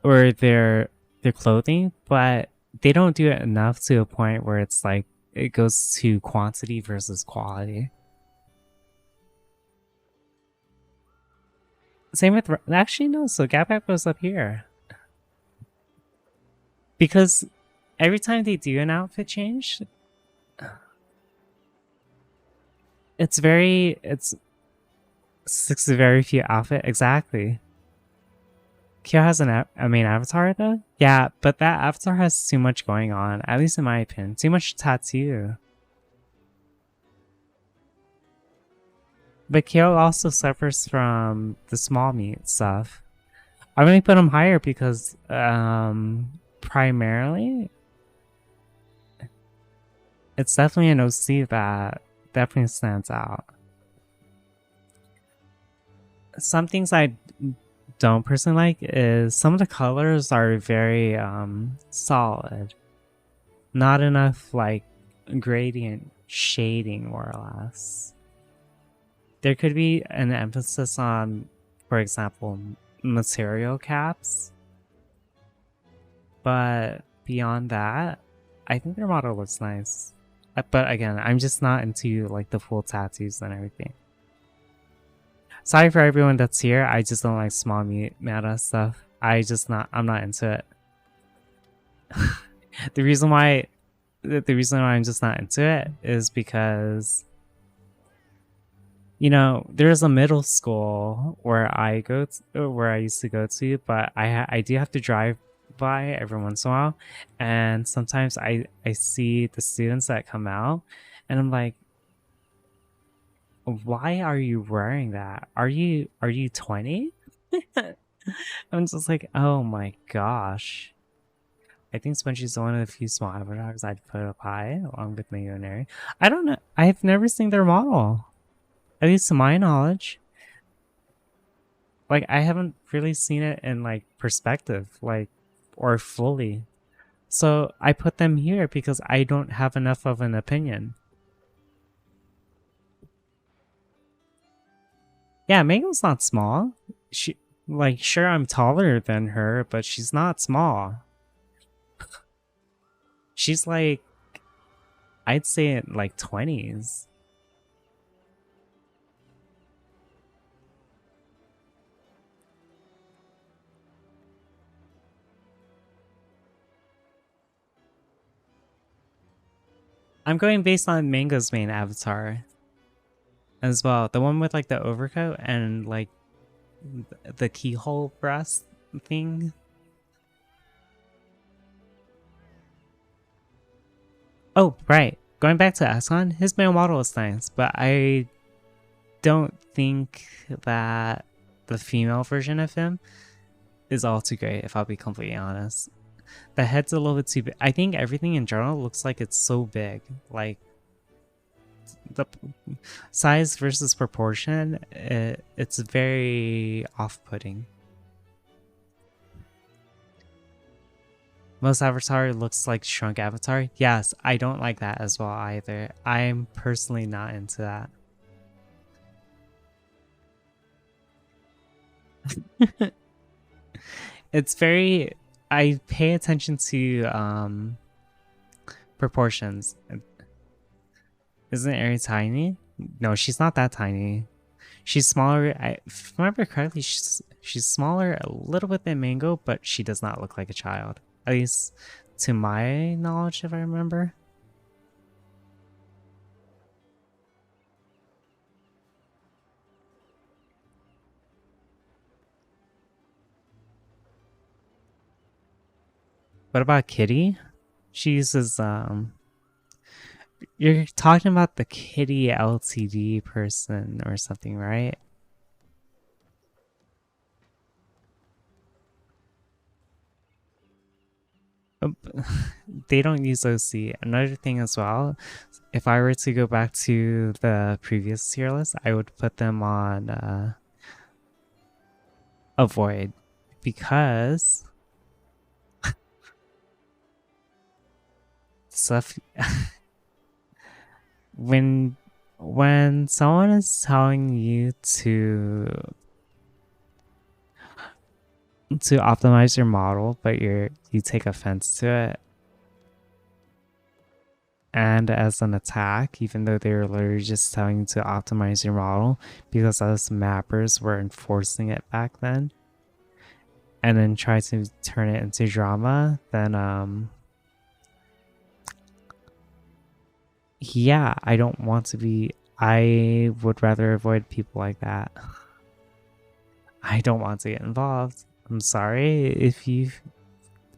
or their clothing, but they don't do it enough to a point where it's like it goes to quantity versus quality. Same with actually no. So GapGap goes up here because every time they do an outfit change, it's six very few outfit exactly. Kyo has a main avatar though? Yeah, but that avatar has too much going on, at least in my opinion. Too much tattoo. But Kyo also suffers from the small meat stuff. I'm gonna put him higher because primarily it's definitely an OC that definitely stands out. Some things I don't personally like is some of the colors are very solid. Not enough like gradient shading, more or less. There could be an emphasis on, for example, material caps. But beyond that, I think their model looks nice. But again, I'm just not into like the full tattoos and everything. Sorry for everyone that's here. I just don't like small meta stuff. I'm not into it. the reason why I'm just not into it is because, you know, there's a middle school where I used to go to, but I do have to drive by every once in a while, and sometimes I see the students that come out, and I'm like, why are you wearing that? Are you 20? I'm just like, oh my gosh. I think Spongy's one of the few small avatars I'd put up high, along with Millionaire. I don't know. I've never seen their model. At least to my knowledge. Like, I haven't really seen it in, like, perspective, like, or fully. So, I put them here because I don't have enough of an opinion. Yeah, Megan's not small. Sure, I'm taller than her, but she's not small. She's like, I'd say in like 20s. I'm going based on Mango's main avatar as well. The one with like the overcoat and like the keyhole breast thing. Oh, right. Going back to Ascon, his male model is nice, but I don't think that the female version of him is all too great, if I'll be completely honest. The head's a little bit too big. I think everything in general looks like it's so big. Like, the size versus proportion, it's very off-putting. Most Avatar looks like shrunk Avatar. Yes, I don't like that as well either. I'm personally not into that. It's very... I pay attention to proportions. Isn't Eri tiny? No, she's not that tiny. She's smaller. If I remember correctly, she's smaller a little bit than Mango, but she does not look like a child. At least to my knowledge, if I remember. What about Kitty? She uses you're talking about the Kitty LTD person or something, right? They don't use OC. Another thing as well, if I were to go back to the previous tier list, I would put them on avoid, because stuff when someone is telling you to optimize your model, but you take offense to it, and as an attack, even though they were literally just telling you to optimize your model, because us mappers were enforcing it back then, and then try to turn it into drama, then yeah, I don't want to be... I would rather avoid people like that. I don't want to get involved. I'm sorry if you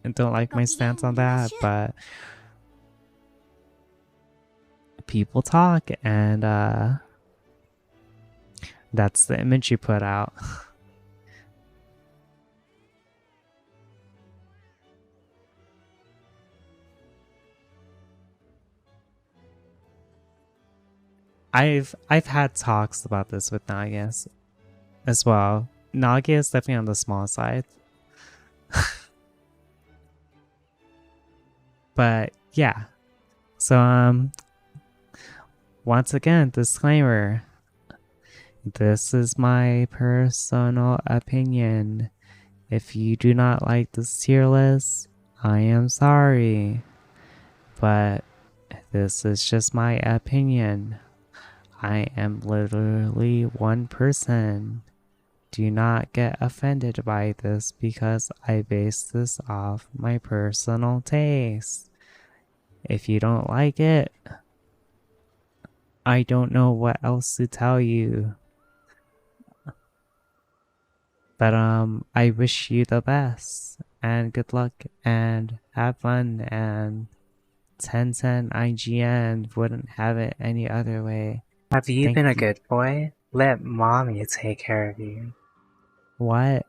don't like my stance on that, but people talk, and that's the image you put out. I've had talks about this with Nagias as well. Nagia is definitely on the small side. But yeah. So once again, disclaimer. This is my personal opinion. If you do not like this tier list, I am sorry. But this is just my opinion. I am literally one person. Do not get offended by this, because I base this off my personal taste. If you don't like it, I don't know what else to tell you. But I wish you the best, and good luck, and have fun, and Tencent IGN wouldn't have it any other way. Have you been a good boy? Let mommy take care of you. What?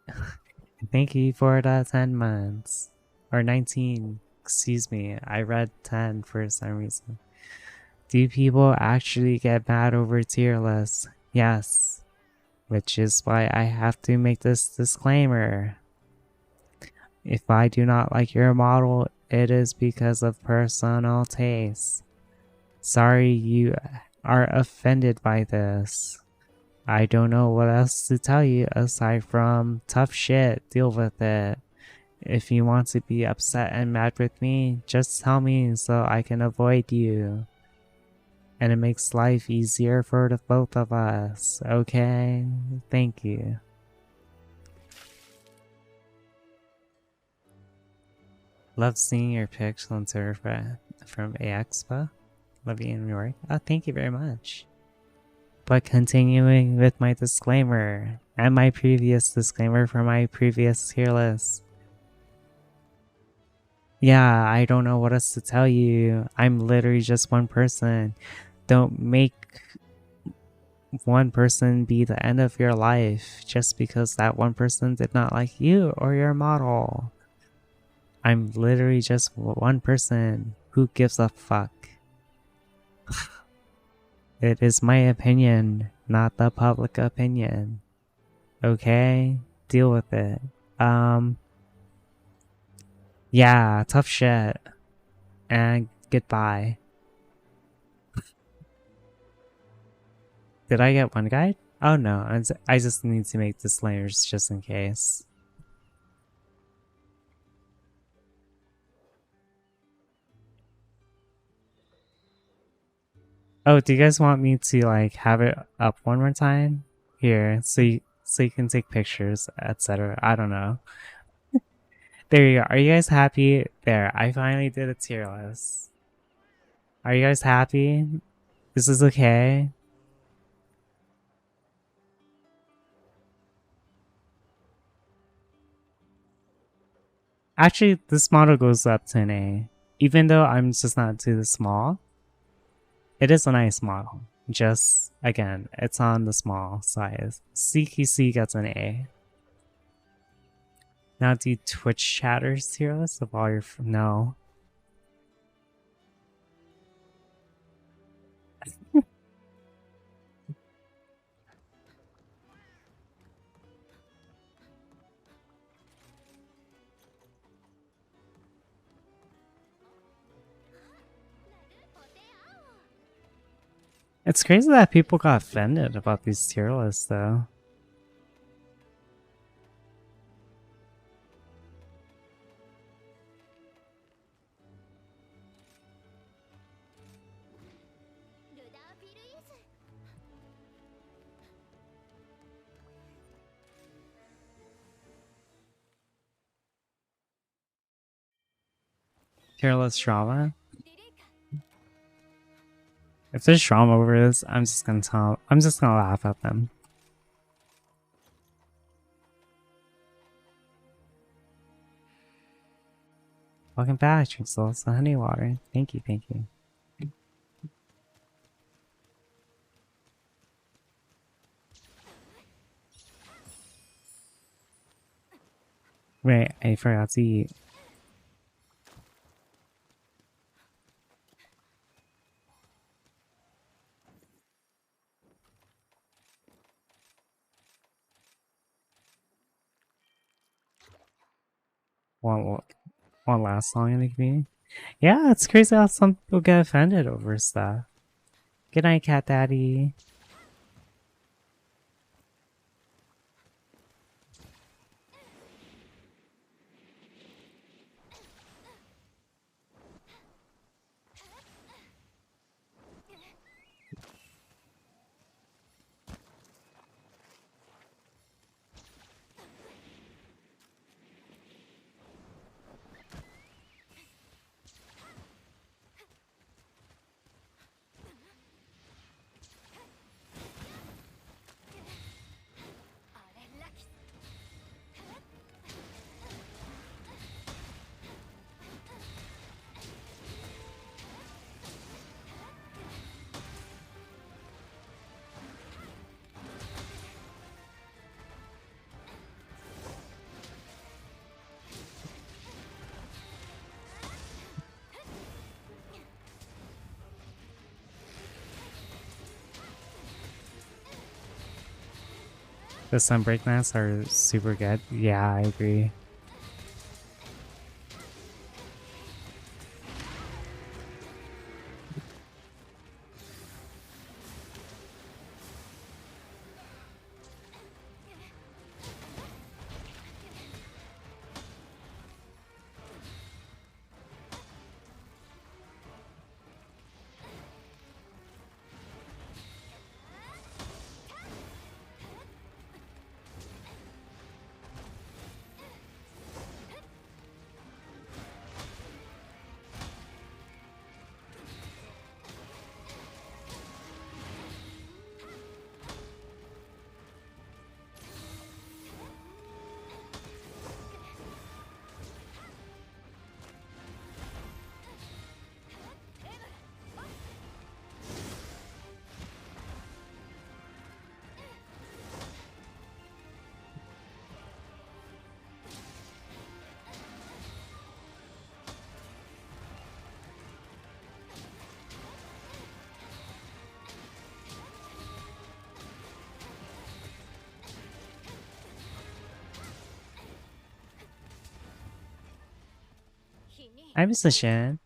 Thank you for the 10 months. Or 19. Excuse me. I read 10 for some reason. Do people actually get mad over tier lists? Yes. Which is why I have to make this disclaimer. If I do not like your model, it is because of personal taste. Sorry you are offended by this. I don't know what else to tell you aside from tough shit, deal with it. If you want to be upset and mad with me, just tell me so I can avoid you. And it makes life easier for the both of us, okay? Thank you. Love seeing your pics on Twitter from AXPA. Love you in New York. Oh, thank you very much. But continuing with my disclaimer, and my previous disclaimer for my previous tier list. Yeah, I don't know what else to tell you. I'm literally just one person. Don't make one person be the end of your life just because that one person did not like you or your model. I'm literally just one person. Who gives a fuck? It is my opinion, not the public opinion. Okay? Deal with it. Yeah, tough shit. And goodbye. Did I get one guide? Oh no, I just need to make disclaimers just in case. Oh, do you guys want me to like have it up one more time? Here, so you can take pictures, etc. I don't know. There you go. Are you guys happy? There, I finally did a tier list. Are you guys happy? This is okay? Actually, this model goes up to an A. Even though I'm just not too small, it is a nice model. Just, again, it's on the small size. CQC gets an A. Now do Twitch chatters tier list of all your... No. It's crazy that people got offended about these tier lists, though. Tier list drama? If there's drama over this, I'm just gonna laugh at them. Welcome back, drink souls, the honey water. Thank you, thank you. Wait, I forgot to eat. One last song in the community. Yeah, it's crazy how some people get offended over stuff. Good night, Cat Daddy. The Sunbreak masks are super good. Yeah, I agree. I miss the Shin.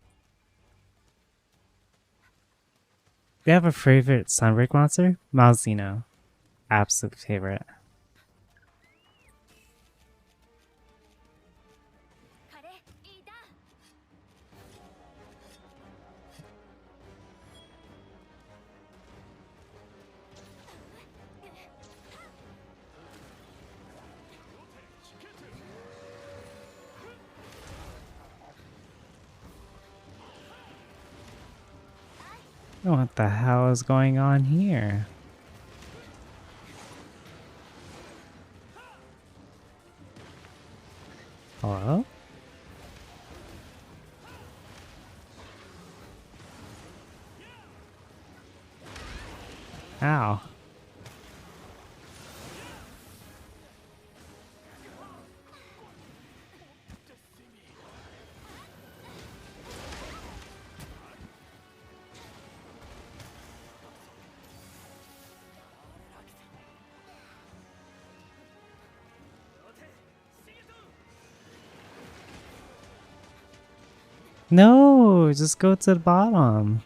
Do you have a favorite Sunbreak monster? Malzeno. Absolute favorite. What the hell is going on here? Hello? Ow. No, just go to the bottom.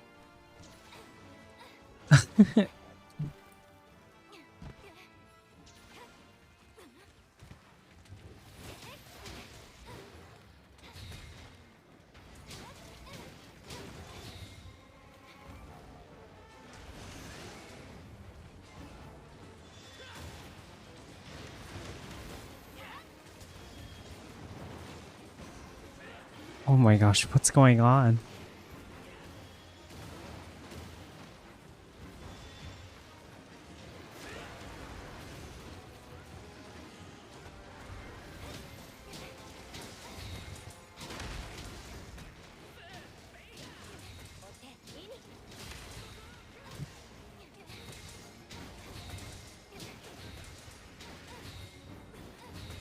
Oh my gosh, what's going on?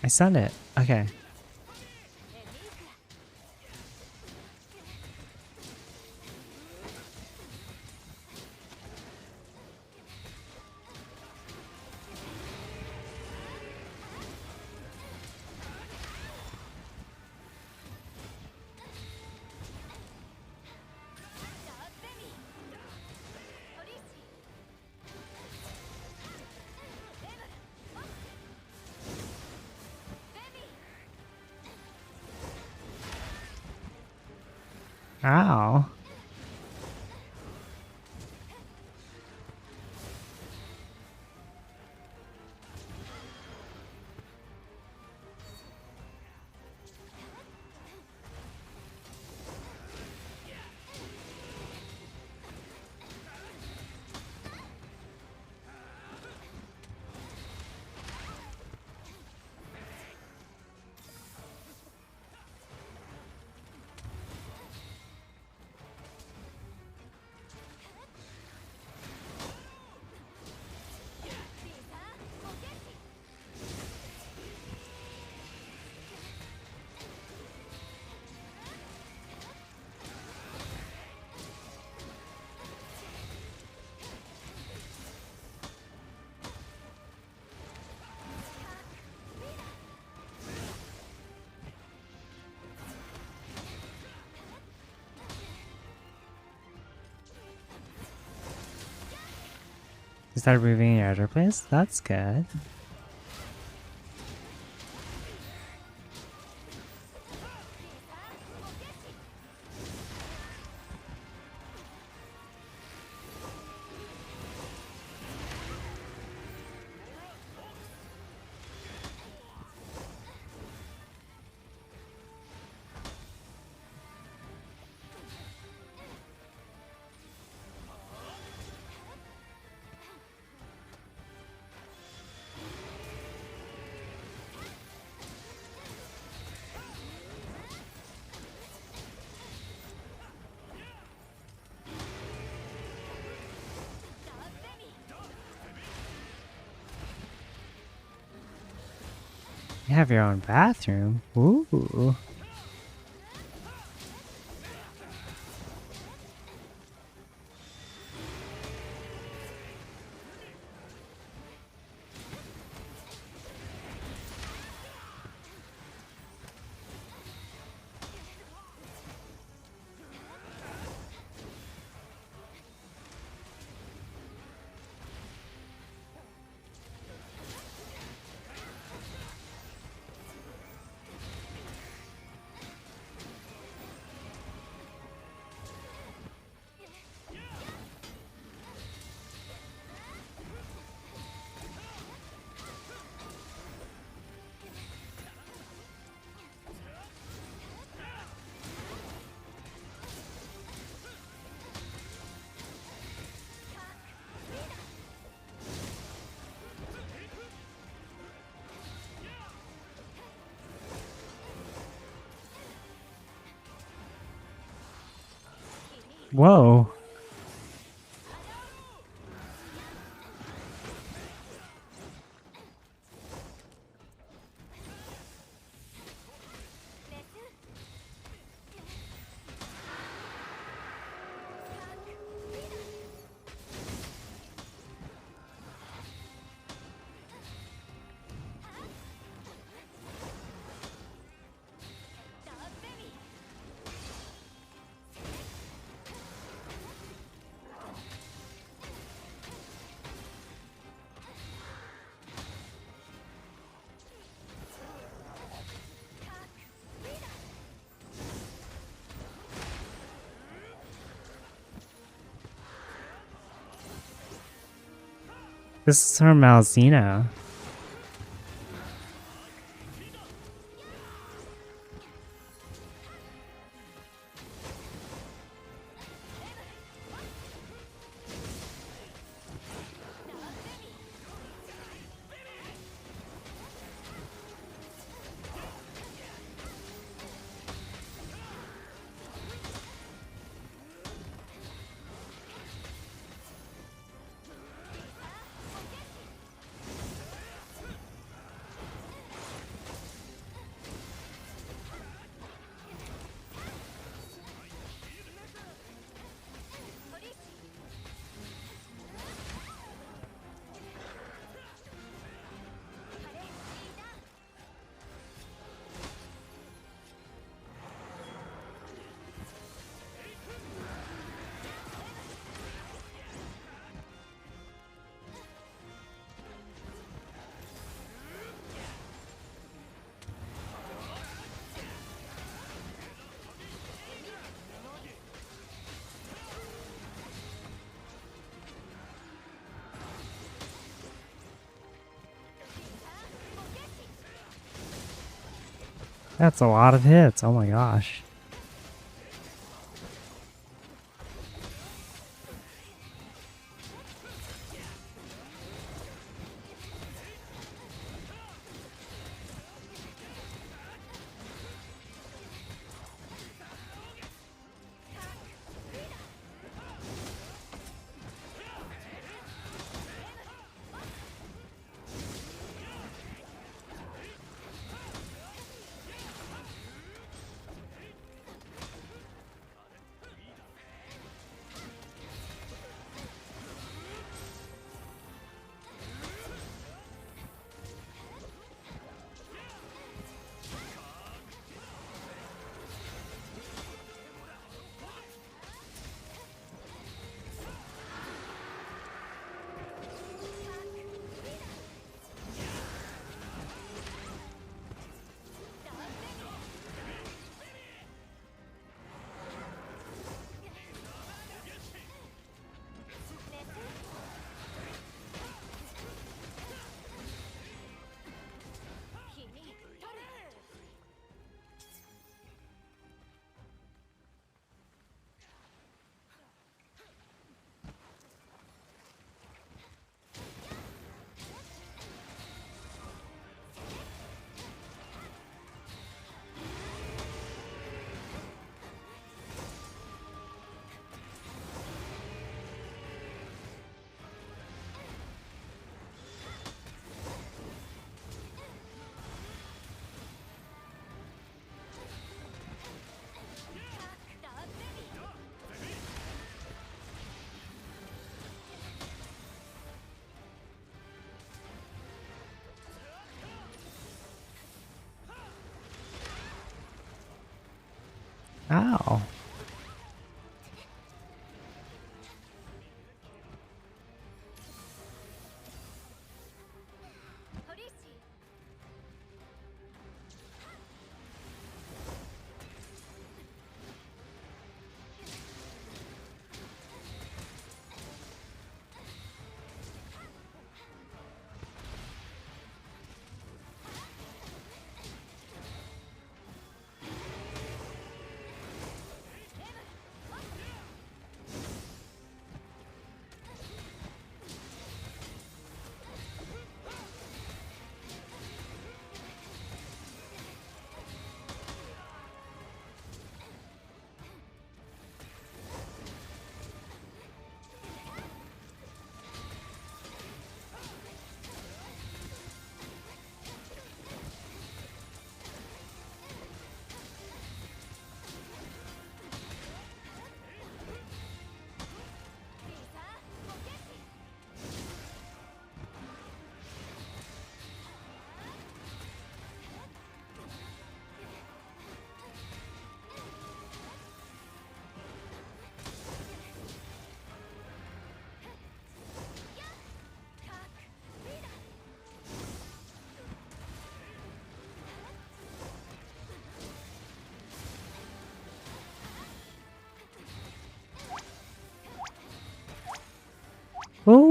I sent it. Okay. Ow. You started moving your other place? That's good. You have your own bathroom? Ooh. Whoa. This is her Malzina. That's a lot of hits. Oh my gosh. Ow.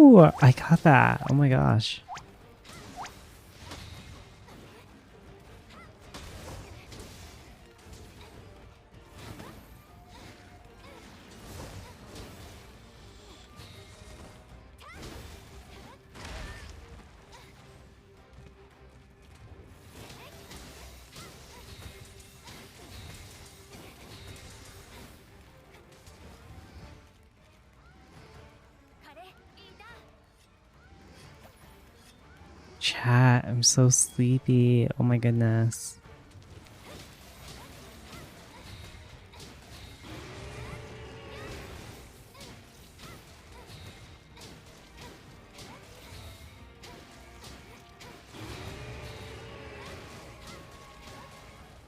Ooh, I got that. Oh my gosh. Chat, I'm so sleepy. Oh my goodness.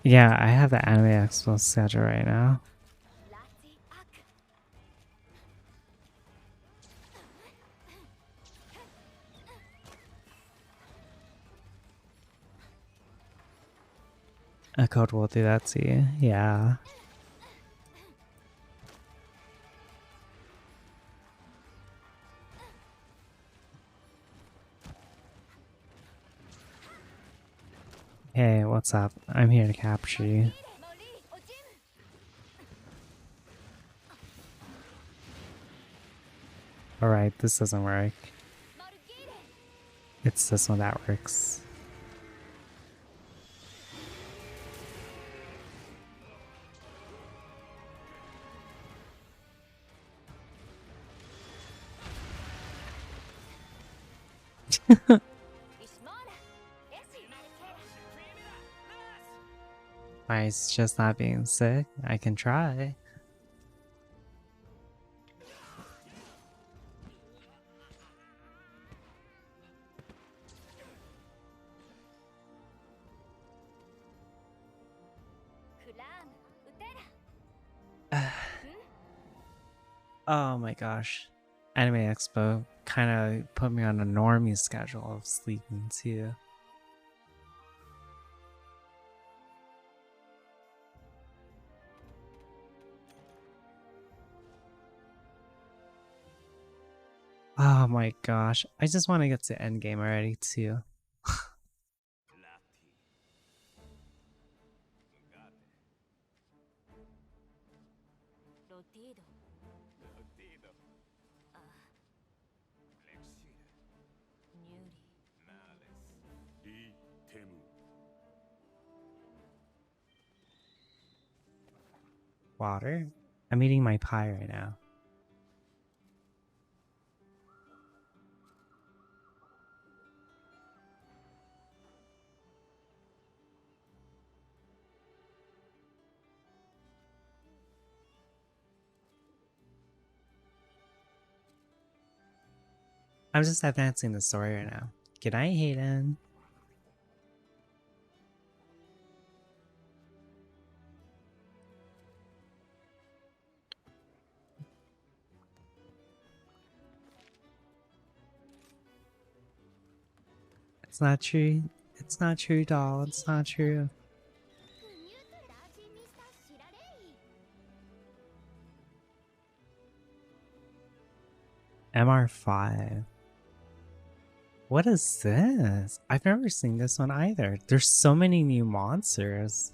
Yeah, I have the Anime Expo schedule right now. A code will do that to you. Yeah. Hey, what's up? I'm here to capture you. Alright, this doesn't work. It's this one that works. Why it's just not being sick? I can try. Oh my gosh. Anime Expo kind of put me on a normie schedule of sleeping too. Oh my gosh. I just want to get to endgame already too. Water? I'm eating my pie right now. I'm just advancing the story right now. Good night, Hayden. It's not true. It's not true, doll. It's not true. MR5. What is this? I've never seen this one either. There's so many new monsters.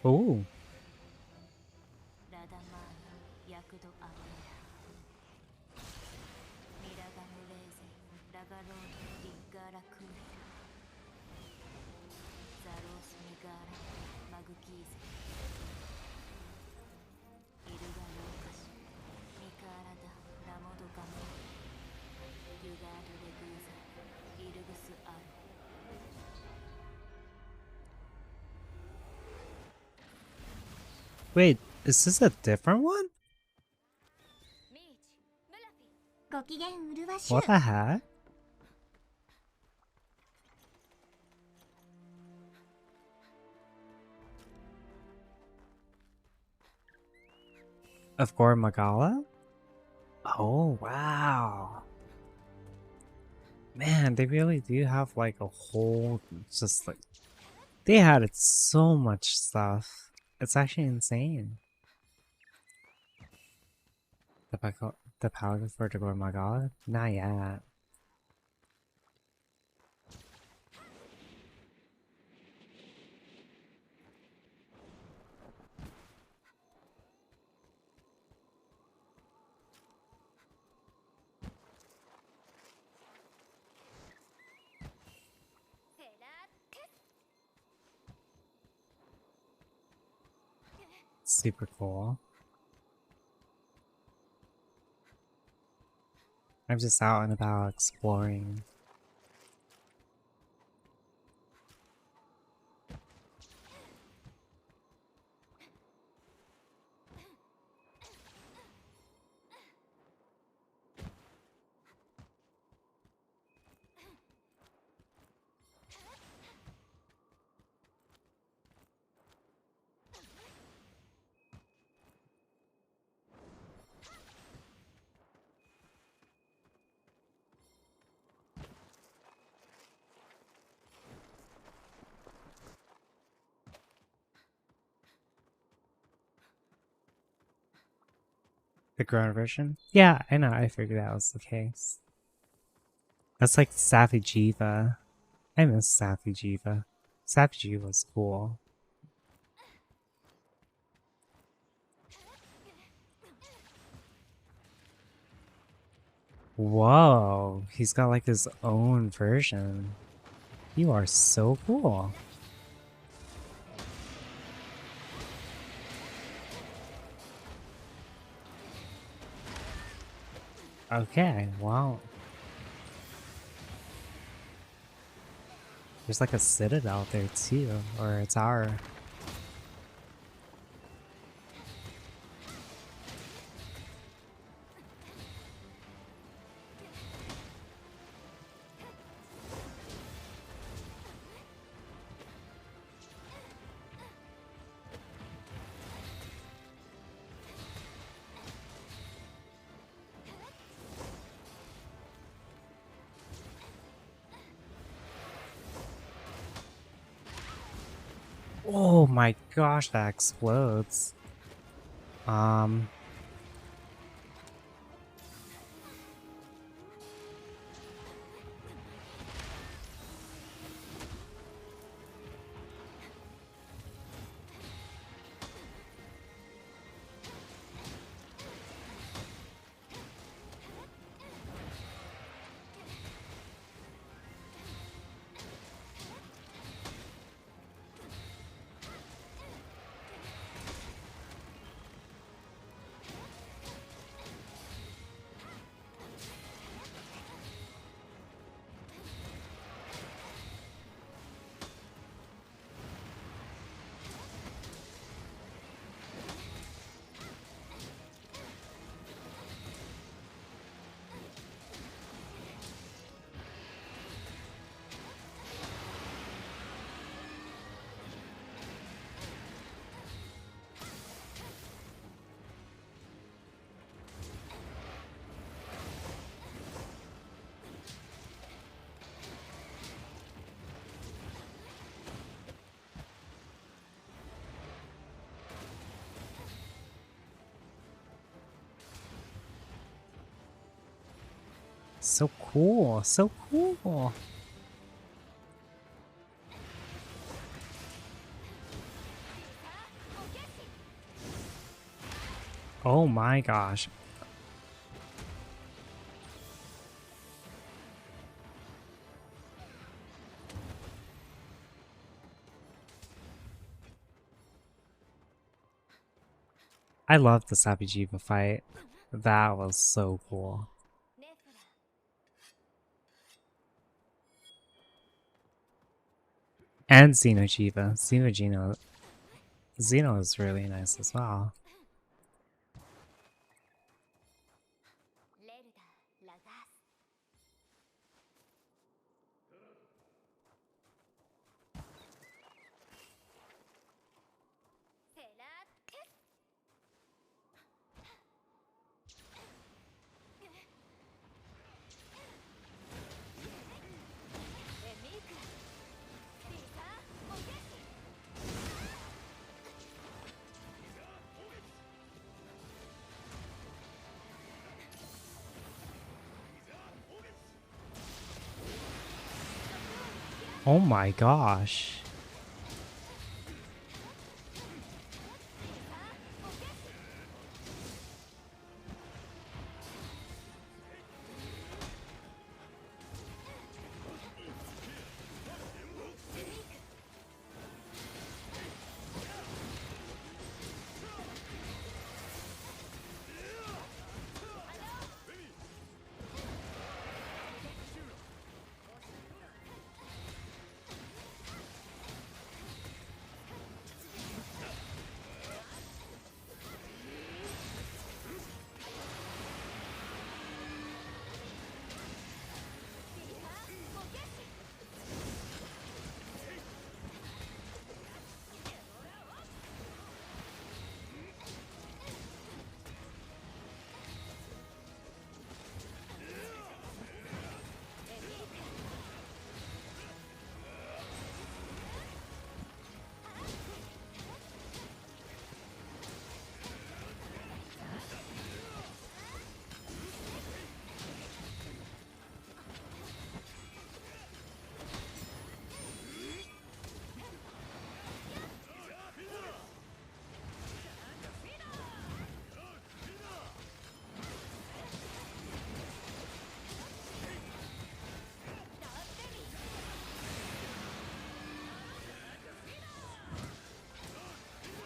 Oh. Wait, is this a different one? ご機嫌うるわしゅう。 What the heck? Of Gore Magala? Oh, wow. Man, they really do have like a whole, just like, they had so much stuff. It's actually insane. The powder for the Gore Magala? Not yet. Super cool. I'm just out and about exploring. The grown version? Yeah, I know, I figured that was the case. That's like Sappy Jiva. I miss Sappy Jiva. Sappy Jiva was cool. Whoa, he's got like his own version. You are so cool. Okay, wow. There's like a citadel there too, or a tower. Oh my gosh, that explodes. So cool, so cool. Oh my gosh. I love the Sapijiva fight. That was so cool. And Xenojiva. Xenogeno. Xeno is really nice as well. レルダラガース セラテス エミークリサオゲシ Oh my gosh.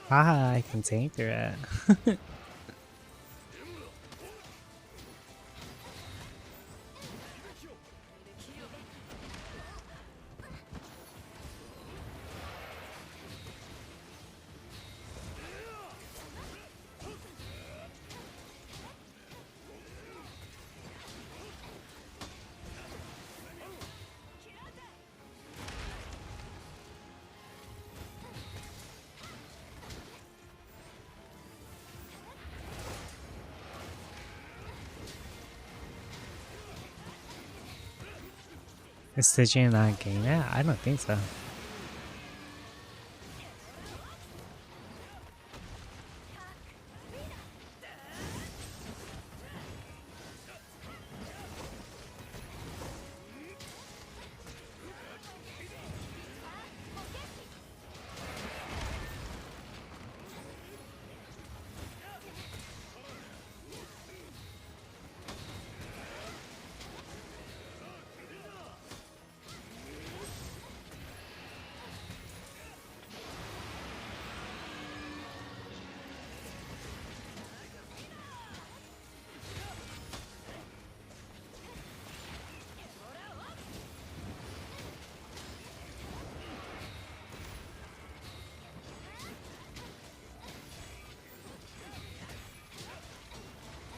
Haha, I can tank through it. Is Stygian not getting it? I don't think so.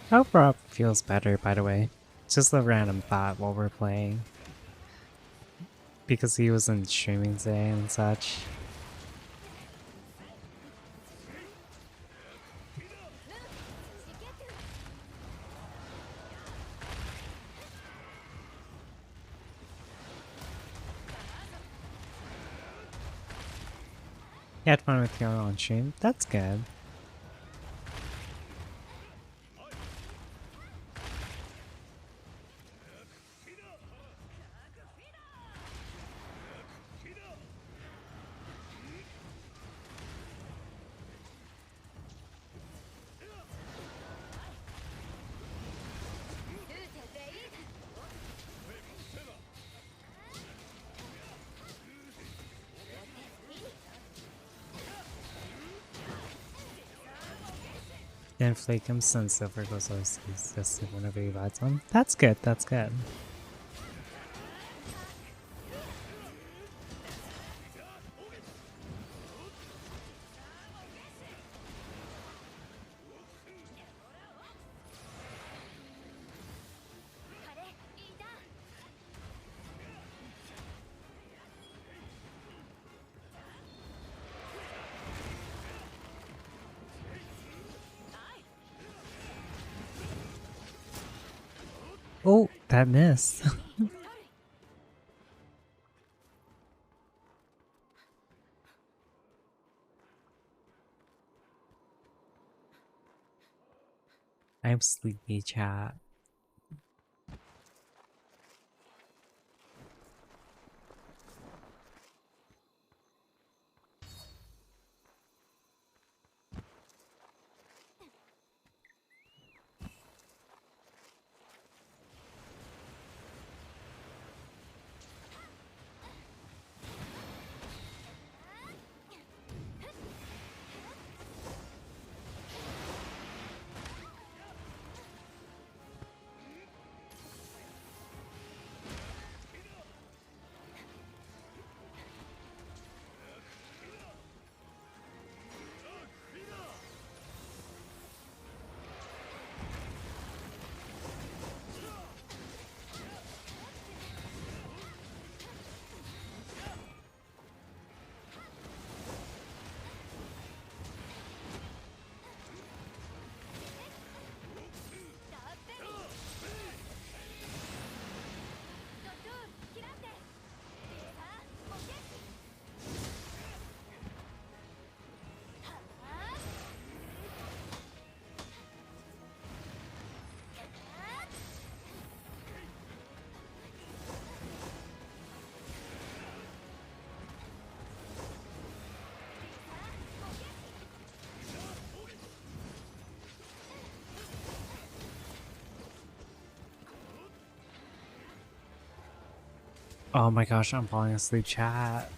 Overall feels better, by the way. Just a random thought while we're playing. Because he wasn't streaming today and such. You had fun with your own stream? That's good. Then Flake him since Silver goes overseas just whenever he buys one. That's good, that's good. that miss? I'm sleepy, chat. Oh my gosh, I'm falling asleep, chat.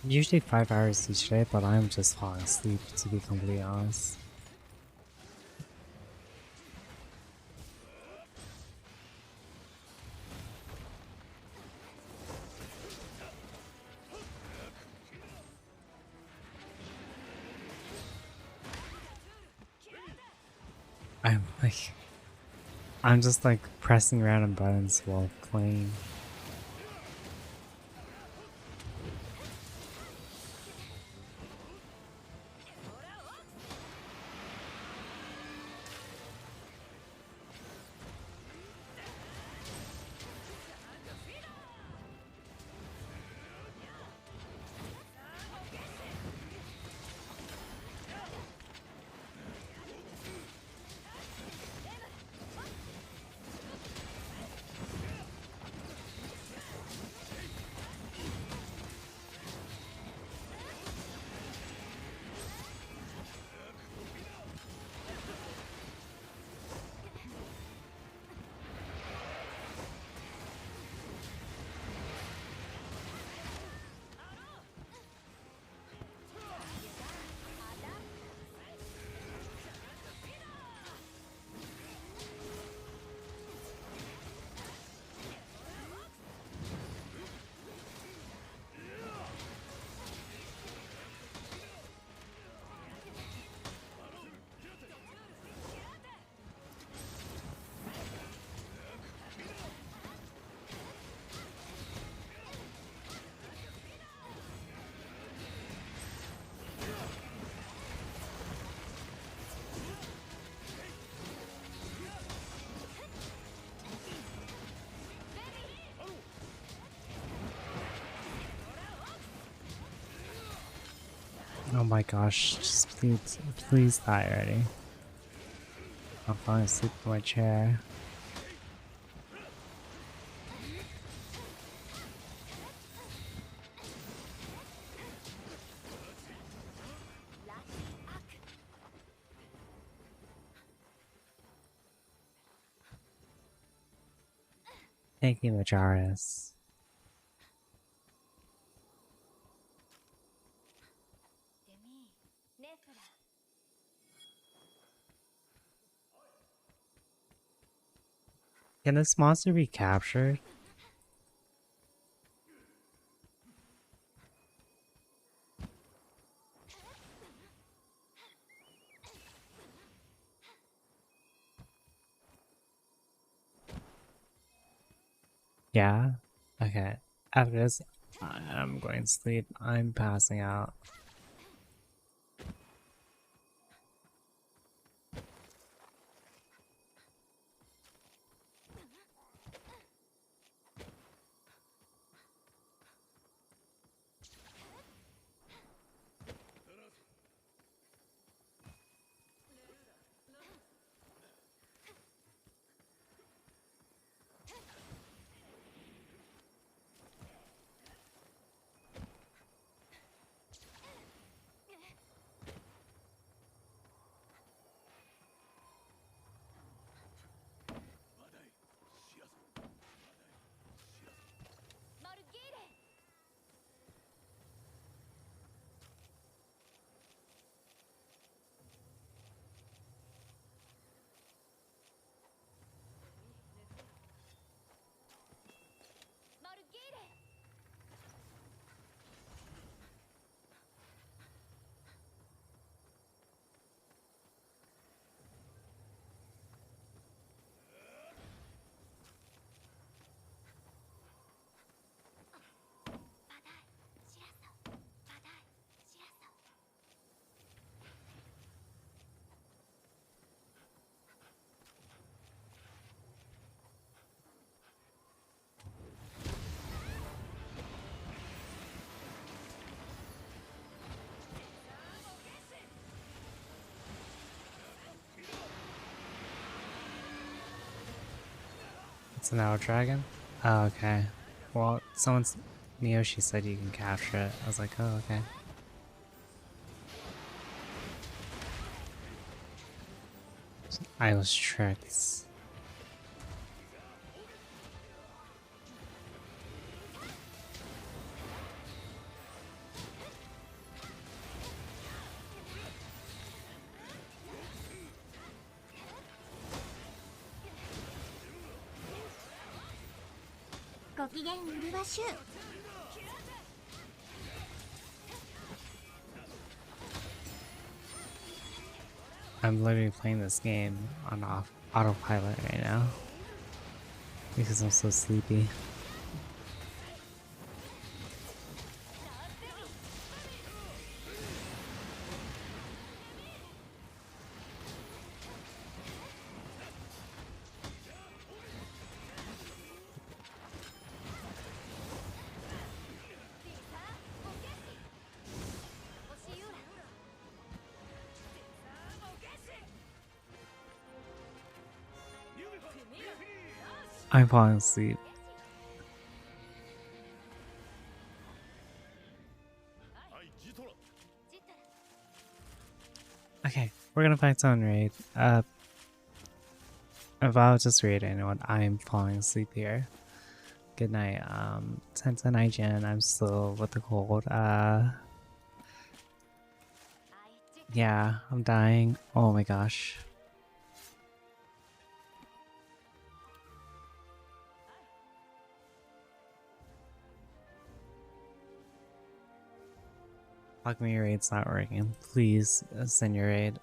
Usually 5 hours each day, but I'm just falling asleep, to be completely honest. I'm just like pressing random buttons while playing. Oh my gosh, just please die already. I'm falling asleep in my chair. Thank you, Majaris. Can this monster be captured? Yeah? Okay. After this, I'm going to sleep. I'm passing out. It's an owl dragon? Oh, okay. Well, Miyoshi said you can capture it. I was like, oh, okay. I was tricked. I'm literally playing this game on autopilot right now because I'm so sleepy. I'm falling asleep. Okay, we're gonna find someone raid. If I'll just raid anyone, I'm falling asleep here. Good night. 10 night Jen, I'm still with the cold. Yeah, I'm dying. Oh my gosh. Fuck me, your raid's not working. Please send your raid.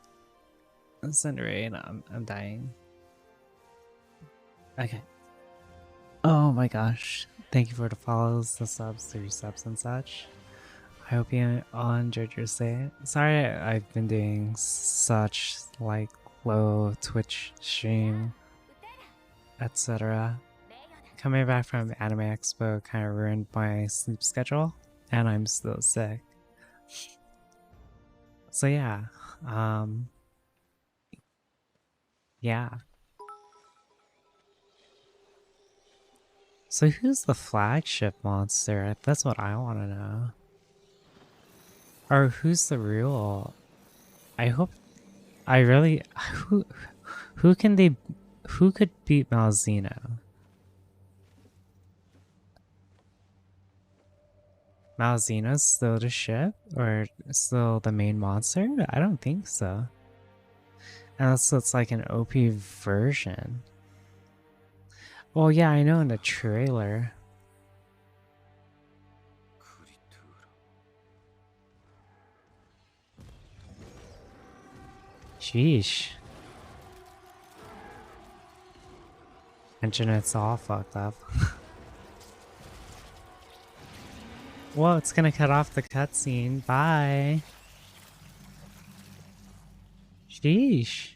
Send a raid. I'm dying. Okay. Oh my gosh. Thank you for the follows, the subs, the resubs and such. I hope you all enjoyed your stay. Sorry I've been doing such like low Twitch stream, etc. Coming back from Anime Expo kind of ruined my sleep schedule, and I'm still sick. So yeah, yeah. So who's the flagship monster? That's what I want to know. Or who's the real? I hope. I really. Who can they? Who could beat Malzeno? Malzeno's still the ship, or still the main monster? I don't think so. Unless it's like an OP version. Well, yeah, I know in the trailer. Sheesh. Internet's all fucked up. Well, it's gonna cut off the cutscene. Bye. Sheesh.